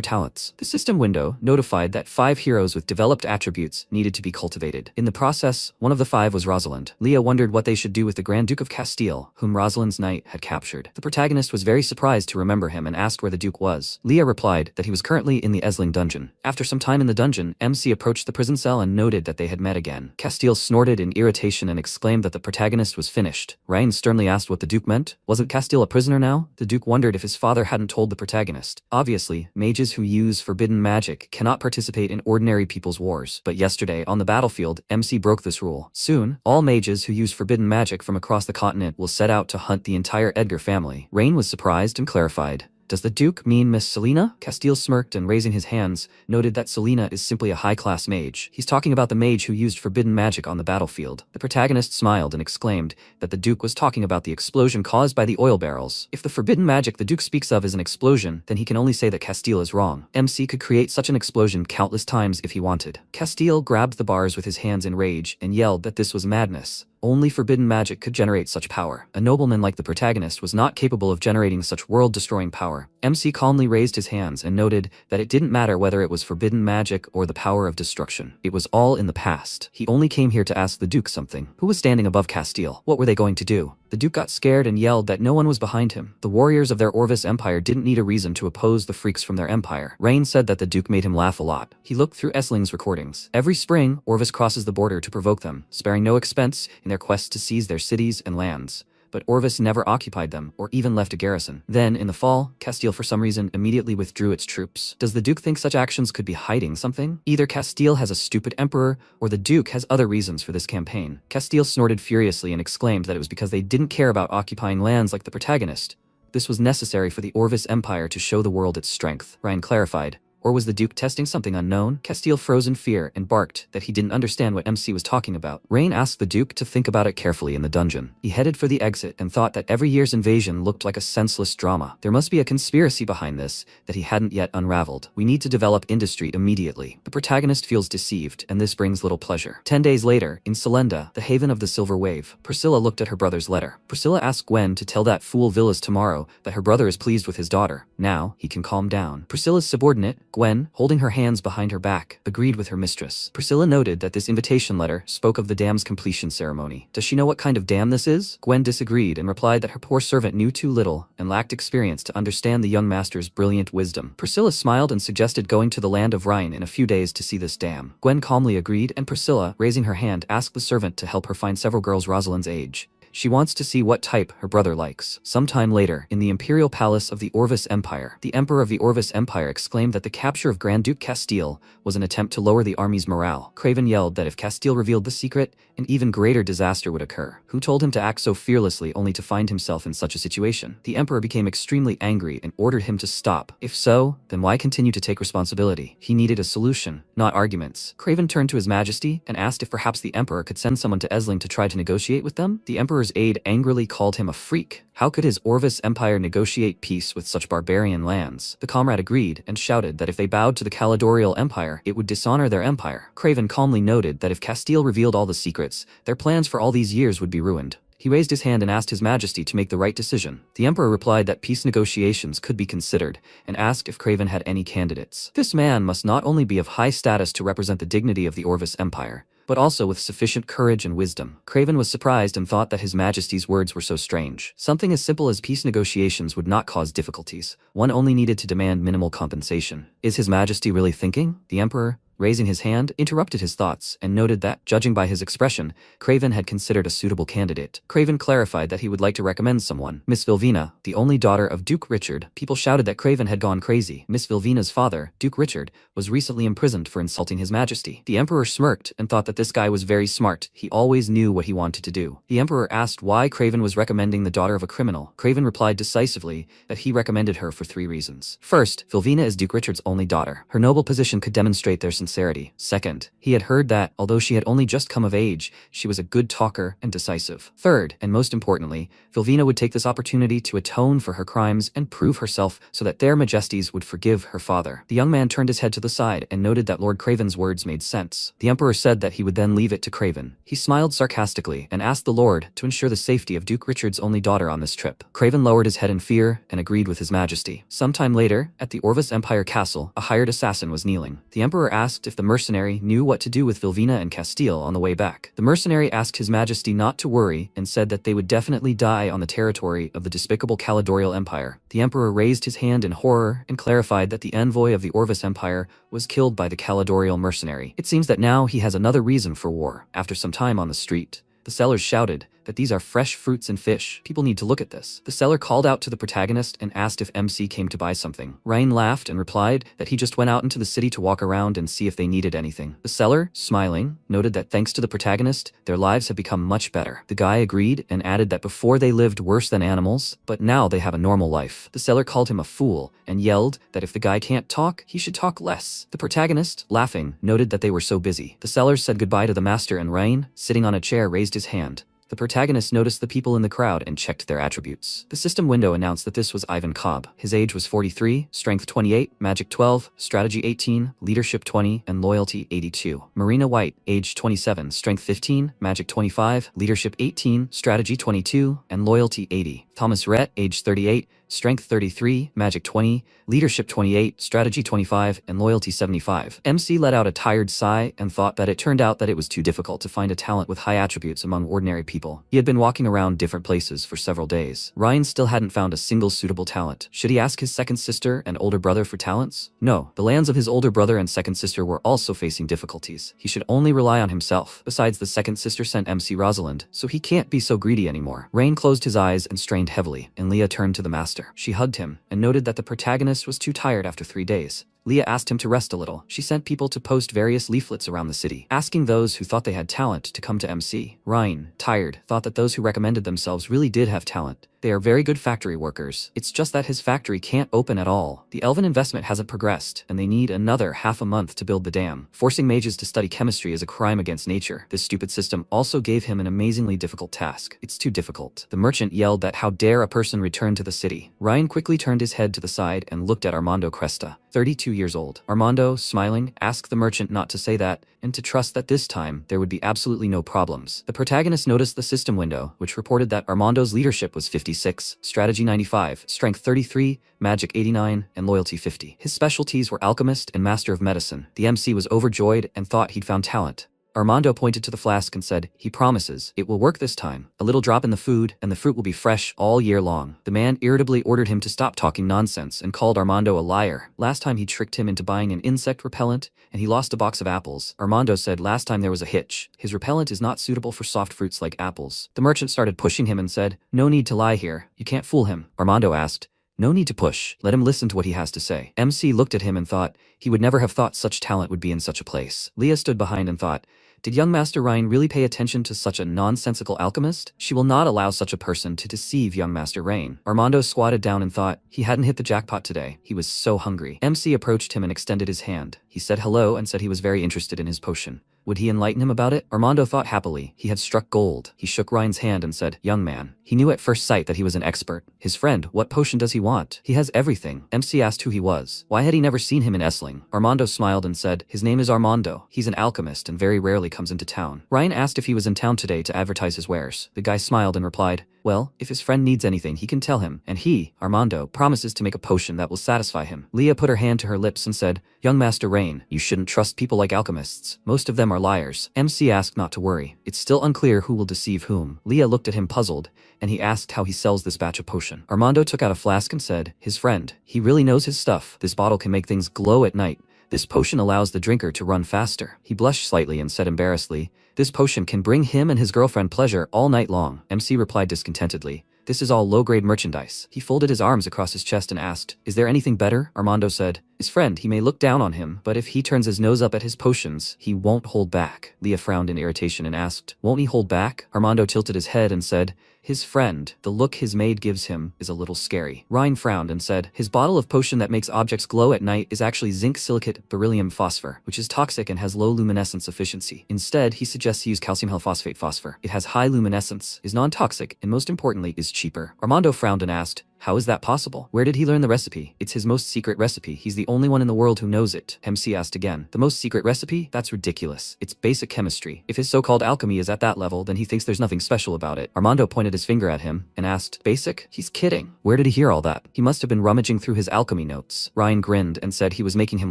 talents. The system window notified that 5 heroes with developed attributes needed to be cultivated. In the process, one of the 5 was Rosalind. Leah wondered what they should do with the Grand Duke of Castile, whom Rosalind's knight had captured. The protagonist was very surprised to remember him and asked where the Duke was. Leah replied that he was currently in the Essling dungeon. After some time in the dungeon, MC approached the prison cell and noted that they had met again. Castile snorted in irritation and exclaimed that the protagonist was finished. Rain sternly asked what the Duke meant. Wasn't Castile a prisoner now? The Duke wondered if his father hadn't told the protagonist. Obviously, mages who use forbidden magic cannot participate in ordinary people's wars, but yesterday on the battlefield, MC broke this rule. Soon, all mages who use forbidden magic from across the continent will set out to hunt the entire Edgar family. Rain was surprised and clarified. Does the Duke mean Miss Selena? Castile smirked and raising his hands, noted that Selena is simply a high-class mage. He's talking about the mage who used forbidden magic on the battlefield. The protagonist smiled and exclaimed that the Duke was talking about the explosion caused by the oil barrels. If the forbidden magic the Duke speaks of is an explosion, then he can only say that Castile is wrong. MC could create such an explosion countless times if he wanted. Castile grabbed the bars with his hands in rage and yelled that this was madness. Only forbidden magic could generate such power. A nobleman like the protagonist was not capable of generating such world-destroying power. MC calmly raised his hands and noted that it didn't matter whether it was forbidden magic or the power of destruction. It was all in the past. He only came here to ask the Duke something. Who was standing above Castile? What were they going to do? The Duke got scared and yelled that no one was behind him. The warriors of their Orvis Empire didn't need a reason to oppose the freaks from their empire. Rain said that the Duke made him laugh a lot. He looked through Essling's recordings. Every spring, Orvis crosses the border to provoke them, sparing no expense in their quest to seize their cities and lands. But Orvis never occupied them, or even left a garrison. Then, in the fall, Castile for some reason immediately withdrew its troops. Does the Duke think such actions could be hiding something? Either Castile has a stupid emperor, or the Duke has other reasons for this campaign. Castile snorted furiously and exclaimed that it was because they didn't care about occupying lands like the protagonist. This was necessary for the Orvis Empire to show the world its strength, Ryan clarified. Or was the Duke testing something unknown? Castile froze in fear and barked that he didn't understand what MC was talking about. Rain asked the Duke to think about it carefully in the dungeon. He headed for the exit and thought that every year's invasion looked like a senseless drama. There must be a conspiracy behind this that he hadn't yet unraveled. We need to develop industry immediately. The protagonist feels deceived, and this brings little pleasure. 10 days later, in Selenda, the haven of the Silver Wave, Priscilla looked at her brother's letter. Priscilla asked Gwen to tell that fool Villas tomorrow that her brother is pleased with his daughter. Now, he can calm down. Priscilla's subordinate, Gwen, holding her hands behind her back, agreed with her mistress. Priscilla noted that this invitation letter spoke of the dam's completion ceremony. Does she know what kind of dam this is? Gwen disagreed and replied that her poor servant knew too little and lacked experience to understand the young master's brilliant wisdom. Priscilla smiled and suggested going to the land of Rhine in a few days to see this dam. Gwen calmly agreed, and Priscilla, raising her hand, asked the servant to help her find several girls Rosalind's age. She wants to see what type her brother likes. Sometime later, in the imperial palace of the Orvis Empire, the emperor of the Orvis Empire exclaimed that the capture of Grand Duke Castile was an attempt to lower the army's morale. Craven yelled that if Castile revealed the secret, an even greater disaster would occur. Who told him to act so fearlessly only to find himself in such a situation? The emperor became extremely angry and ordered him to stop. If so, then why continue to take responsibility? He needed a solution, not arguments. Craven turned to his majesty and asked if perhaps the emperor could send someone to Essling to try to negotiate with them. The emperor's aide angrily called him a freak. How could his Orvis Empire negotiate peace with such barbarian lands? The comrade agreed and shouted that if they bowed to the Caledorial Empire, it would dishonor their empire. Craven calmly noted that if Castile revealed all the secrets, their plans for all these years would be ruined. He raised his hand and asked his majesty to make the right decision. The emperor replied that peace negotiations could be considered and asked if Craven had any candidates. This man must not only be of high status to represent the dignity of the Orvis Empire, but also with sufficient courage and wisdom. Craven was surprised and thought that his majesty's words were so strange. Something as simple as peace negotiations would not cause difficulties. One only needed to demand minimal compensation. Is his majesty really thinking? The emperor, raising his hand, interrupted his thoughts, and noted that, judging by his expression, Craven had considered a suitable candidate. Craven clarified that he would like to recommend someone. Miss Vilvina, the only daughter of Duke Richard. People shouted that Craven had gone crazy. Miss Vilvina's father, Duke Richard, was recently imprisoned for insulting His Majesty. The Emperor smirked and thought that this guy was very smart. He always knew what he wanted to do. The Emperor asked why Craven was recommending the daughter of a criminal. Craven replied decisively that he recommended her for 3 reasons. First, Vilvina is Duke Richard's only daughter. Her noble position could demonstrate their sincerity. Second, he had heard that, although she had only just come of age, she was a good talker and decisive. Third, and most importantly, Vilvina would take this opportunity to atone for her crimes and prove herself so that their majesties would forgive her father. The young man turned his head to the side and noted that Lord Craven's words made sense. The Emperor said that he would then leave it to Craven. He smiled sarcastically and asked the Lord to ensure the safety of Duke Richard's only daughter on this trip. Craven lowered his head in fear and agreed with His Majesty. Sometime later, at the Orvis Empire castle, a hired assassin was kneeling. The Emperor asked if the mercenary knew what to do with Vilvina and Castile on the way back. The mercenary asked His Majesty not to worry and said that they would definitely die on the territory of the despicable Caledorial Empire. The Emperor raised his hand in horror and clarified that the envoy of the Orvis Empire was killed by the Caledorial mercenary. It seems that now he has another reason for war. After some time on the street, the sellers shouted that these are fresh fruits and fish. People need to look at this. The seller called out to the protagonist and asked if MC came to buy something. Ryan laughed and replied that he just went out into the city to walk around and see if they needed anything. The seller, smiling, noted that thanks to the protagonist, their lives have become much better. The guy agreed and added that before they lived worse than animals, but now they have a normal life. The seller called him a fool and yelled that if the guy can't talk, he should talk less. The protagonist, laughing, noted that they were so busy. The sellers said goodbye to the master and Ryan, sitting on a chair, raised his hand. The protagonist noticed the people in the crowd and checked their attributes. The system window announced that this was Ivan Cobb. His age was 43, strength 28, magic 12, strategy 18, leadership 20, and loyalty 82. Marina White, age 27, strength 15, magic 25, leadership 18, strategy 22, and loyalty 80. Thomas Rhett, age 38, strength 33, magic 20, leadership 28, strategy 25, and loyalty 75. MC let out a tired sigh and thought that it turned out that it was too difficult to find a talent with high attributes among ordinary people. He had been walking around different places for several days. Ryan still hadn't found a single suitable talent. Should he ask his second sister and older brother for talents? No. The lands of his older brother and second sister were also facing difficulties. He should only rely on himself. Besides, the second sister sent MC Rosalind, so he can't be so greedy anymore. Rain closed his eyes and strained heavily, and Leah turned to the master. She hugged him and noted that the protagonist was too tired after 3 days. Leah asked him to rest a little. She sent people to post various leaflets around the city, asking those who thought they had talent to come to MC. Ryan, tired, thought that those who recommended themselves really did have talent. They are very good factory workers. It's just that his factory can't open at all. The elven investment hasn't progressed, and they need another half a month to build the dam. Forcing mages to study chemistry is a crime against nature. This stupid system also gave him an amazingly difficult task. It's too difficult. The merchant yelled that how dare a person return to the city. Ryan quickly turned his head to the side and looked at Armando Cresta, 32 years old. Armando, smiling, asked the merchant not to say that and to trust that this time there would be absolutely no problems. The protagonist noticed the system window, which reported that Armando's leadership was 56, strategy 95, strength 33, magic 89, and loyalty 50. His specialties were alchemist and master of medicine. The MC was overjoyed and thought he'd found talent. Armando pointed to the flask and said, "He promises it will work this time. A little drop in the food, and the fruit will be fresh all year long." The man irritably ordered him to stop talking nonsense and called Armando a liar. Last time he tricked him into buying an insect repellent, and he lost a box of apples. Armando said last time there was a hitch. His repellent is not suitable for soft fruits like apples. The merchant started pushing him and said, "No need to lie here. You can't fool him." Armando asked, "No need to push. Let him listen to what he has to say." MC looked at him and thought he would never have thought such talent would be in such a place. Leah stood behind and thought, did young Master Ryan really pay attention to such a nonsensical alchemist? She will not allow such a person to deceive young Master Rain. Armando squatted down and thought he hadn't hit the jackpot today. He was so hungry. MC approached him and extended his hand. He said hello and said he was very interested in his potion. Would he enlighten him about it? Armando thought happily. He had struck gold. He shook Ryan's hand and said, "Young man." He knew at first sight that he was an expert. His friend, what potion does he want? He has everything. MC asked who he was. Why had he never seen him in Essling? Armando smiled and said, "His name is Armando. He's an alchemist and very rarely comes into town." Ryan asked if he was in town today to advertise his wares. The guy smiled and replied, "Well, if his friend needs anything, he can tell him, and he, Armando, promises to make a potion that will satisfy him." Leah put her hand to her lips and said, "Young Master Rain, you shouldn't trust people like alchemists. Most of them are liars." MC asked not to worry. It's still unclear who will deceive whom. Leah looked at him puzzled, and he asked how he sells this batch of potion. Armando took out a flask and said, "His friend. He really knows his stuff. This bottle can make things glow at night, This potion allows the drinker to run faster. He blushed slightly and said embarrassedly, "This potion can bring him and his girlfriend pleasure all night long." MC replied discontentedly, "This is all low-grade merchandise." He folded his arms across his chest and asked, "Is there anything better?" Armando said, "His friend, he may look down on him, but if he turns his nose up at his potions, he won't hold back." Leah frowned in irritation and asked, "Won't he hold back?" Armando tilted his head and said, "His friend, the look his maid gives him, is a little scary." Ryan frowned and said, "His bottle of potion that makes objects glow at night is actually zinc silicate beryllium phosphor, which is toxic and has low luminescence efficiency. Instead, he suggests he use calcium halophosphate phosphor. It has high luminescence, is non-toxic, and most importantly, is cheaper." Armando frowned and asked, "How is that possible? Where did he learn the recipe?" "It's his most secret recipe. He's the only one in the world who knows it." MC asked again, "The most secret recipe? That's ridiculous. It's basic chemistry. If his so-called alchemy is at that level, then he thinks there's nothing special about it." Armando pointed his finger at him and asked, "Basic? He's kidding. Where did he hear all that? He must have been rummaging through his alchemy notes." Ryan grinned and said he was making him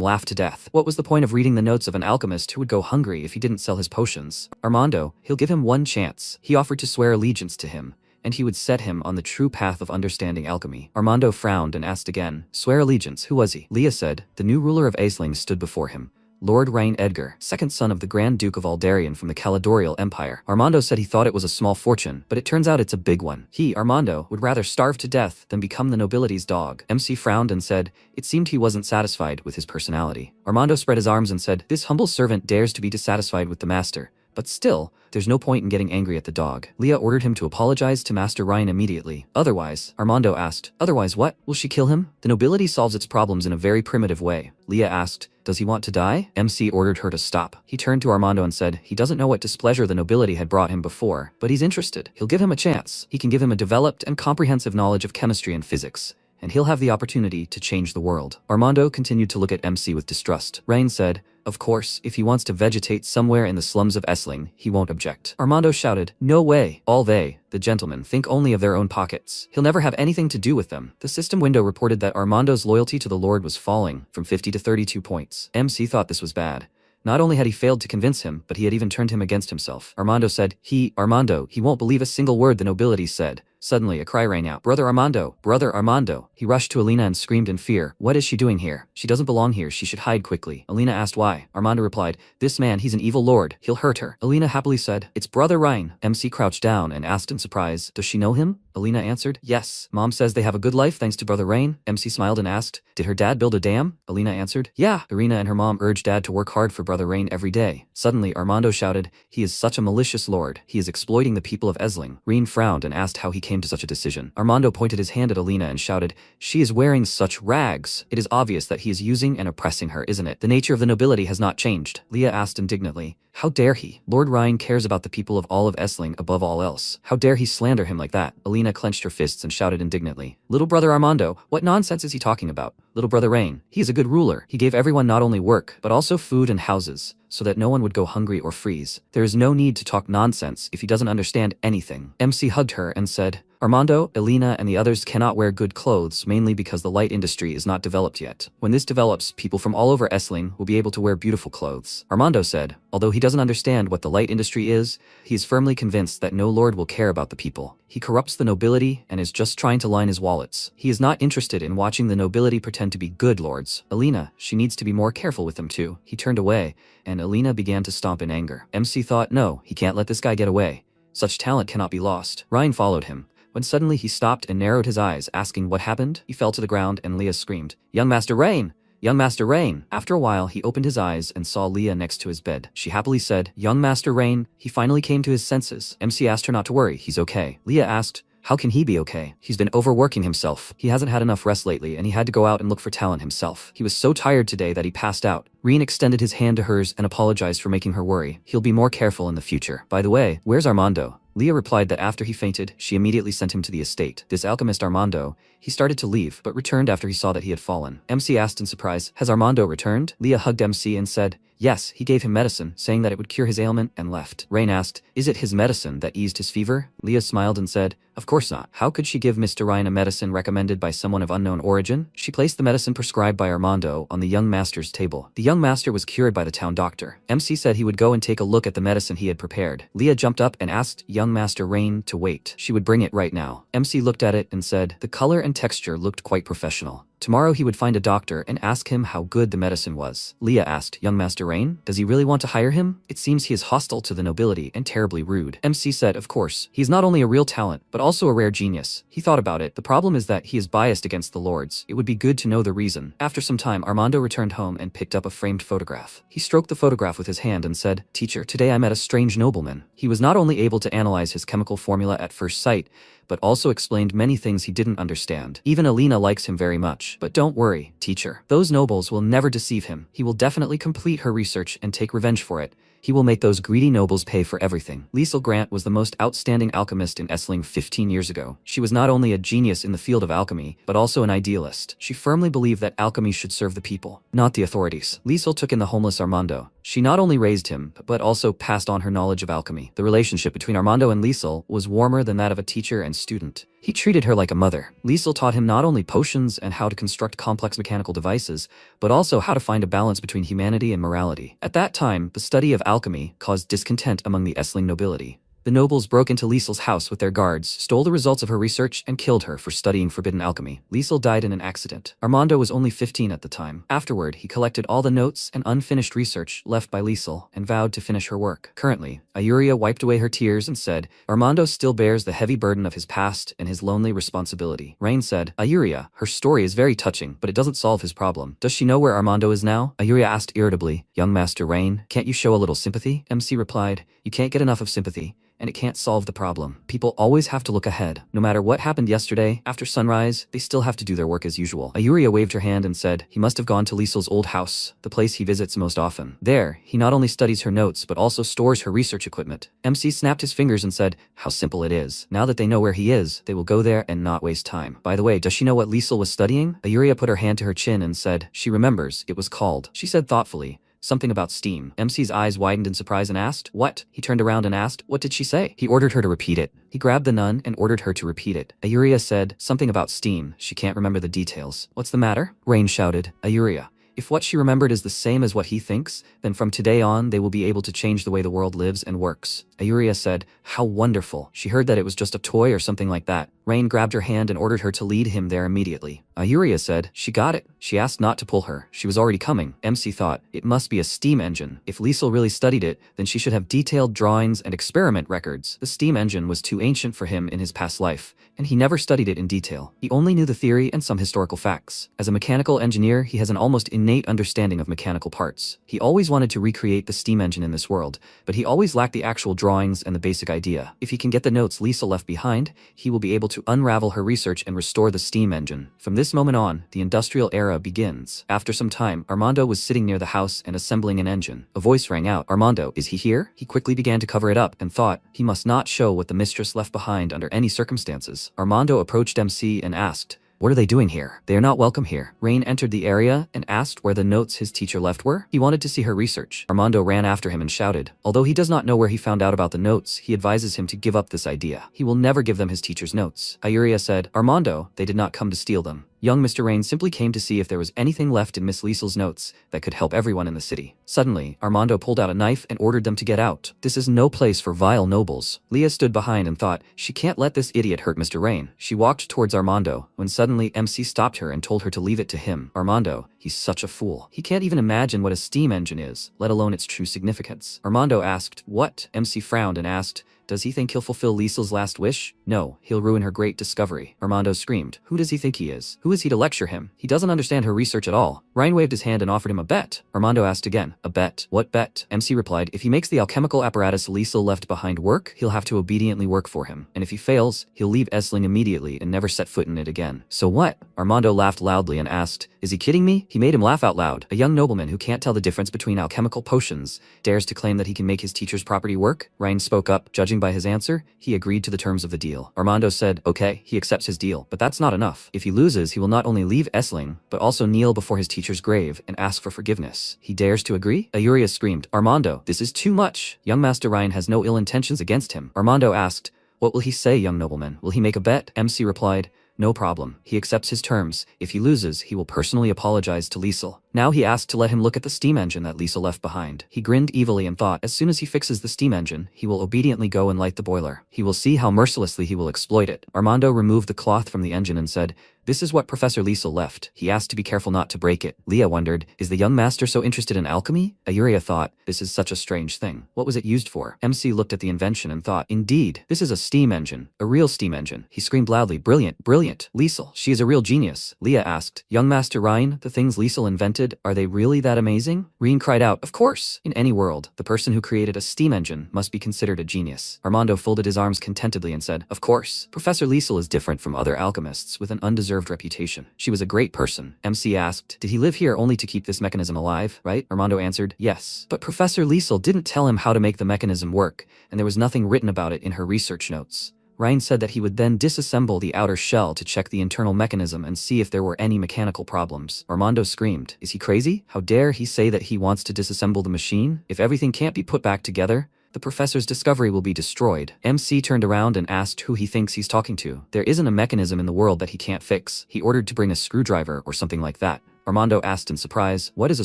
laugh to death. What was the point of reading the notes of an alchemist who would go hungry if he didn't sell his potions? Armando, he'll give him one chance. He offered to swear allegiance to him, and he would set him on the true path of understanding alchemy. Armando frowned and asked again, "Swear allegiance, who was he?" Leah said, "The new ruler of Aisling stood before him. Lord Rain Edgar, second son of the Grand Duke of Aldarian from the Caledorial Empire." Armando said he thought it was a small fortune, but it turns out it's a big one. He, Armando, would rather starve to death than become the nobility's dog. MC frowned and said, it seemed he wasn't satisfied with his personality. Armando spread his arms and said, "This humble servant dares to be dissatisfied with the master. But still, there's no point in getting angry at the dog." Leah ordered him to apologize to Master Ryan immediately. "Otherwise," Armando asked, "Otherwise what? Will she kill him?" "The nobility solves its problems in a very primitive way." Leah asked, "Does he want to die?" MC ordered her to stop. He turned to Armando and said, he doesn't know what displeasure the nobility had brought him before, but he's interested. He'll give him a chance. He can give him a developed and comprehensive knowledge of chemistry and physics, and he'll have the opportunity to change the world. Armando continued to look at MC with distrust. Rain said, "Of course, if he wants to vegetate somewhere in the slums of Essling, he won't object." Armando shouted, "No way. All they, the gentlemen, think only of their own pockets. He'll never have anything to do with them." The system window reported that Armando's loyalty to the Lord was falling from 50 to 32 points. MC thought this was bad. Not only had he failed to convince him, but he had even turned him against himself. Armando said, Armando, he won't believe a single word the nobility said." Suddenly, a cry rang out, "Brother Armando! Brother Armando!" He rushed to Alina and screamed in fear, "What is she doing here? She doesn't belong here. She should hide quickly." Alina asked why. Armando replied, "This man, he's an evil lord. He'll hurt her." Alina happily said, "It's Brother Ryan." MC crouched down and asked in surprise, "Does she know him?" Alina answered, "Yes. Mom says they have a good life thanks to Brother Rain." MC smiled and asked, "Did her dad build a dam?" Alina answered, "Yeah." Irina and her mom urged Dad to work hard for Brother Rain every day. Suddenly, Armando shouted, "He is such a malicious lord. He is exploiting the people of Esling." Rain frowned and asked how he came to such a decision. Armando pointed his hand at Alina and shouted, "She is wearing such rags. It is obvious that he is using and oppressing her, isn't it? The nature of the nobility has not changed." Leah asked indignantly, "How dare he? Lord Ryan cares about the people of all of Essling above all else. How dare he slander him like that?" Alina clenched her fists and shouted indignantly, "Little brother Armando, what nonsense is he talking about? Little brother Rain, he is a good ruler. He gave everyone not only work, but also food and houses, so that no one would go hungry or freeze. There is no need to talk nonsense if he doesn't understand anything." MC hugged her and said, "Armando, Elena, and the others cannot wear good clothes mainly because the light industry is not developed yet. When this develops, people from all over Essling will be able to wear beautiful clothes." Armando said, although he doesn't understand what the light industry is, he is firmly convinced that no lord will care about the people. He corrupts the nobility and is just trying to line his wallets. He is not interested in watching the nobility pretend to be good lords. Elena, she needs to be more careful with them too. He turned away, and Elena began to stomp in anger. MC thought, no, he can't let this guy get away. Such talent cannot be lost. Ryan followed him, when suddenly he stopped and narrowed his eyes, asking what happened. He fell to the ground and Leah screamed, "Young Master Rain! Young Master Rain!" After a while, he opened his eyes and saw Leah next to his bed. She happily said, "Young Master Rain." He finally came to his senses. MC asked her not to worry, he's okay. Leah asked, "How can he be okay? He's been overworking himself. He hasn't had enough rest lately and he had to go out and look for talent himself. He was so tired today that he passed out." Reen extended his hand to hers and apologized for making her worry. He'll be more careful in the future. "By the way, where's Armando?" Leah replied that after he fainted, she immediately sent him to the estate. This alchemist Armando, he started to leave, but returned after he saw that he had fallen. MC asked in surprise, "Has Armando returned?" Leah hugged MC and said, "Yes, he gave him medicine, saying that it would cure his ailment, and left." Rain asked, "Is it his medicine that eased his fever?" Leah smiled and said, "Of course not. How could she give Mr. Ryan a medicine recommended by someone of unknown origin?" She placed the medicine prescribed by Armando on the young master's table. The young master was cured by the town doctor. MC said he would go and take a look at the medicine he had prepared. Leah jumped up and asked young Master Rain to wait. She would bring it right now. MC looked at it and said, the color and texture looked quite professional. Tomorrow he would find a doctor and ask him how good the medicine was. Leah asked, young Master Rain, does he really want to hire him? It seems he is hostile to the nobility and terribly rude. MC said, of course. He is not only a real talent, but also a rare genius. He thought about it. The problem is that he is biased against the lords. It would be good to know the reason. After some time, Armando returned home and picked up a framed photograph. He stroked the photograph with his hand and said, teacher, today I met a strange nobleman. He was not only able to analyze his chemical formula at first sight, but also explained many things he didn't understand. Even Alina likes him very much. But don't worry, teacher. Those nobles will never deceive him. He will definitely complete her research and take revenge for it. He will make those greedy nobles pay for everything. Liesl Grant was the most outstanding alchemist in Essling 15 years ago. She was not only a genius in the field of alchemy, but also an idealist. She firmly believed that alchemy should serve the people, not the authorities. Liesl took in the homeless Armando. She not only raised him, but also passed on her knowledge of alchemy. The relationship between Armando and Liesl was warmer than that of a teacher and student. He treated her like a mother. Liesl taught him not only potions and how to construct complex mechanical devices, but also how to find a balance between humanity and morality. At that time, the study of alchemy caused discontent among the Essling nobility. The nobles broke into Liesl's house with their guards, stole the results of her research, and killed her for studying forbidden alchemy. Liesl died in an accident. Armando was only 15 at the time. Afterward, he collected all the notes and unfinished research left by Liesl and vowed to finish her work. Currently, Ayuria wiped away her tears and said, Armando still bears the heavy burden of his past and his lonely responsibility. Rain said, Ayuria, her story is very touching, but it doesn't solve his problem. Does she know where Armando is now? Ayuria asked irritably, young Master Rain, can't you show a little sympathy? MC replied, you can't get enough of sympathy, and it can't solve the problem. People always have to look ahead. No matter what happened yesterday, after sunrise, they still have to do their work as usual. Ayuria waved her hand and said, he must have gone to Liesl's old house, the place he visits most often. There, he not only studies her notes, but also stores her research equipment. MC snapped his fingers and said, how simple it is. Now that they know where he is, they will go there and not waste time. By the way, does she know what Liesl was studying? Ayuria put her hand to her chin and said, she remembers, it was called. She said thoughtfully, something about steam. MC's eyes widened in surprise and asked, what? He turned around and asked, what did she say? He ordered her to repeat it. He grabbed the nun and ordered her to repeat it. Ayuria said, something about steam. She can't remember the details. What's the matter? Rain shouted, Ayuria. If what she remembered is the same as what he thinks, then from today on they will be able to change the way the world lives and works. Ayuria said, how wonderful. She heard that it was just a toy or something like that. Rain grabbed her hand and ordered her to lead him there immediately. Ayuria said, she got it. She asked not to pull her. She was already coming. MC thought, it must be a steam engine. If Liesl really studied it, then she should have detailed drawings and experiment records. The steam engine was too ancient for him in his past life, and he never studied it in detail. He only knew the theory and some historical facts. As a mechanical engineer, he has an almost innate understanding of mechanical parts. He always wanted to recreate the steam engine in this world, but he always lacked the actual drawings and the basic idea. If he can get the notes Liesl left behind, he will be able to unravel her research and restore the steam engine. From this moment on, the industrial era begins. After some time, Armando was sitting near the house and assembling an engine. A voice rang out, Armando, is he here? He quickly began to cover it up and thought he must not show what the mistress left behind under any circumstances. Armando approached MC and asked, what are they doing here? They are not welcome here. Rain entered the area and asked where the notes his teacher left were. He wanted to see her research. Armando ran after him and shouted. Although he does not know where he found out about the notes, he advises him to give up this idea. He will never give them his teacher's notes. Ayuria said, Armando, they did not come to steal them. Young Mr. Rain simply came to see if there was anything left in Miss Liesl's notes that could help everyone in the city. Suddenly, Armando pulled out a knife and ordered them to get out. This is no place for vile nobles. Leah stood behind and thought, she can't let this idiot hurt Mr. Rain. She walked towards Armando, when suddenly MC stopped her and told her to leave it to him. Armando, he's such a fool. He can't even imagine what a steam engine is, let alone its true significance. Armando asked, what? MC frowned and asked, does he think he'll fulfill Liesl's last wish? No, he'll ruin her great discovery. Armando screamed. Who does he think he is? Who is he to lecture him? He doesn't understand her research at all. Ryan waved his hand and offered him a bet. Armando asked again, a bet? What bet? MC replied, if he makes the alchemical apparatus Liesl left behind work, he'll have to obediently work for him. And if he fails, he'll leave Essling immediately and never set foot in it again. So what? Armando laughed loudly and asked, is he kidding me? He made him laugh out loud. A young nobleman who can't tell the difference between alchemical potions dares to claim that he can make his teacher's property work? Ryan spoke up, judging by his answer. He agreed to the terms of the deal. Armando said, okay, he accepts his deal, but that's not enough. If he loses, he will not only leave Essling, but also kneel before his teacher's grave and ask for forgiveness. He dares to agree? Ayuria screamed, Armando, this is too much. Young Master Ryan has no ill intentions against him. Armando asked, what will he say, young nobleman? Will he make a bet? MC replied, no problem. He accepts his terms. If he loses, he will personally apologize to Liesl. Now he asked to let him look at the steam engine that Liesl left behind. He grinned evilly and thought, as soon as he fixes the steam engine, he will obediently go and light the boiler. He will see how mercilessly he will exploit it. Armando removed the cloth from the engine and said, This is what Professor Liesel left. He asked to be careful not to break it. Leah wondered, is the young master so interested in alchemy? Ayuria thought, this is such a strange thing. What was it used for? MC looked at the invention and thought, indeed, this is a steam engine. A real steam engine. He screamed loudly, brilliant, brilliant. Liesel, she is a real genius. Leah asked, young master Ryan, the things Liesel invented, are they really that amazing? Reen cried out, of course. In any world, the person who created a steam engine must be considered a genius. Armando folded his arms contentedly and said, of course. Professor Liesel is different from other alchemists with an undeserved reputation. She was a great person. MC asked, did he live here only to keep this mechanism alive, right? Armando answered, yes. But Professor Liesel didn't tell him how to make the mechanism work, and there was nothing written about it in her research notes. Ryan said that he would then disassemble the outer shell to check the internal mechanism and see if there were any mechanical problems. Armando screamed, is he crazy? How dare he say that he wants to disassemble the machine? If everything can't be put back together, the professor's discovery will be destroyed. MC turned around and asked who he thinks he's talking to. There isn't a mechanism in the world that he can't fix. He ordered to bring a screwdriver or something like that. Armando asked in surprise, what is a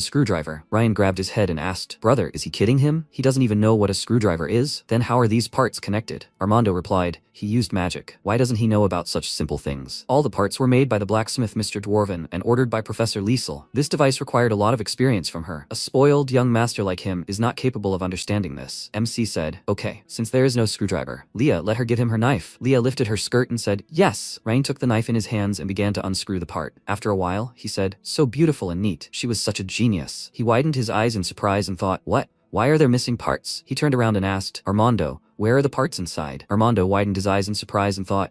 screwdriver? Ryan grabbed his head and asked, brother, is he kidding him? He doesn't even know what a screwdriver is. Then how are these parts connected? Armando replied, he used magic. Why doesn't he know about such simple things? All the parts were made by the blacksmith Mr. Dwarven and ordered by Professor Liesel. This device required a lot of experience from her. A spoiled young master like him is not capable of understanding this. MC said, okay, since there is no screwdriver, Leah, let her give him her knife. Leah lifted her skirt and said, yes. Ryan took the knife in his hands and began to unscrew the part. After a while, he said, so beautiful and neat. She was such a genius. He widened his eyes in surprise and thought, what? Why are there missing parts? He turned around and asked, Armando, where are the parts inside? Armando widened his eyes in surprise and thought,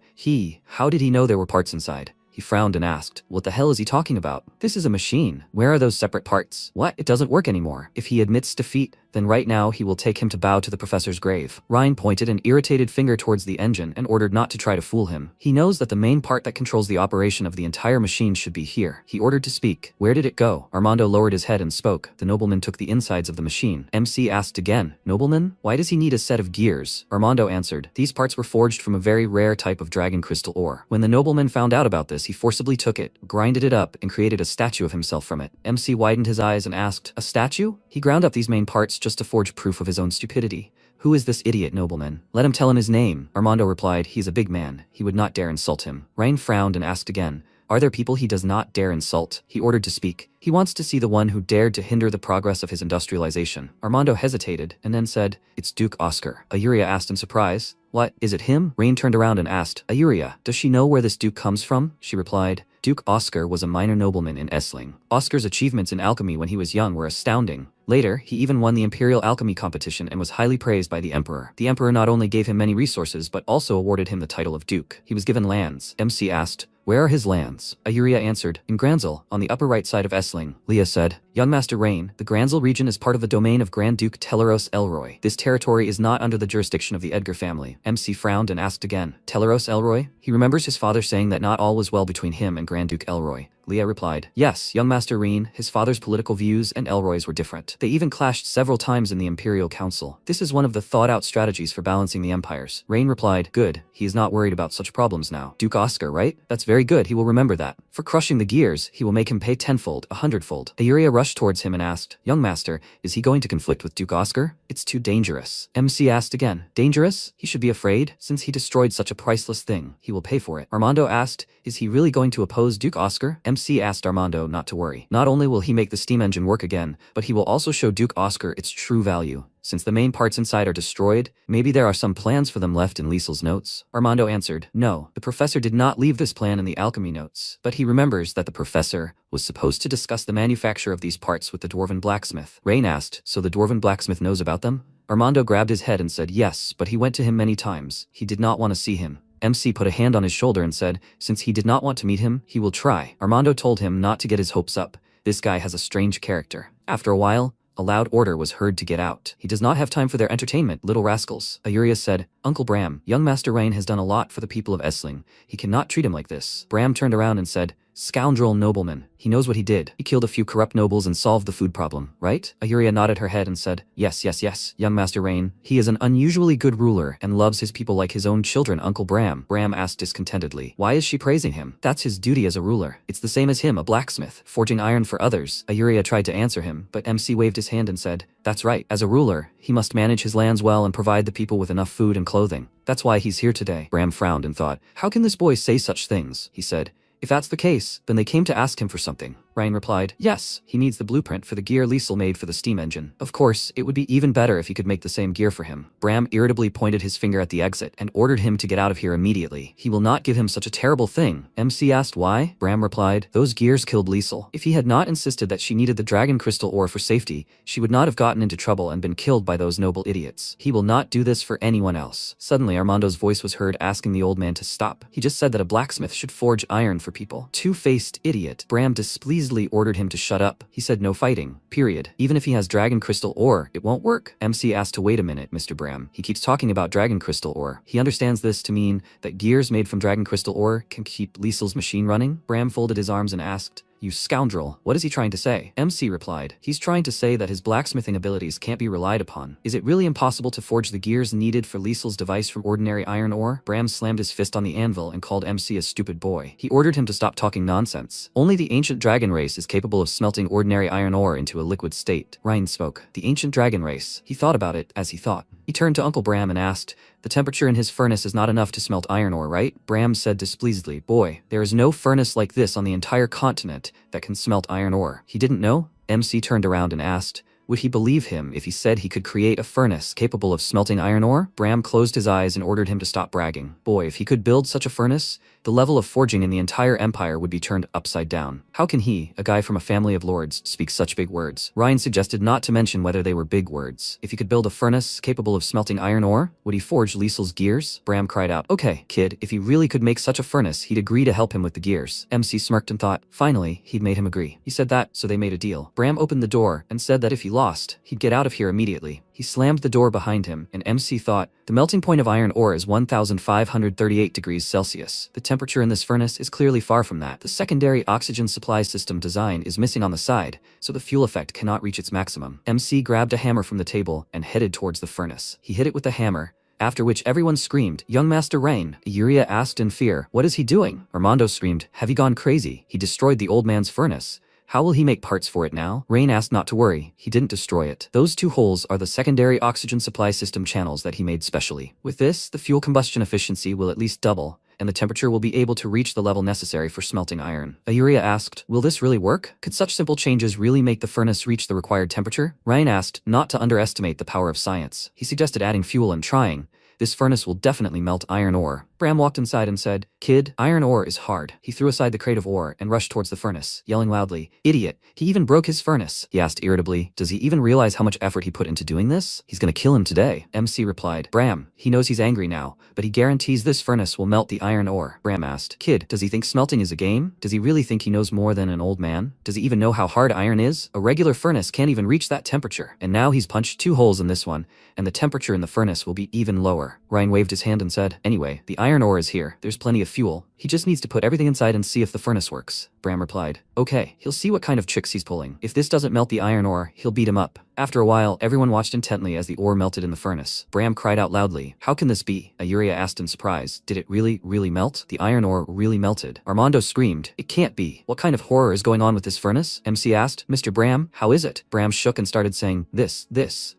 how did he know there were parts inside? He frowned and asked, what the hell is he talking about? This is a machine. Where are those separate parts? What? It doesn't work anymore. If he admits defeat, then right now he will take him to bow to the professor's grave. Ryan pointed an irritated finger towards the engine and ordered not to try to fool him. He knows that the main part that controls the operation of the entire machine should be here. He ordered to speak. Where did it go? Armando lowered his head and spoke. The nobleman took the insides of the machine. MC asked again, nobleman? Why does he need a set of gears? Armando answered, these parts were forged from a very rare type of dragon crystal ore. When the nobleman found out about this, he forcibly took it, grinded it up, and created a statue of himself from it. MC widened his eyes and asked, a statue? He ground up these main parts just to forge proof of his own stupidity. Who is this idiot nobleman? Let him tell him his name. Armando replied, he's a big man. He would not dare insult him. Ryan frowned and asked again, are there people he does not dare insult? He ordered to speak. He wants to see the one who dared to hinder the progress of his industrialization. Armando hesitated and then said, it's Duke Oscar. Ayuria asked in surprise, what, is it him? Rain turned around and asked, Ayuria, does she know where this Duke comes from? She replied, Duke Oscar was a minor nobleman in Essling. Oscar's achievements in alchemy when he was young were astounding. Later, he even won the Imperial Alchemy competition and was highly praised by the Emperor. The Emperor not only gave him many resources but also awarded him the title of Duke. He was given lands. MC asked, where are his lands? Ayuria answered, in Granzel, on the upper right side of Essling. Leah said, young Master Rain, the Granzel region is part of the domain of Grand Duke Teleros Elroy. This territory is not under the jurisdiction of the Edgar family. MC frowned and asked again, Teleros Elroy? He remembers his father saying that not all was well between him and Grand Duke Elroy. Leah replied, yes, young Master Reen, his father's political views and Elroy's were different. They even clashed several times in the Imperial Council. This is one of the thought-out strategies for balancing the empires. Rain replied, good, he is not worried about such problems now. Duke Oscar, right? That's very good, he will remember that. For crushing the gears, he will make him pay tenfold, 100-fold. Ayuria rushed towards him and asked, young master, is he going to conflict with Duke Oscar? It's too dangerous. MC asked again, dangerous? He should be afraid, since he destroyed such a priceless thing. He will pay for it. Armando asked, is he really going to oppose Duke Oscar? MC asked Armando not to worry. Not only will he make the steam engine work again, but he will also show Duke Oscar its true value. Since the main parts inside are destroyed, maybe there are some plans for them left in Liesel's notes. Armando answered, no, the professor did not leave this plan in the alchemy notes, but he remembers that the professor was supposed to discuss the manufacture of these parts with the dwarven blacksmith. Rain asked, so the dwarven blacksmith knows about them? Armando grabbed his head and said yes, but he went to him many times. He did not want to see him. MC put a hand on his shoulder and said, since he did not want to meet him, he will try. Armando told him not to get his hopes up. This guy has a strange character. After a while, a loud order was heard to get out. He does not have time for their entertainment, little rascals. Ayuria said, Uncle Bram, young Master Rain has done a lot for the people of Essling. He cannot treat him like this. Bram turned around and said, scoundrel nobleman. He knows what he did. He killed a few corrupt nobles and solved the food problem, right? Ayuria nodded her head and said, yes, yes, yes, young Master Rain. He is an unusually good ruler and loves his people like his own children, Uncle Bram. Bram asked discontentedly, why is she praising him? That's his duty as a ruler. It's the same as him, a blacksmith, forging iron for others. Ayuria tried to answer him, but MC waved his hand and said, that's right. As a ruler, he must manage his lands well and provide the people with enough food and clothing. That's why he's here today. Bram frowned and thought, how can this boy say such things? He said, If that's the case, then they came to ask him for something. Ryan replied, yes, he needs the blueprint for the gear Liesel made for the steam engine. Of course, it would be even better if he could make the same gear for him. Bram irritably pointed his finger at the exit and ordered him to get out of here immediately. He will not give him such a terrible thing. MC asked why. Bram replied, those gears killed Liesel. If he had not insisted that she needed the dragon crystal ore for safety, she would not have gotten into trouble and been killed by those noble idiots. He will not do this for anyone else. Suddenly, Armando's voice was heard asking the old man to stop. He just said that a blacksmith should forge iron for people. Two-faced idiot. Bram displeasedly ordered him to shut up. He said no fighting. Period. Even if he has dragon crystal ore, it won't work. MC asked to wait a minute, Mr. Bram. He keeps talking about dragon crystal ore. He understands this to mean that gears made from dragon crystal ore can keep Liesel's machine running? Bram folded his arms and asked, you scoundrel, what is he trying to say? MC replied, he's trying to say that his blacksmithing abilities can't be relied upon. Is it really impossible to forge the gears needed for Liesel's device from ordinary iron ore? Bram slammed his fist on the anvil and called MC a stupid boy. He ordered him to stop talking nonsense. Only the ancient dragon race is capable of smelting ordinary iron ore into a liquid state. Ryan spoke. The ancient dragon race. He thought about it as he thought. He turned to Uncle Bram and asked, the temperature in his furnace is not enough to smelt iron ore, right? Bram said displeasedly, boy, there is no furnace like this on the entire continent that can smelt iron ore. He didn't know? MC turned around and asked, would he believe him if he said he could create a furnace capable of smelting iron ore? Bram closed his eyes and ordered him to stop bragging. Boy, if he could build such a furnace, the level of forging in the entire empire would be turned upside down. How can he, a guy from a family of lords, speak such big words? Ryan suggested not to mention whether they were big words. If he could build a furnace capable of smelting iron ore, would he forge Liesel's gears? Bram cried out, okay, kid, if he really could make such a furnace, he'd agree to help him with the gears. MC smirked and thought, finally, he'd made him agree. He said that, so they made a deal. Bram opened the door and said that if he lost, he'd get out of here immediately. He slammed the door behind him, and MC thought, the melting point of iron ore is 1,538 degrees Celsius. The temperature in this furnace is clearly far from that. The secondary oxygen supply system design is missing on the side, so the fuel effect cannot reach its maximum. MC grabbed a hammer from the table and headed towards the furnace. He hit it with the hammer, after which everyone screamed, young Master Rain. Yuria asked in fear, what is he doing? Armando screamed, have you gone crazy? He destroyed the old man's furnace. How will he make parts for it now? Rain asked not to worry, he didn't destroy it. Those two holes are the secondary oxygen supply system channels that he made specially. With this, the fuel combustion efficiency will at least double, and the temperature will be able to reach the level necessary for smelting iron. Ayuria asked, will this really work? Could such simple changes really make the furnace reach the required temperature? Ryan asked, not to underestimate the power of science. He suggested adding fuel and trying. This furnace will definitely melt iron ore. Bram walked inside and said, kid, iron ore is hard. He threw aside the crate of ore and rushed towards the furnace, yelling loudly, idiot, he even broke his furnace. He asked irritably, does he even realize how much effort he put into doing this? He's gonna kill him today. MC replied, Bram, he knows he's angry now, but he guarantees this furnace will melt the iron ore. Bram asked, kid, does he think smelting is a game? Does he really think he knows more than an old man? Does he even know how hard iron is? A regular furnace can't even reach that temperature. And now he's punched 2 holes in this one, and the temperature in the furnace will be even lower. Ryan waved his hand and said, anyway, the iron ore is here. There's plenty of fuel. He just needs to put everything inside and see if the furnace works. Bram replied, okay, he'll see what kind of tricks he's pulling. If this doesn't melt the iron ore, he'll beat him up. After a while, everyone watched intently as the ore melted in the furnace. Bram cried out loudly, how can this be? Ayuria asked in surprise, did it really melt? The iron ore really melted. Armando screamed, it can't be. What kind of horror is going on with this furnace? MC asked, Mr. Bram, how is it? Bram shook and started saying, this,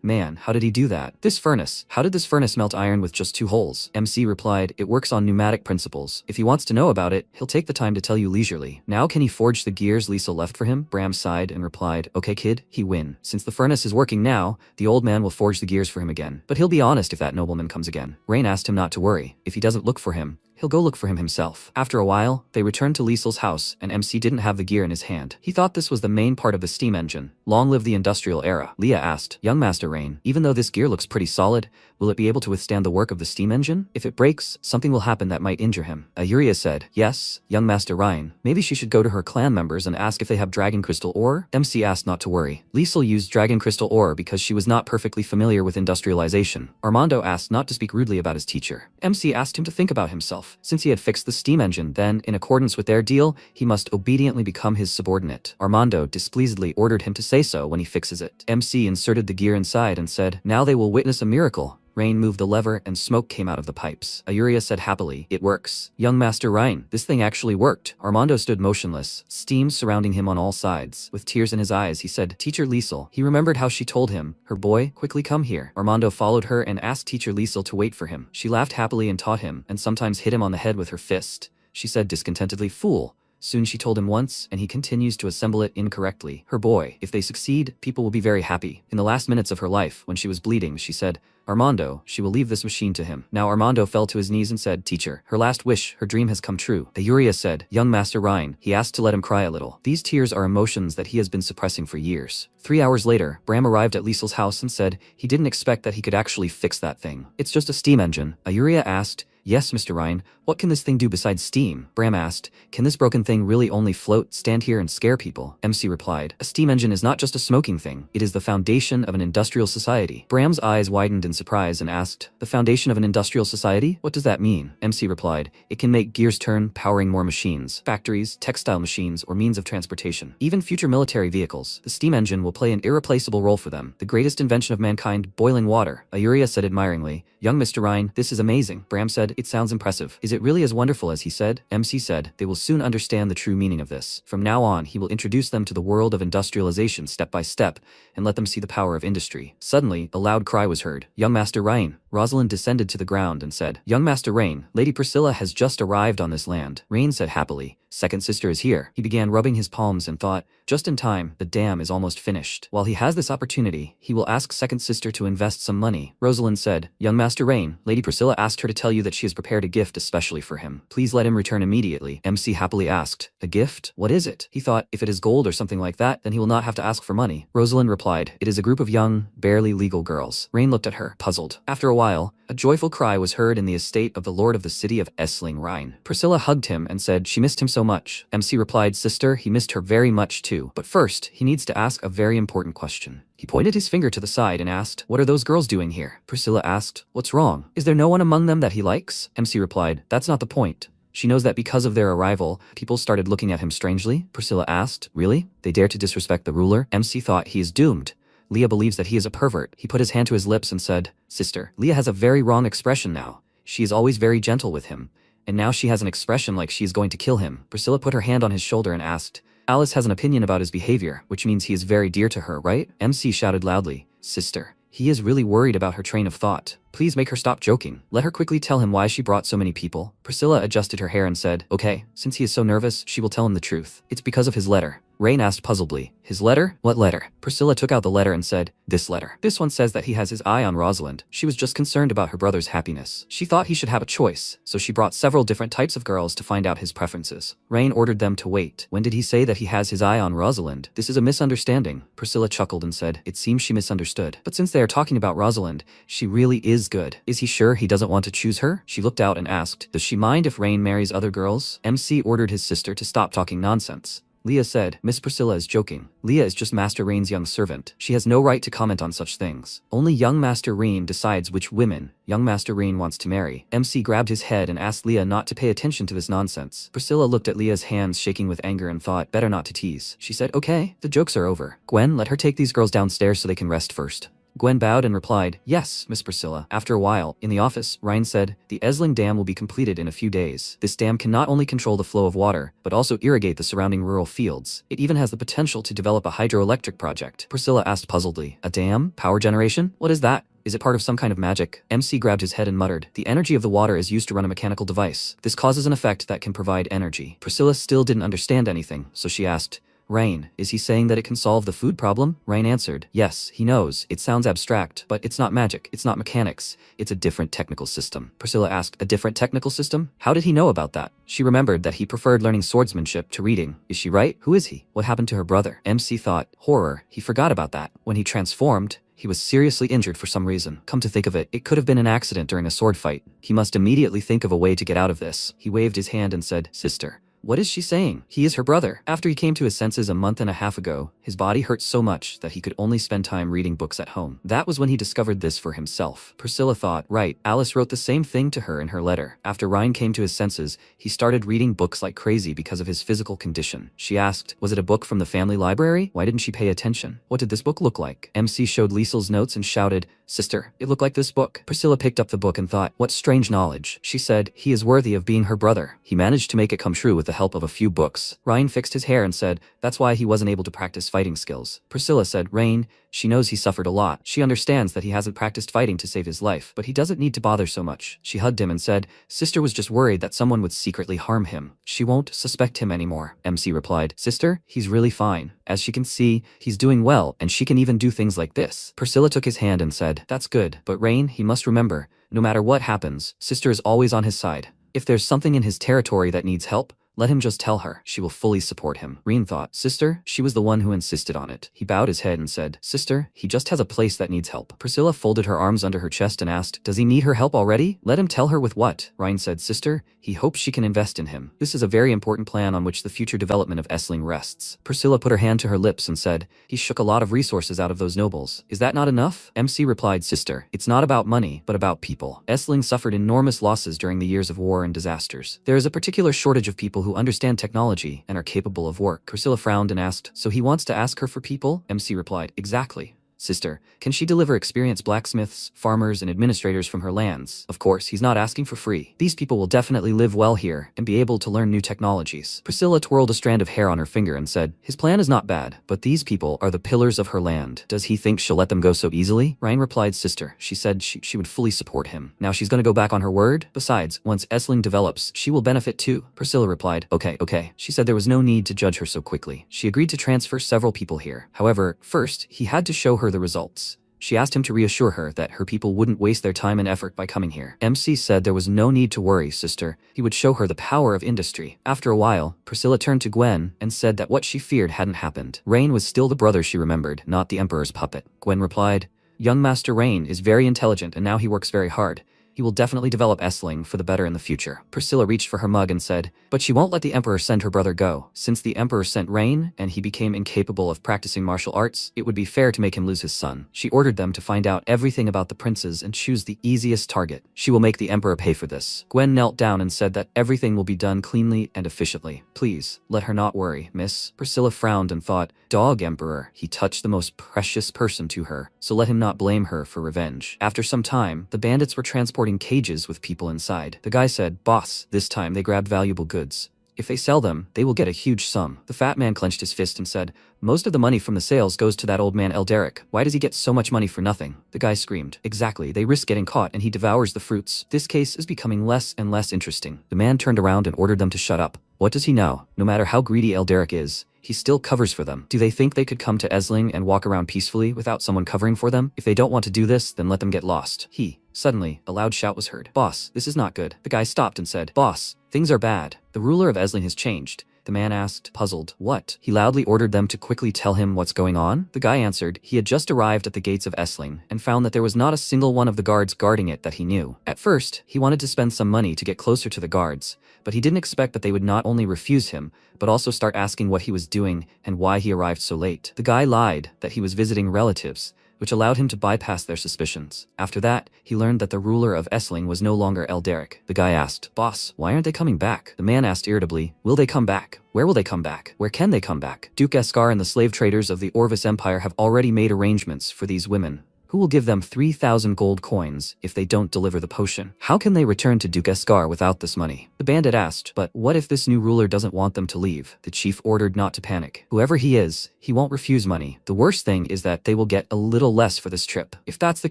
man, how did he do that? This furnace, how did this furnace melt iron with just 2 holes? MC replied, it works on pneumatic principles. If he wants to know about it, he'll take the time to tell you leisurely. Now can he forge the gears Liesel left for him? Bram sighed and replied, okay kid, he win. Since the furnace is working now, the old man will forge the gears for him again. But he'll be honest if that nobleman comes again. Rain asked him not to worry. If he doesn't look for him, he'll go look for him himself. After a while, they returned to Liesel's house, and MC didn't have the gear in his hand. He thought this was the main part of the steam engine. Long live the industrial era. Leah asked, young Master Rain, even though this gear looks pretty solid, will it be able to withstand the work of the steam engine? If it breaks, something will happen that might injure him. Ayuria said, yes, young Master Ryan, maybe she should go to her clan members and ask if they have dragon crystal ore? MC asked not to worry. Liesel used dragon crystal ore because she was not perfectly familiar with industrialization. Armando asked not to speak rudely about his teacher. MC asked him to think about himself. Since he had fixed the steam engine, then, in accordance with their deal, he must obediently become his subordinate. Armando displeasedly ordered him to say so when he fixes it. MC inserted the gear inside and said, now they will witness a miracle. Rain moved the lever and smoke came out of the pipes. Ayuria said happily, it works. Young Master Ryan, this thing actually worked. Armando stood motionless, steam surrounding him on all sides. With tears in his eyes, he said, Teacher Liesel. He remembered how she told him, her boy, quickly come here. Armando followed her and asked Teacher Liesel to wait for him. She laughed happily and taught him, and sometimes hit him on the head with her fist. She said discontentedly, fool. Soon she told him once, and he continues to assemble it incorrectly. Her boy. If they succeed, people will be very happy. In the last minutes of her life, when she was bleeding, she said, Armando, she will leave this machine to him. Now Armando fell to his knees and said, Teacher, her last wish, her dream has come true. Ayuria said, Young Master Rhine, he asked to let him cry a little. These tears are emotions that he has been suppressing for years. 3 hours later, Bram arrived at Liesl's house and said he didn't expect that he could actually fix that thing. It's just a steam engine. Ayuria asked, Yes, Mr. Rhine, what can this thing do besides steam? Bram asked, Can this broken thing really only float, stand here and scare people? MC replied, A steam engine is not just a smoking thing, it is the foundation of an industrial society. Bram's eyes widened in surprise and asked, The foundation of an industrial society? What does that mean? MC replied, It can make gears turn, powering more machines, factories, textile machines, or means of transportation. Even future military vehicles, the steam engine will play an irreplaceable role for them. The greatest invention of mankind, boiling water. Ayuria said admiringly, Young Mr. Rhine, this is amazing. Bram said, It sounds impressive. Is it really as wonderful as he said? MC said, They will soon understand the true meaning of this. From now on, he will introduce them to the world of industrialization step by step, and let them see the power of industry. Suddenly, a loud cry was heard. Young Master Rhine. Rosalind descended to the ground and said, Young Master Rain, Lady Priscilla has just arrived on this land. Rain said happily, Second sister is here. He began rubbing his palms and thought, just in time, the dam is almost finished. While he has this opportunity, he will ask second sister to invest some money. Rosalind said, Young Master Rain, Lady Priscilla asked her to tell you that she has prepared a gift especially for him. Please let him return immediately. MC happily asked, A gift? What is it? He thought, if it is gold or something like that, then he will not have to ask for money. Rosalind replied, It is a group of young, barely legal girls. Rain looked at her, puzzled. After a while, a joyful cry was heard in the estate of the lord of the city of Essling Rhine. Priscilla hugged him and said she missed him so much. MC replied, Sister, he missed her very much too. But first, he needs to ask a very important question. He pointed his finger to the side and asked, What are those girls doing here? Priscilla asked, What's wrong? Is there no one among them that he likes? MC replied, That's not the point. She knows that because of their arrival, people started looking at him strangely. Priscilla asked, Really? They dare to disrespect the ruler? MC thought he is doomed. Leah believes that he is a pervert. He put his hand to his lips and said, Sister, Leah has a very wrong expression now. She is always very gentle with him. And now she has an expression like she is going to kill him. Priscilla put her hand on his shoulder and asked, Alice has an opinion about his behavior, which means he is very dear to her, right? MC shouted loudly, Sister, he is really worried about her train of thought. Please make her stop joking. Let her quickly tell him why she brought so many people. Priscilla adjusted her hair and said, Okay, since he is so nervous, she will tell him the truth. It's because of his letter. Rain asked puzzledly, His letter? What letter? Priscilla took out the letter and said, This letter. This one says that he has his eye on Rosalind. She was just concerned about her brother's happiness. She thought he should have a choice, so she brought several different types of girls to find out his preferences. Rain ordered them to wait. When did he say that he has his eye on Rosalind? This is a misunderstanding. Priscilla chuckled and said, It seems she misunderstood. But since they are talking about Rosalind, she really is good. Is he sure he doesn't want to choose her? She looked out and asked, Does she mind if Rain marries other girls? MC ordered his sister to stop talking nonsense. Leah said, Miss Priscilla is joking. Leah is just Master Rain's young servant. She has no right to comment on such things. Only young Master Rain decides which women young Master Rain wants to marry. MC grabbed his head and asked Leah not to pay attention to this nonsense. Priscilla looked at Leah's hands shaking with anger and thought, better not to tease. She said, Okay, the jokes are over. Gwen, let her take these girls downstairs so they can rest first. Gwen bowed and replied, Yes, Miss Priscilla. After a while, in the office, Ryan said, The Essling Dam will be completed in a few days. This dam can not only control the flow of water, but also irrigate the surrounding rural fields. It even has the potential to develop a hydroelectric project. Priscilla asked puzzledly, A dam? Power generation? What is that? Is it part of some kind of magic? MC grabbed his head and muttered, The energy of the water is used to run a mechanical device. This causes an effect that can provide energy. Priscilla still didn't understand anything, so she asked, Rain, is he saying that it can solve the food problem? Rain answered, Yes, he knows. It sounds abstract, but it's not magic. It's not mechanics. It's a different technical system. Priscilla asked, A different technical system? How did he know about that? She remembered that he preferred learning swordsmanship to reading. Is she right? Who is he? What happened to her brother? MC thought, Horror, he forgot about that. When he transformed, he was seriously injured for some reason. Come to think of it, it could have been an accident during a sword fight. He must immediately think of a way to get out of this. He waved his hand and said, Sister. What is she saying? He is her brother. After he came to his senses a month and a half ago, his body hurt so much that he could only spend time reading books at home. That was when he discovered this for himself. Priscilla thought, right, Alice wrote the same thing to her in her letter. After Ryan came to his senses, he started reading books like crazy because of his physical condition. She asked, was it a book from the family library? Why didn't she pay attention? What did this book look like? MC showed Liesl's notes and shouted, Sister, it looked like this book. Priscilla picked up the book and thought, what strange knowledge. She said, he is worthy of being her brother. He managed to make it come true with the the help of a few books. Ryan fixed his hair and said that's why he wasn't able to practice fighting skills. Priscilla said, Rain, she knows he suffered a lot. She understands that he hasn't practiced fighting to save his life, but he doesn't need to bother so much. She hugged him and said, Sister was just worried that someone would secretly harm him. She won't suspect him anymore. MC replied, Sister, he's really fine. As she can see, he's doing well, and she can even do things like this. Priscilla took his hand and said, That's good, but Rain, he must remember, no matter what happens, Sister is always on his side. If there's something in his territory that needs help, let him just tell her. She will fully support him. Reen thought, Sister? She was the one who insisted on it. He bowed his head and said, Sister, he just has a place that needs help. Priscilla folded her arms under her chest and asked, Does he need her help already? Let him tell her with what? Ryan said, Sister, he hopes she can invest in him. This is a very important plan on which the future development of Essling rests. Priscilla put her hand to her lips and said, He shook a lot of resources out of those nobles. Is that not enough? MC replied, Sister, it's not about money, but about people. Essling suffered enormous losses during the years of war and disasters. There is a particular shortage of people who understand technology and are capable of work. Priscilla frowned and asked, So he wants to ask her for people? MC replied, Exactly. Sister, can she deliver experienced blacksmiths, farmers, and administrators from her lands? Of course, he's not asking for free. These people will definitely live well here and be able to learn new technologies. Priscilla twirled a strand of hair on her finger and said, His plan is not bad, but these people are the pillars of her land. Does he think she'll let them go so easily? Ryan replied, Sister, she said she would fully support him. Now she's gonna go back on her word? Besides, once Essling develops, she will benefit too. Priscilla replied, Okay. She said there was no need to judge her so quickly. She agreed to transfer several people here. However, first, he had to show her the results. She asked him to reassure her that her people wouldn't waste their time and effort by coming here. MC said there was no need to worry, Sister. He would show her the power of industry. After a while, Priscilla turned to Gwen and said that what she feared hadn't happened. Rain was still the brother she remembered, not the Emperor's puppet. Gwen replied, Young Master Rain is very intelligent and now he works very hard. He will definitely develop Essling for the better in the future. Priscilla reached for her mug and said, But she won't let the Emperor send her brother go. Since the Emperor sent Rain, and he became incapable of practicing martial arts, it would be fair to make him lose his son. She ordered them to find out everything about the princes and choose the easiest target. She will make the Emperor pay for this. Gwen knelt down and said that everything will be done cleanly and efficiently. Please, let her not worry, miss. Priscilla frowned and thought, Dog Emperor, he touched the most precious person to her, so let him not blame her for revenge. After some time, the bandits were transporting cages with people inside. The guy said, Boss, this time they grabbed valuable goods. If they sell them, they will get a huge sum. The fat man clenched his fist and said, Most of the money from the sales goes to that old man Elderic. Why does he get so much money for nothing? The guy screamed, Exactly, they risk getting caught and he devours the fruits. This case is becoming less and less interesting. The man turned around and ordered them to shut up. What does he know? No matter how greedy Elderic is, he still covers for them. Do they think they could come to Essling and walk around peacefully without someone covering for them? If they don't want to do this, then let them get lost. Suddenly, a loud shout was heard. Boss, this is not good. The guy stopped and said, Boss, things are bad. The ruler of Essling has changed. The man asked, puzzled, What? He loudly ordered them to quickly tell him what's going on. The guy answered, he had just arrived at the gates of Essling and found that there was not a single one of the guards guarding it that he knew. At first, he wanted to spend some money to get closer to the guards, but he didn't expect that they would not only refuse him, but also start asking what he was doing and why he arrived so late. The guy lied that he was visiting relatives, which allowed him to bypass their suspicions. After that, he learned that the ruler of Essling was no longer Elderic. The guy asked, Boss, why aren't they coming back? The man asked irritably, Will they come back? Where will they come back? Where can they come back? Duke Eskar and the slave traders of the Orvis Empire have already made arrangements for these women, who will give them 3,000 gold coins if they don't deliver the potion. How can they return to Duke Eskar without this money? The bandit asked, But what if this new ruler doesn't want them to leave? The chief ordered not to panic. Whoever he is, he won't refuse money. The worst thing is that they will get a little less for this trip. If that's the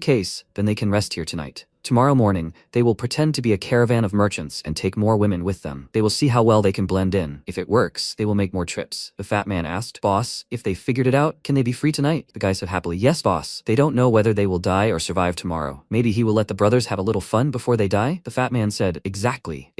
case, then they can rest here tonight. Tomorrow morning, they will pretend to be a caravan of merchants and take more women with them. They will see how well they can blend in. If it works, they will make more trips. The fat man asked, Boss, if they figured it out, can they be free tonight? The guy said happily, Yes, boss. They don't know whether they will die or survive tomorrow. Maybe he will let the brothers have a little fun before they die? The fat man said, Exactly.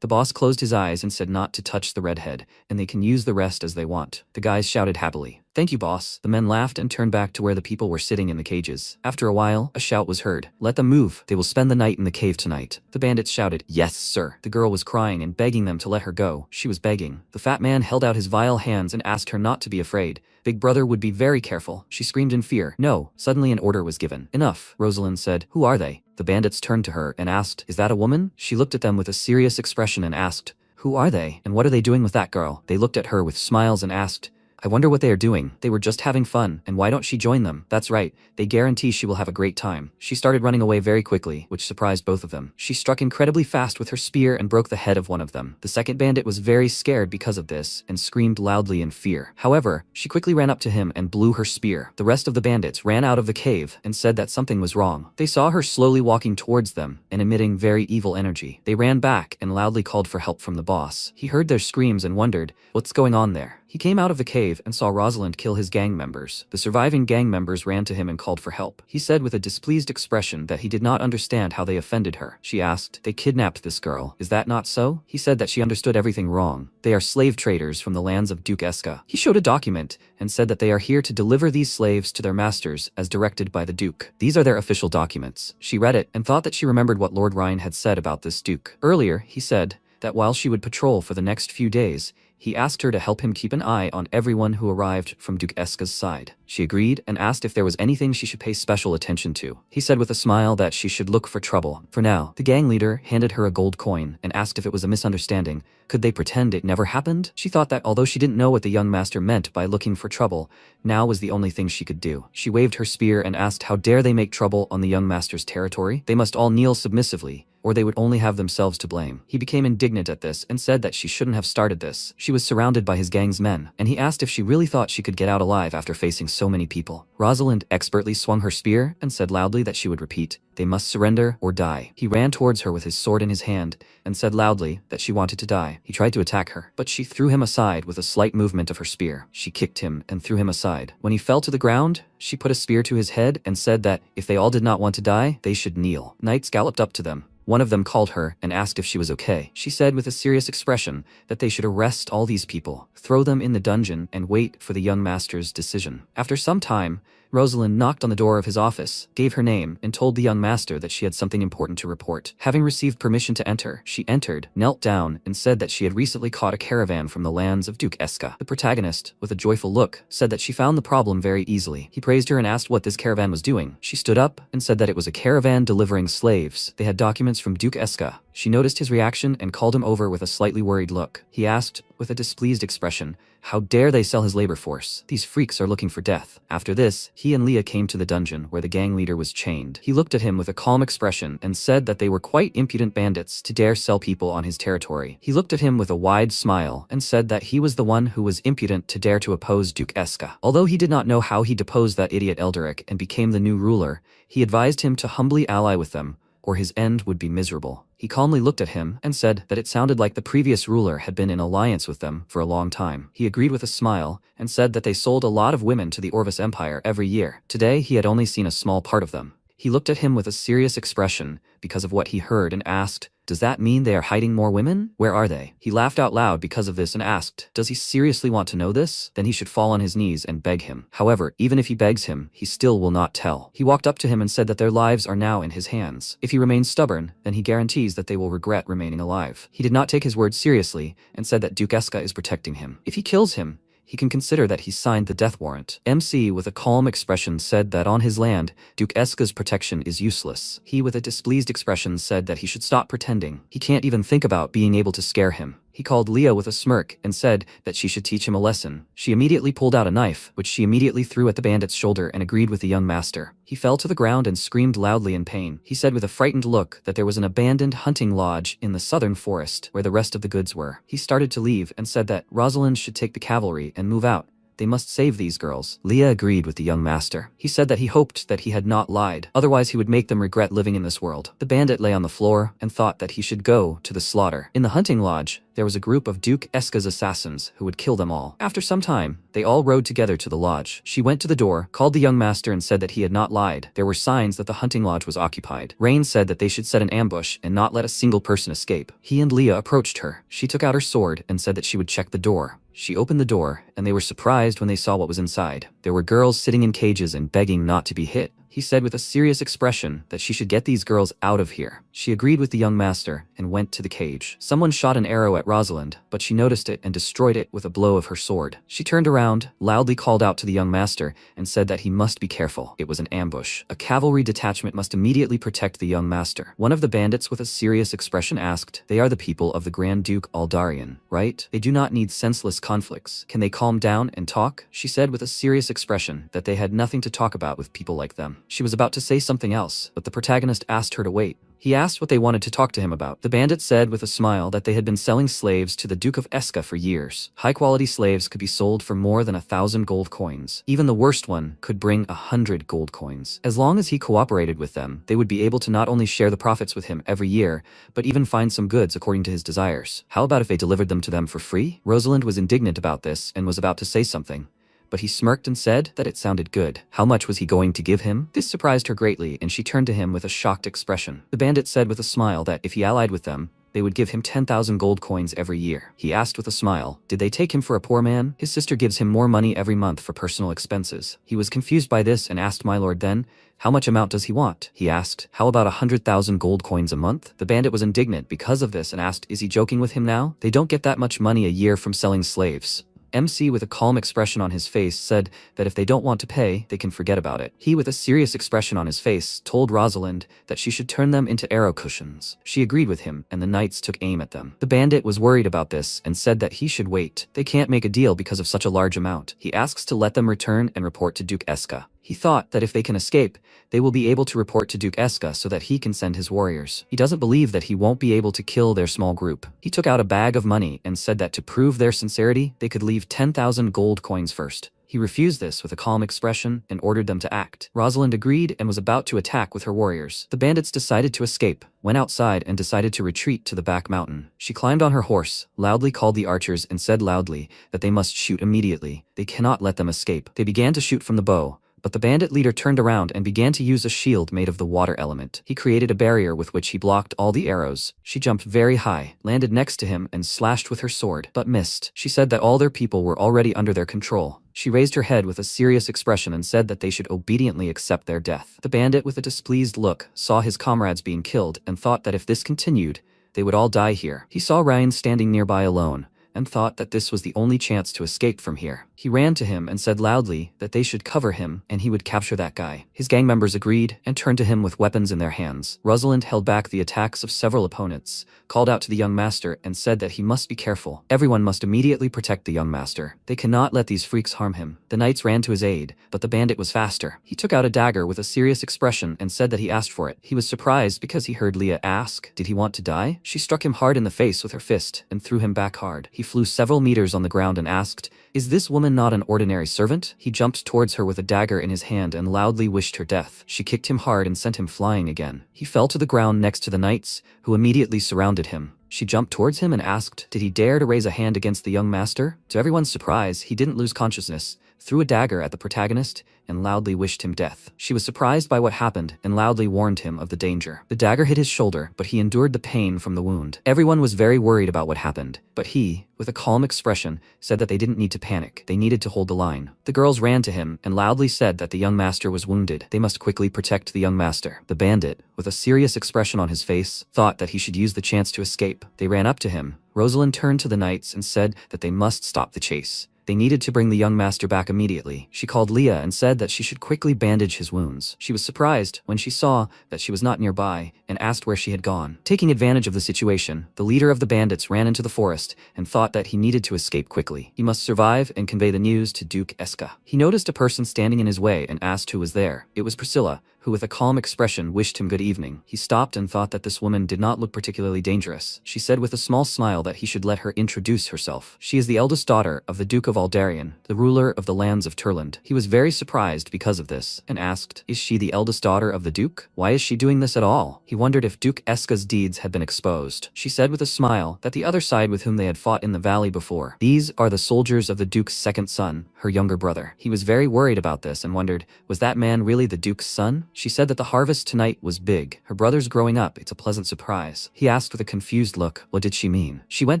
The boss closed his eyes and said not to touch the redhead, and they can use the rest as they want. The guys shouted happily, Thank you, boss. The men laughed and turned back to where the people were sitting in the cages. After a while, a shout was heard. Let them move. They will spend the night in the cave tonight. The bandits shouted, Yes, sir. The girl was crying and begging them to let her go. She was begging. The fat man held out his vile hands and asked her not to be afraid. Big brother would be very careful. She screamed in fear. No. Suddenly an order was given. Enough. Rosalind said, Who are they? The bandits turned to her and asked, Is that a woman? She looked at them with a serious expression and asked, Who are they? And what are they doing with that girl? They looked at her with smiles and asked, I wonder what they are doing. They were just having fun, and why don't she join them? That's right, they guarantee she will have a great time. She started running away very quickly, which surprised both of them. She struck incredibly fast with her spear and broke the head of one of them. The second bandit was very scared because of this and screamed loudly in fear. However, she quickly ran up to him and blew her spear. The rest of the bandits ran out of the cave and said that something was wrong. They saw her slowly walking towards them and emitting very evil energy. They ran back and loudly called for help from the boss. He heard their screams and wondered, what's going on there? He came out of the cave and saw Rosalind kill his gang members. The surviving gang members ran to him and called for help. He said with a displeased expression that he did not understand how they offended her. She asked, they kidnapped this girl. Is that not so? He said that she understood everything wrong. They are slave traders from the lands of Duke Eska. He showed a document and said that they are here to deliver these slaves to their masters as directed by the Duke. These are their official documents. She read it and thought that she remembered what Lord Rhine had said about this Duke. Earlier, he said that while she would patrol for the next few days, he asked her to help him keep an eye on everyone who arrived from Duke Eska's side. She agreed and asked if there was anything she should pay special attention to. He said with a smile that she should look for trouble. For now, the gang leader handed her a gold coin and asked if it was a misunderstanding. Could they pretend it never happened? She thought that although she didn't know what the young master meant by looking for trouble, now was the only thing she could do. She waved her spear and asked how dare they make trouble on the young master's territory? They must all kneel submissively, or they would only have themselves to blame. He became indignant at this and said that she shouldn't have started this. She was surrounded by his gang's men, and he asked if she really thought she could get out alive after facing so many people. Rosalind expertly swung her spear and said loudly that she would repeat, they must surrender or die. He ran towards her with his sword in his hand and said loudly that she wanted to die. He tried to attack her, but she threw him aside with a slight movement of her spear. She kicked him and threw him aside. When he fell to the ground, she put a spear to his head and said that if they all did not want to die, they should kneel. Knights galloped up to them. One of them called her and asked if she was okay. She said with a serious expression that they should arrest all these people, throw them in the dungeon, and wait for the young master's decision. After some time, Rosalind knocked on the door of his office, gave her name, and told the young master that she had something important to report. Having received permission to enter, she entered, knelt down, and said that she had recently caught a caravan from the lands of Duke Eska. The protagonist, with a joyful look, said that she found the problem very easily. He praised her and asked what this caravan was doing. She stood up and said that it was a caravan delivering slaves. They had documents from Duke Eska. She noticed his reaction and called him over with a slightly worried look. He asked, with a displeased expression, how dare they sell his labor force? These freaks are looking for death. After this, he and Leah came to the dungeon where the gang leader was chained. He looked at him with a calm expression and said that they were quite impudent bandits to dare sell people on his territory. He looked at him with a wide smile and said that he was the one who was impudent to dare to oppose Duke Eska. Although he did not know how he deposed that idiot Elderic and became the new ruler, he advised him to humbly ally with them, or his end would be miserable. He calmly looked at him and said that it sounded like the previous ruler had been in alliance with them for a long time. He agreed with a smile and said that they sold a lot of women to the Orvis Empire every year. Today, he had only seen a small part of them. He looked at him with a serious expression because of what he heard and asked, does that mean they are hiding more women? Where are they? He laughed out loud because of this and asked, does he seriously want to know this? Then he should fall on his knees and beg him. However, even if he begs him, he still will not tell. He walked up to him and said that their lives are now in his hands. If he remains stubborn, then he guarantees that they will regret remaining alive. He did not take his words seriously and said that Duke Eska is protecting him. If he kills him, he can consider that he signed the death warrant. MC, with a calm expression, said that on his land, Duke Eska's protection is useless. He, with a displeased expression, said that he should stop pretending. He can't even think about being able to scare him. He called Leah with a smirk and said that she should teach him a lesson. She immediately pulled out a knife, which she immediately threw at the bandit's shoulder and agreed with the young master. He fell to the ground and screamed loudly in pain. He said with a frightened look that there was an abandoned hunting lodge in the southern forest where the rest of the goods were. He started to leave and said that Rosalind should take the cavalry and move out. They must save these girls. Leah agreed with the young master. He said that he hoped that he had not lied, otherwise he would make them regret living in this world. The bandit lay on the floor and thought that he should go to the slaughter. In the hunting lodge, there was a group of Duke Eska's assassins who would kill them all. After some time, they all rode together to the lodge. She went to the door, called the young master and said that he had not lied. There were signs that the hunting lodge was occupied. Rain said that they should set an ambush and not let a single person escape. He and Leah approached her. She took out her sword and said that she would check the door. She opened the door, and they were surprised when they saw what was inside. There There were girls sitting in cages and begging not to be hit. He said with a serious expression that she should get these girls out of here. She agreed with the young master and went to the cage. Someone shot an arrow at Rosalind, but she noticed it and destroyed it with a blow of her sword. She turned around, loudly called out to the young master, and said that he must be careful. It was an ambush. A cavalry detachment must immediately protect the young master. One of the bandits with a serious expression asked, "They are the people of the Grand Duke Aldarian, right? They do not need senseless conflicts. Can they calm down and talk?" She said with a serious expression that they had nothing to talk about with people like them. She was about to say something else, but the protagonist asked her to wait. He asked what they wanted to talk to him about. The bandit said with a smile that they had been selling slaves to the Duke of Eska for years. High-quality slaves could be sold for more than 1,000 gold coins. Even the worst one could bring 100 gold coins. As long as he cooperated with them, they would be able to not only share the profits with him every year, but even find some goods according to his desires. How about if they delivered them to them for free? Rosalind was indignant about this and was about to say something, but he smirked and said that it sounded good. How much was he going to give him? This surprised her greatly, and she turned to him with a shocked expression. The bandit said with a smile that if he allied with them, they would give him 10,000 gold coins every year. He asked with a smile, did they take him for a poor man? His sister gives him more money every month for personal expenses. He was confused by this and asked my lord then, how much amount does he want? He asked, how about 100,000 gold coins a month? The bandit was indignant because of this and asked, is he joking with him now? They don't get that much money a year from selling slaves. MC with a calm expression on his face said that if they don't want to pay, they can forget about it. He with a serious expression on his face told Rosalind that she should turn them into arrow cushions. She agreed with him and the knights took aim at them. The bandit was worried about this and said that he should wait. They can't make a deal because of such a large amount. He asks to let them return and report to Duke Eska. He thought that if they can escape, they will be able to report to Duke Eska so that he can send his warriors. He doesn't believe that he won't be able to kill their small group. He took out a bag of money and said that to prove their sincerity, they could leave 10,000 gold coins first. He refused this with a calm expression and ordered them to act. Rosalind agreed and was about to attack with her warriors. The bandits decided to escape, went outside and decided to retreat to the back mountain. She climbed on her horse, loudly called the archers and said loudly that they must shoot immediately. They cannot let them escape. They began to shoot from the bow, but the bandit leader turned around and began to use a shield made of the water element. He created a barrier with which he blocked all the arrows. She jumped very high, landed next to him and slashed with her sword, but missed. She said that all their people were already under their control. She raised her head with a serious expression and said that they should obediently accept their death. The bandit with a displeased look saw his comrades being killed and thought that if this continued, they would all die here. He saw Ryan standing nearby alone, and thought that this was the only chance to escape from here. He ran to him and said loudly that they should cover him and he would capture that guy. His gang members agreed and turned to him with weapons in their hands. Rosalind held back the attacks of several opponents, called out to the young master and said that he must be careful. Everyone must immediately protect the young master. They cannot let these freaks harm him. The knights ran to his aid, but the bandit was faster. He took out a dagger with a serious expression and said that he asked for it. He was surprised because he heard Leah ask, did he want to die? She struck him hard in the face with her fist and threw him back hard. He flew several meters on the ground and asked, is this woman not an ordinary servant? He jumped towards her with a dagger in his hand and loudly wished her death. She kicked him hard and sent him flying again. He fell to the ground next to the knights, who immediately surrounded him. She jumped towards him and asked, did he dare to raise a hand against the young master? To everyone's surprise, he didn't lose consciousness, threw a dagger at the protagonist, and loudly wished him death. She was surprised by what happened and loudly warned him of the danger. The dagger hit his shoulder, but he endured the pain from the wound. Everyone was very worried about what happened, but he, with a calm expression, said that they didn't need to panic. They needed to hold the line. The girls ran to him and loudly said that the young master was wounded. They must quickly protect the young master. The bandit, with a serious expression on his face, thought that he should use the chance to escape. They ran up to him. Rosalind turned to the knights and said that they must stop the chase. They needed to bring the young master back immediately. She called Leah and said that she should quickly bandage his wounds. She was surprised when she saw that she was not nearby and asked where she had gone. Taking advantage of the situation, the leader of the bandits ran into the forest and thought that he needed to escape quickly. He must survive and convey the news to Duke Eska. He noticed a person standing in his way and asked who was there. It was Priscilla, who with a calm expression wished him good evening. He stopped and thought that this woman did not look particularly dangerous. She said with a small smile that he should let her introduce herself. She is the eldest daughter of the Duke of Aldarian, the ruler of the lands of Turland. He was very surprised because of this, and asked, is she the eldest daughter of the Duke? Why is she doing this at all? He wondered if Duke Eska's deeds had been exposed. She said with a smile that the other side with whom they had fought in the valley before. These are the soldiers of the Duke's second son, her younger brother. He was very worried about this and wondered, was that man really the Duke's son? She said that the harvest tonight was big. Her brother's growing up, it's a pleasant surprise. He asked with a confused look, what did she mean? She went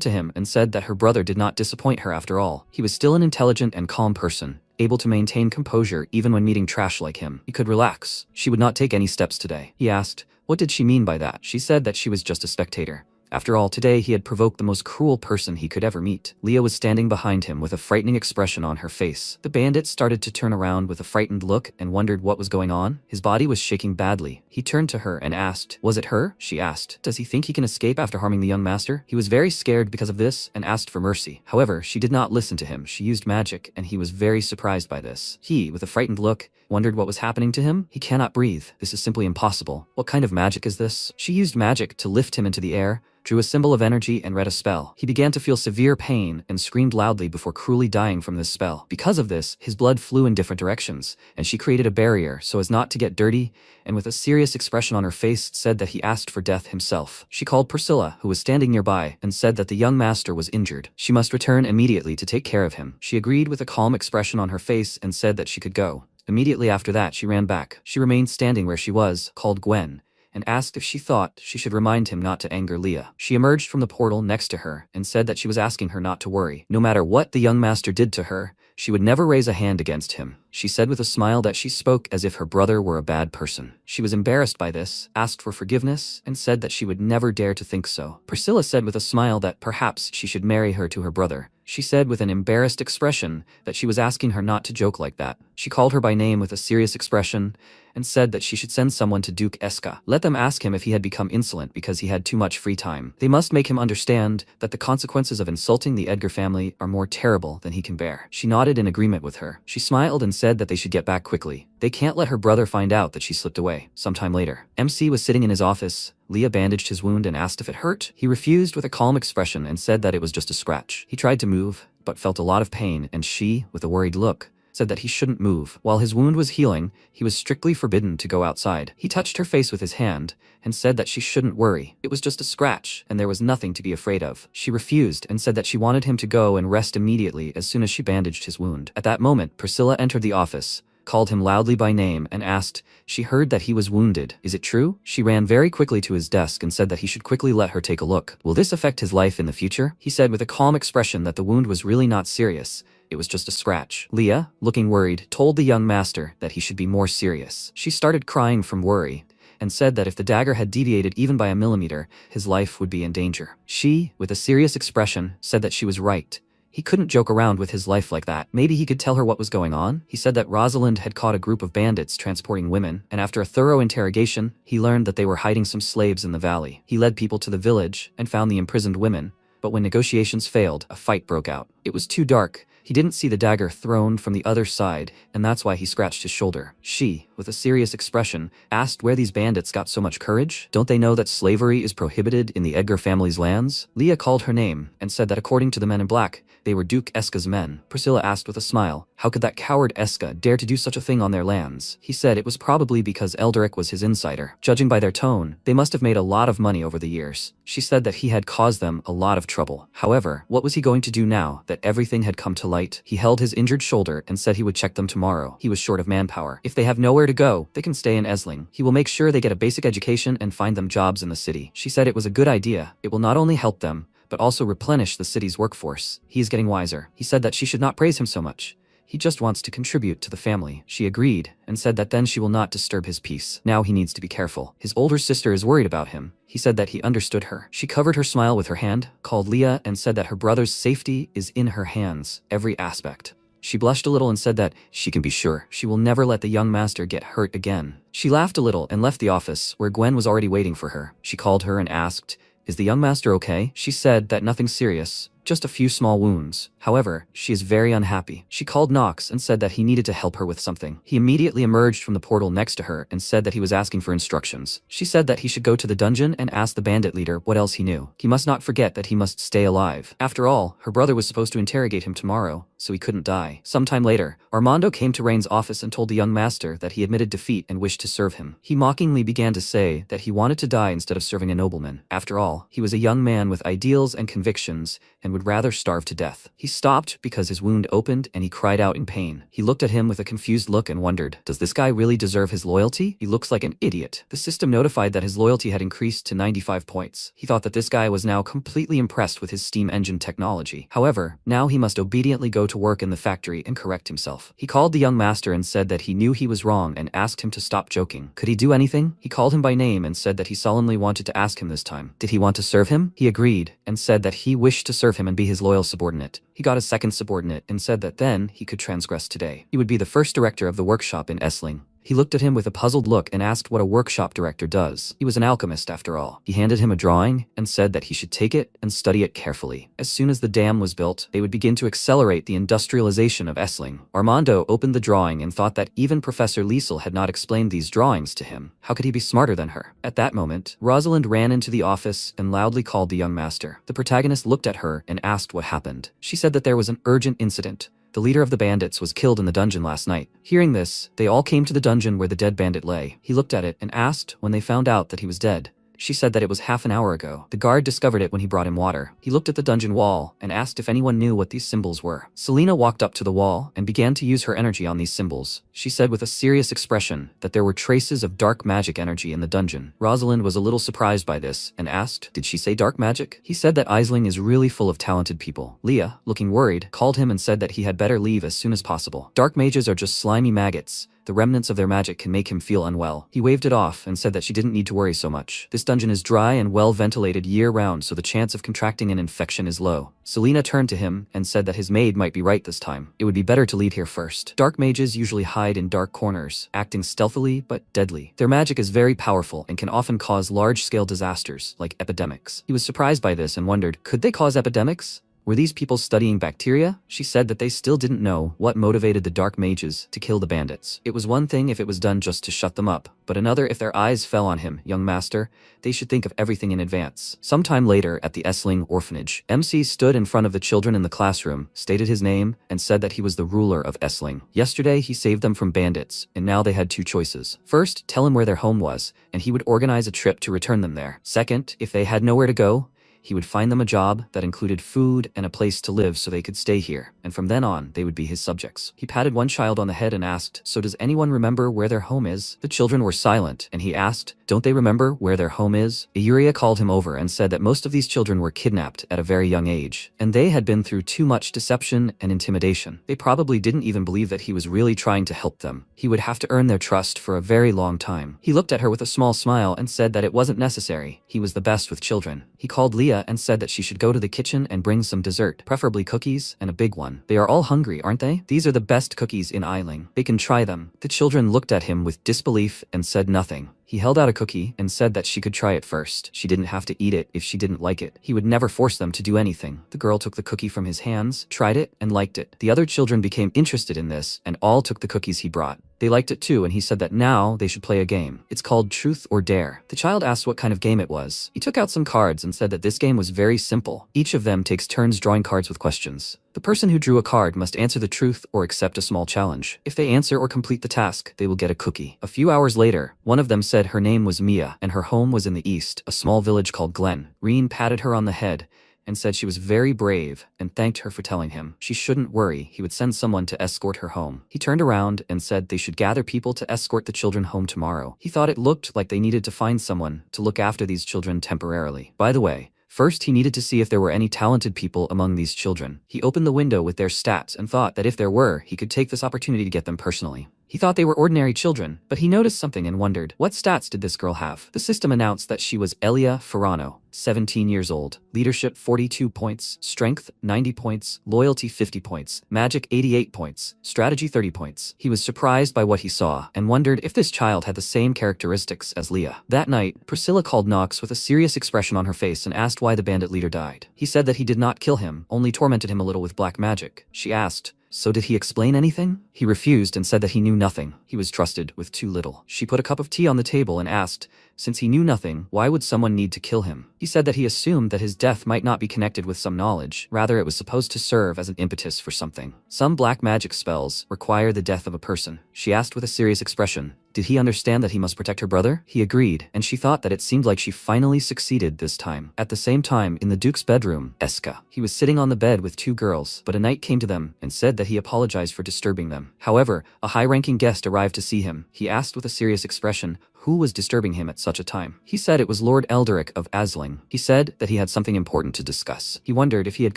to him and said that her brother did not disappoint her after all. He was still an intelligent and calm person, able to maintain composure even when meeting trash like him. He could relax. She would not take any steps today. He asked, what did she mean by that? She said that she was just a spectator. After all, today he had provoked the most cruel person he could ever meet. Leah was standing behind him with a frightening expression on her face. The bandit started to turn around with a frightened look and wondered what was going on. His body was shaking badly. He turned to her and asked, was it her? She asked, does he think he can escape after harming the young master? He was very scared because of this and asked for mercy. However, she did not listen to him. She used magic and he was very surprised by this. He, with a frightened look, wondered what was happening to him. He cannot breathe. This is simply impossible. What kind of magic is this? She used magic to lift him into the air, drew a symbol of energy and read a spell. He began to feel severe pain and screamed loudly before cruelly dying from this spell. Because of this, his blood flew in different directions, and she created a barrier so as not to get dirty, and with a serious expression on her face said that he asked for death himself. She called Priscilla, who was standing nearby, and said that the young master was injured. She must return immediately to take care of him. She agreed with a calm expression on her face and said that she could go. Immediately after that, she ran back. She remained standing where she was, called Gwen, and asked if she thought she should remind him not to anger Leah. She emerged from the portal next to her and said that she was asking her not to worry. No matter what the young master did to her, she would never raise a hand against him. She said with a smile that she spoke as if her brother were a bad person. She was embarrassed by this, asked for forgiveness, and said that she would never dare to think so. Priscilla said with a smile that perhaps she should marry her to her brother. She said with an embarrassed expression that she was asking her not to joke like that. She called her by name with a serious expression and said that she should send someone to Duke Eska. Let them ask him if he had become insolent because he had too much free time. They must make him understand that the consequences of insulting the Edgar family are more terrible than he can bear. She nodded in agreement with her. She smiled and said that they should get back quickly. They can't let her brother find out that she slipped away. Sometime later, MC was sitting in his office. Leah bandaged his wound and asked if it hurt. He refused with a calm expression and said that it was just a scratch. He tried to move, but felt a lot of pain, and she, with a worried look, said that he shouldn't move. While his wound was healing, he was strictly forbidden to go outside. He touched her face with his hand and said that she shouldn't worry. It was just a scratch, and there was nothing to be afraid of. She refused and said that she wanted him to go and rest immediately as soon as she bandaged his wound. At that moment, Priscilla entered the office, called him loudly by name, and asked, she heard that he was wounded. Is it true? She ran very quickly to his desk and said that he should quickly let her take a look. Will this affect his life in the future? He said with a calm expression that the wound was really not serious. It was just a scratch. Leah, looking worried, told the young master that he should be more serious. She started crying from worry and said that if the dagger had deviated even by a millimeter, his life would be in danger. She, with a serious expression, said that she was right. He couldn't joke around with his life like that. Maybe he could tell her what was going on? He said that Rosalind had caught a group of bandits transporting women, and after a thorough interrogation, he learned that they were hiding some slaves in the valley. He led people to the village and found the imprisoned women, but when negotiations failed, a fight broke out. It was too dark. He didn't see the dagger thrown from the other side, and that's why he scratched his shoulder. She, with a serious expression, asked where these bandits got so much courage. Don't they know that slavery is prohibited in the Edgar family's lands? Leah called her name and said that according to the men in black, they were Duke Eska's men. Priscilla asked with a smile, how could that coward Eska dare to do such a thing on their lands? He said it was probably because Elderic was his insider. Judging by their tone, they must have made a lot of money over the years. She said that he had caused them a lot of trouble. However, what was he going to do now that everything had come to light? He held his injured shoulder and said he would check them tomorrow. He was short of manpower. If they have nowhere to go, they can stay in Esling. He will make sure they get a basic education and find them jobs in the city. She said it was a good idea. It will not only help them, but also replenish the city's workforce. He is getting wiser. He said that she should not praise him so much. He just wants to contribute to the family. She agreed and said that then she will not disturb his peace. Now he needs to be careful. His older sister is worried about him. He said that he understood her. She covered her smile with her hand, called Leah, and said that her brother's safety is in her hands, every aspect. She blushed a little and said that she can be sure she will never let the young master get hurt again. She laughed a little and left the office, where Gwen was already waiting for her. She called her and asked, is the young master okay? She said that nothing serious, just a few small wounds. However, she is very unhappy. She called Knox and said that he needed to help her with something. He immediately emerged from the portal next to her and said that he was asking for instructions. She said that he should go to the dungeon and ask the bandit leader what else he knew. He must not forget that he must stay alive. After all, her brother was supposed to interrogate him tomorrow, so he couldn't die. Sometime later, Armando came to Rain's office and told the young master that he admitted defeat and wished to serve him. He mockingly began to say that he wanted to die instead of serving a nobleman. After all, he was a young man with ideals and convictions and would would rather starve to death. He stopped because his wound opened and he cried out in pain. He looked at him with a confused look and wondered, does this guy really deserve his loyalty? He looks like an idiot. The system notified that his loyalty had increased to 95 points. He thought that this guy was now completely impressed with his steam engine technology. However, now he must obediently go to work in the factory and correct himself. He called the young master and said that he knew he was wrong and asked him to stop joking. Could he do anything? He called him by name and said that he solemnly wanted to ask him this time. Did he want to serve him? He agreed and said that he wished to serve him and be his loyal subordinate. He got a second subordinate and said that then he could transgress today. He would be the first director of the workshop in Essling. He looked at him with a puzzled look and asked what a workshop director does. He was an alchemist after all. He handed him a drawing and said that he should take it and study it carefully. As soon as the dam was built, they would begin to accelerate the industrialization of Essling. Armando opened the drawing and thought that even Professor Liesel had not explained these drawings to him. How could he be smarter than her? At that moment, Rosalind ran into the office and loudly called the young master. The protagonist looked at her and asked what happened. She said that there was an urgent incident. The leader of the bandits was killed in the dungeon last night. Hearing this, they all came to the dungeon where the dead bandit lay. He looked at it and asked when they found out that he was dead. She said that it was half an hour ago. The guard discovered it when he brought him water. He looked at the dungeon wall and asked if anyone knew what these symbols were. Selena walked up to the wall and began to use her energy on these symbols. She said with a serious expression that there were traces of dark magic energy in the dungeon. Rosalind was a little surprised by this and asked, did she say dark magic? He said that Isling is really full of talented people. Leah, looking worried, called him and said that he had better leave as soon as possible. Dark mages are just slimy maggots. The remnants of their magic can make him feel unwell. He waved it off and said that she didn't need to worry so much. This dungeon is dry and well ventilated year-round, so the chance of contracting an infection is low. Selena turned to him and said that his maid might be right this time. It would be better to leave here first. Dark mages usually hide in dark corners, acting stealthily but deadly. Their magic is very powerful and can often cause large-scale disasters, like epidemics. He was surprised by this and wondered, could they cause epidemics? Were these people studying bacteria? She said that they still didn't know what motivated the dark mages to kill the bandits. It was one thing if it was done just to shut them up, but another if their eyes fell on him, young master. They should think of everything in advance. Sometime later at the Essling orphanage, MC stood in front of the children in the classroom, stated his name, and said that he was the ruler of Essling. Yesterday he saved them from bandits, and now they had two choices. First, tell him where their home was, and he would organize a trip to return them there. Second, if they had nowhere to go, he would find them a job that included food and a place to live so they could stay here, and from then on, they would be his subjects. He patted one child on the head and asked, so does anyone remember where their home is? The children were silent, and he asked, don't they remember where their home is? Euria called him over and said that most of these children were kidnapped at a very young age, and they had been through too much deception and intimidation. They probably didn't even believe that he was really trying to help them. He would have to earn their trust for a very long time. He looked at her with a small smile and said that it wasn't necessary. He was the best with children. He called Leah and said that she should go to the kitchen and bring some dessert, preferably cookies and a big one. They are all hungry, aren't they? These are the best cookies in Eiling. They can try them. The children looked at him with disbelief and said nothing. He held out a cookie and said that she could try it first. She didn't have to eat it if she didn't like it. He would never force them to do anything. The girl took the cookie from his hands, tried it, and liked it. The other children became interested in this and all took the cookies he brought. They liked it too, and he said that now they should play a game. It's called Truth or Dare. The child asked what kind of game it was. He took out some cards and said that this game was very simple. Each of them takes turns drawing cards with questions. The person who drew a card must answer the truth or accept a small challenge. If they answer or complete the task, they will get a cookie. A few hours later, one of them said her name was Mia and her home was in the east, a small village called Glen. Reen patted her on the head and said she was very brave and thanked her for telling him. She shouldn't worry, he would send someone to escort her home. He turned around and said they should gather people to escort the children home tomorrow. He thought it looked like they needed to find someone to look after these children temporarily. By the way, first, he needed to see if there were any talented people among these children. He opened the window with their stats and thought that if there were, he could take this opportunity to get them personally. He thought they were ordinary children, but he noticed something and wondered, what stats did this girl have? The system announced that she was Elia Ferrano, 17 years old, leadership 42 points, strength 90 points, loyalty 50 points, magic 88 points, strategy 30 points. He was surprised by what he saw and wondered if this child had the same characteristics as Leah. That night, Priscilla called Knox with a serious expression on her face and asked why the bandit leader died. He said that he did not kill him, only tormented him a little with black magic. She asked, so did he explain anything? He refused and said that he knew nothing. He was trusted with too little. She put a cup of tea on the table and asked, since he knew nothing, why would someone need to kill him? He said that he assumed that his death might not be connected with some knowledge. Rather, it was supposed to serve as an impetus for something. Some black magic spells require the death of a person. She asked with a serious expression, Did he understand that he must protect her brother? He agreed, and she thought that it seemed like she finally succeeded this time. At the same time, in the Duke's bedroom, Eska. He was sitting on the bed with two girls, but a knight came to them and said that he apologized for disturbing them. However, a high-ranking guest arrived to see him. He asked with a serious expression who was disturbing him at such a time. He said it was Lord Elderic of Asling. He said that he had something important to discuss. He wondered if he had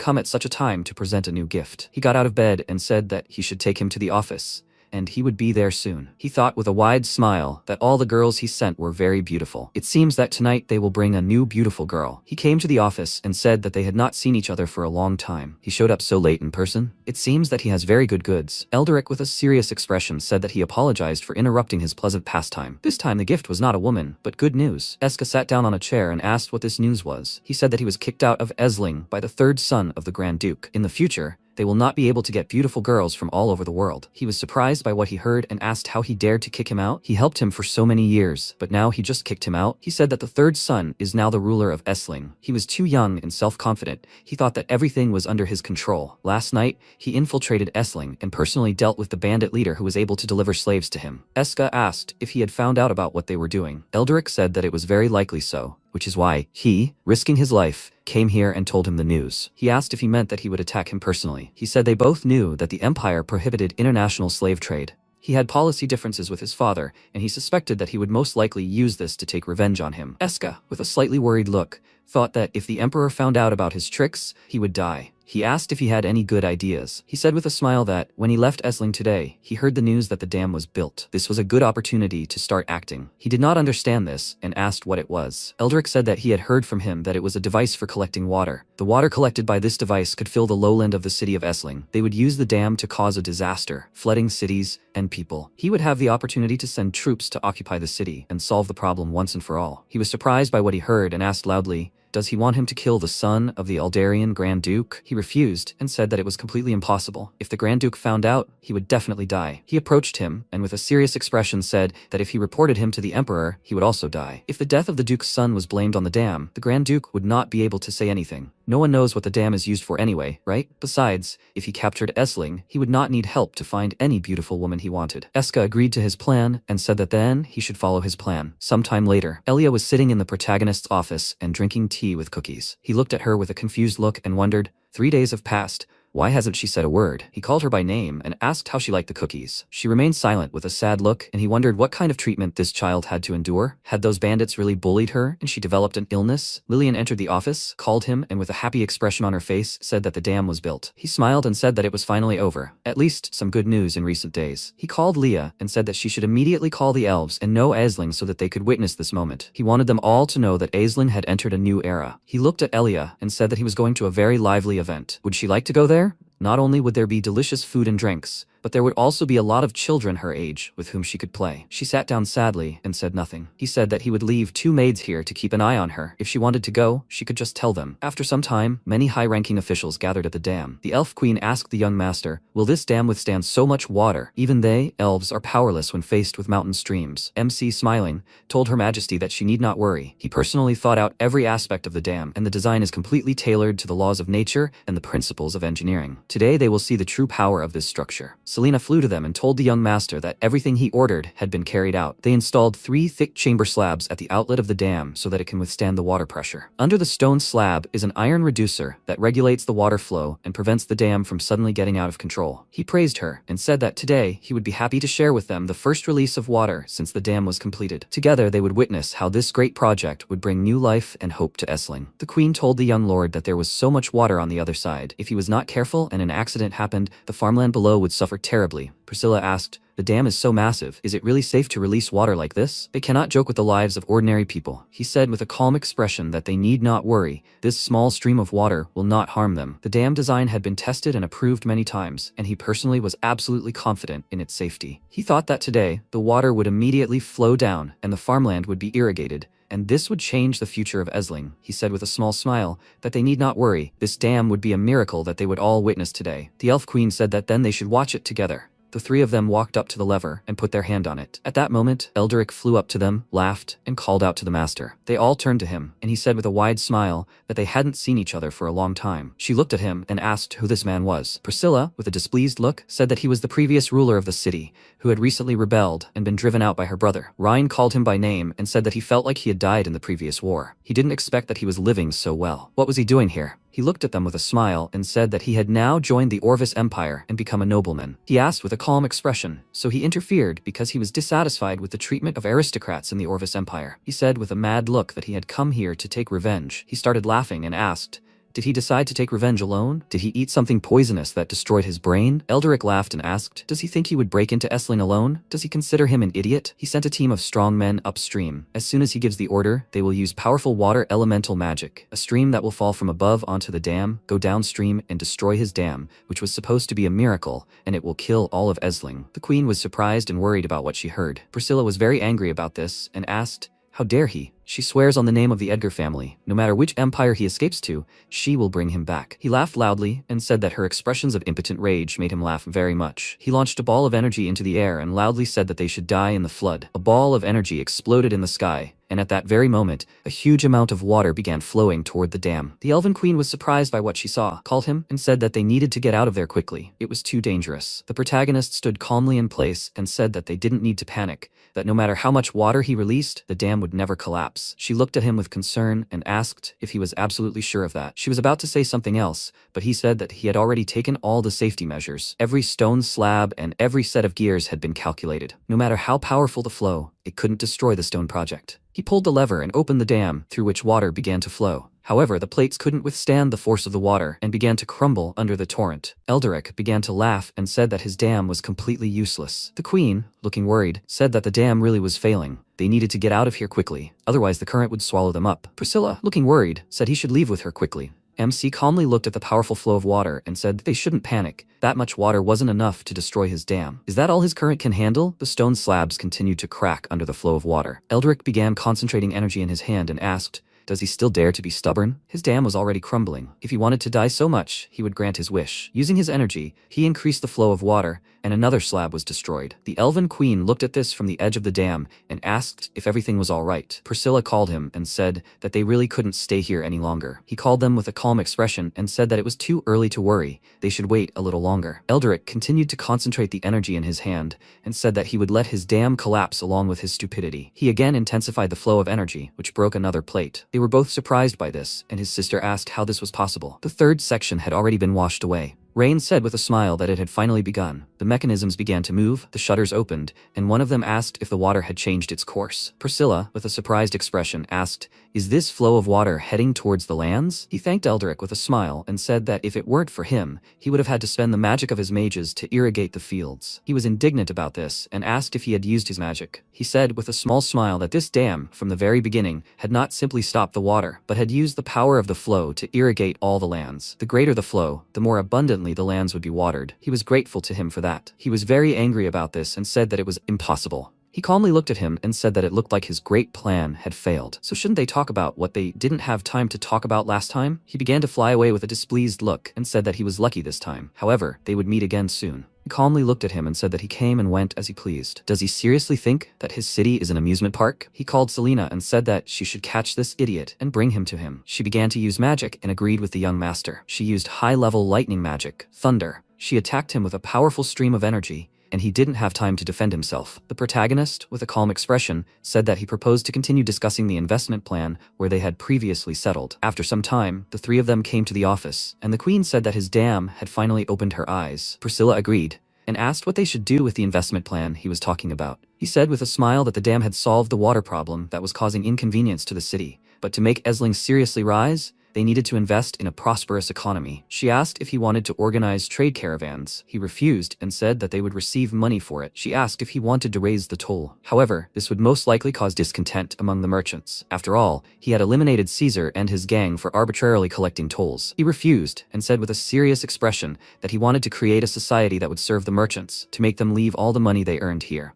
come at such a time to present a new gift. He got out of bed and said that he should take him to the office, and he would be there soon. He thought with a wide smile that all the girls he sent were very beautiful. It seems that tonight they will bring a new beautiful girl. He came to the office and said that they had not seen each other for a long time. He showed up so late in person. It seems that he has very good goods. Elderic with a serious expression said that he apologized for interrupting his pleasant pastime. This time the gift was not a woman, but good news. Eska sat down on a chair and asked what this news was. He said that he was kicked out of Esling by the third son of the Grand Duke. In the future, they will not be able to get beautiful girls from all over the world. He was surprised by what he heard and asked how he dared to kick him out. He helped him for so many years, but now he just kicked him out. He said that the third son is now the ruler of Esling. He was too young and self-confident. He thought that everything was under his control. Last night, he infiltrated Esling and personally dealt with the bandit leader who was able to deliver slaves to him. Eska asked if he had found out about what they were doing. Elderic said that it was very likely so, which is why he, risking his life, came here and told him the news. He asked if he meant that he would attack him personally. He said they both knew that the Empire prohibited international slave trade. He had policy differences with his father, and he suspected that he would most likely use this to take revenge on him. Eska, with a slightly worried look, thought that if the Emperor found out about his tricks, he would die. He asked if he had any good ideas. He said with a smile that, when he left Esling today, he heard the news that the dam was built. This was a good opportunity to start acting. He did not understand this, and asked what it was. Elderic said that he had heard from him that it was a device for collecting water. The water collected by this device could fill the lowland of the city of Esling. They would use the dam to cause a disaster, flooding cities and people. He would have the opportunity to send troops to occupy the city and solve the problem once and for all. He was surprised by what he heard and asked loudly, does he want him to kill the son of the Aldarian Grand Duke? He refused and said that it was completely impossible. If the Grand Duke found out, he would definitely die. He approached him and with a serious expression said that if he reported him to the Emperor, he would also die. If the death of the Duke's son was blamed on the dam, the Grand Duke would not be able to say anything. No one knows what the dam is used for anyway, right? Besides, if he captured Esling, he would not need help to find any beautiful woman he wanted. Eska agreed to his plan and said that then he should follow his plan. Sometime later, Elia was sitting in the protagonist's office and drinking tea with cookies. He looked at her with a confused look and wondered, 3 days have passed. Why hasn't she said a word? He called her by name and asked how she liked the cookies. She remained silent with a sad look, and he wondered what kind of treatment this child had to endure. Had those bandits really bullied her and she developed an illness? Lillian entered the office, called him, and with a happy expression on her face, said that the dam was built. He smiled and said that it was finally over. At least some good news in recent days. He called Leah and said that she should immediately call the elves and know Aisling so that they could witness this moment. He wanted them all to know that Aisling had entered a new era. He looked at Elia and said that he was going to a very lively event. Would she like to go there? Not only would there be delicious food and drinks, but there would also be a lot of children her age with whom she could play. She sat down sadly and said nothing. He said that he would leave 2 maids here to keep an eye on her. If she wanted to go, she could just tell them. After some time, many high-ranking officials gathered at the dam. The elf queen asked the young master, will this dam withstand so much water? Even they, elves, are powerless when faced with mountain streams. MC, smiling, told Her Majesty that she need not worry. He personally thought out every aspect of the dam, and the design is completely tailored to the laws of nature and the principles of engineering. Today they will see the true power of this structure. Selena flew to them and told the young master that everything he ordered had been carried out. They installed 3 thick chamber slabs at the outlet of the dam so that it can withstand the water pressure. Under the stone slab is an iron reducer that regulates the water flow and prevents the dam from suddenly getting out of control. He praised her and said that today he would be happy to share with them the first release of water since the dam was completed. Together they would witness how this great project would bring new life and hope to Esling. The queen told the young lord that there was so much water on the other side. If he was not careful and an accident happened, the farmland below would suffer terribly. Priscilla asked, the dam is so massive, is it really safe to release water like this? They cannot joke with the lives of ordinary people. He said with a calm expression that they need not worry, this small stream of water will not harm them. The dam design had been tested and approved many times, and he personally was absolutely confident in its safety. He thought that today, the water would immediately flow down and the farmland would be irrigated, and this would change the future of Esling. He said with a small smile that they need not worry, this dam would be a miracle that they would all witness today. The elf queen said that then they should watch it together. The three of them walked up to the lever and put their hand on it. At that moment, Elderic flew up to them, laughed, and called out to the master. They all turned to him, and he said with a wide smile that they hadn't seen each other for a long time. She looked at him and asked who this man was. Priscilla, with a displeased look, said that he was the previous ruler of the city, who had recently rebelled and been driven out by her brother. Ryan called him by name and said that he felt like he had died in the previous war. He didn't expect that he was living so well. What was he doing here? He looked at them with a smile and said that he had now joined the Orvis Empire and become a nobleman. He asked with a calm expression, so he interfered because he was dissatisfied with the treatment of aristocrats in the Orvis Empire. He said with a mad look that he had come here to take revenge. He started laughing and asked, did he decide to take revenge alone? Did he eat something poisonous that destroyed his brain? Elderic laughed and asked, does he think he would break into Essling alone? Does he consider him an idiot? He sent a team of strong men upstream. As soon as he gives the order, they will use powerful water elemental magic, a stream that will fall from above onto the dam, go downstream and destroy his dam, which was supposed to be a miracle, and it will kill all of Essling. The queen was surprised and worried about what she heard. Priscilla was very angry about this and asked, how dare he? She swears on the name of the Edgar family. No matter which empire he escapes to, she will bring him back. He laughed loudly and said that her expressions of impotent rage made him laugh very much. He launched a ball of energy into the air and loudly said that they should die in the flood. A ball of energy exploded in the sky, and at that very moment, a huge amount of water began flowing toward the dam. The Elven Queen was surprised by what she saw, called him, and said that they needed to get out of there quickly. It was too dangerous. The protagonist stood calmly in place and said that they didn't need to panic, that no matter how much water he released, the dam would never collapse. She looked at him with concern and asked if he was absolutely sure of that. She was about to say something else, but he said that he had already taken all the safety measures. Every stone slab and every set of gears had been calculated. No matter how powerful the flow, it couldn't destroy the stone project. He pulled the lever and opened the dam, through which water began to flow. However, the plates couldn't withstand the force of the water and began to crumble under the torrent. Elderic began to laugh and said that his dam was completely useless. The queen, looking worried, said that the dam really was failing. They needed to get out of here quickly, otherwise the current would swallow them up. Priscilla, looking worried, said he should leave with her quickly. MC calmly looked at the powerful flow of water and said they shouldn't panic. That much water wasn't enough to destroy his dam. Is that all his current can handle? The stone slabs continued to crack under the flow of water. Elderic began concentrating energy in his hand and asked, does he still dare to be stubborn? His dam was already crumbling. If he wanted to die so much, he would grant his wish. Using his energy, he increased the flow of water, and another slab was destroyed. The Elven Queen looked at this from the edge of the dam and asked if everything was all right. Priscilla called him and said that they really couldn't stay here any longer. He called them with a calm expression and said that it was too early to worry. They should wait a little longer. Elderic continued to concentrate the energy in his hand and said that he would let his dam collapse along with his stupidity. He again intensified the flow of energy, which broke another plate. They were both surprised by this, and his sister asked how this was possible. The third section had already been washed away. Rain said with a smile that it had finally begun. The mechanisms began to move, the shutters opened, and one of them asked if the water had changed its course. Priscilla, with a surprised expression, asked, is this flow of water heading towards the lands? He thanked Elderic with a smile and said that if it weren't for him, he would have had to spend the magic of his mages to irrigate the fields. He was indignant about this and asked if he had used his magic. He said with a small smile that this dam, from the very beginning, had not simply stopped the water, but had used the power of the flow to irrigate all the lands. The greater the flow, the more abundantly the lands would be watered. He was grateful to him for that. He was very angry about this and said that it was impossible. He calmly looked at him and said that it looked like his great plan had failed. So shouldn't they talk about what they didn't have time to talk about last time? He began to fly away with a displeased look and said that he was lucky this time. However, they would meet again soon. He calmly looked at him and said that he came and went as he pleased. Does he seriously think that his city is an amusement park? He called Selena and said that she should catch this idiot and bring him to him. She began to use magic and agreed with the young master. She used high-level lightning magic, thunder. She attacked him with a powerful stream of energy, and he didn't have time to defend himself. The protagonist, with a calm expression, said that he proposed to continue discussing the investment plan where they had previously settled. After some time, the three of them came to the office, and the queen said that his dam had finally opened her eyes. Priscilla agreed, and asked what they should do with the investment plan he was talking about. He said with a smile that the dam had solved the water problem that was causing inconvenience to the city, but to make Essling seriously rise, they needed to invest in a prosperous economy. She asked if he wanted to organize trade caravans. He refused and said that they would receive money for it. She asked if he wanted to raise the toll. However, this would most likely cause discontent among the merchants. After all, he had eliminated Caesar and his gang for arbitrarily collecting tolls. He refused and said with a serious expression that he wanted to create a society that would serve the merchants, to make them leave all the money they earned here.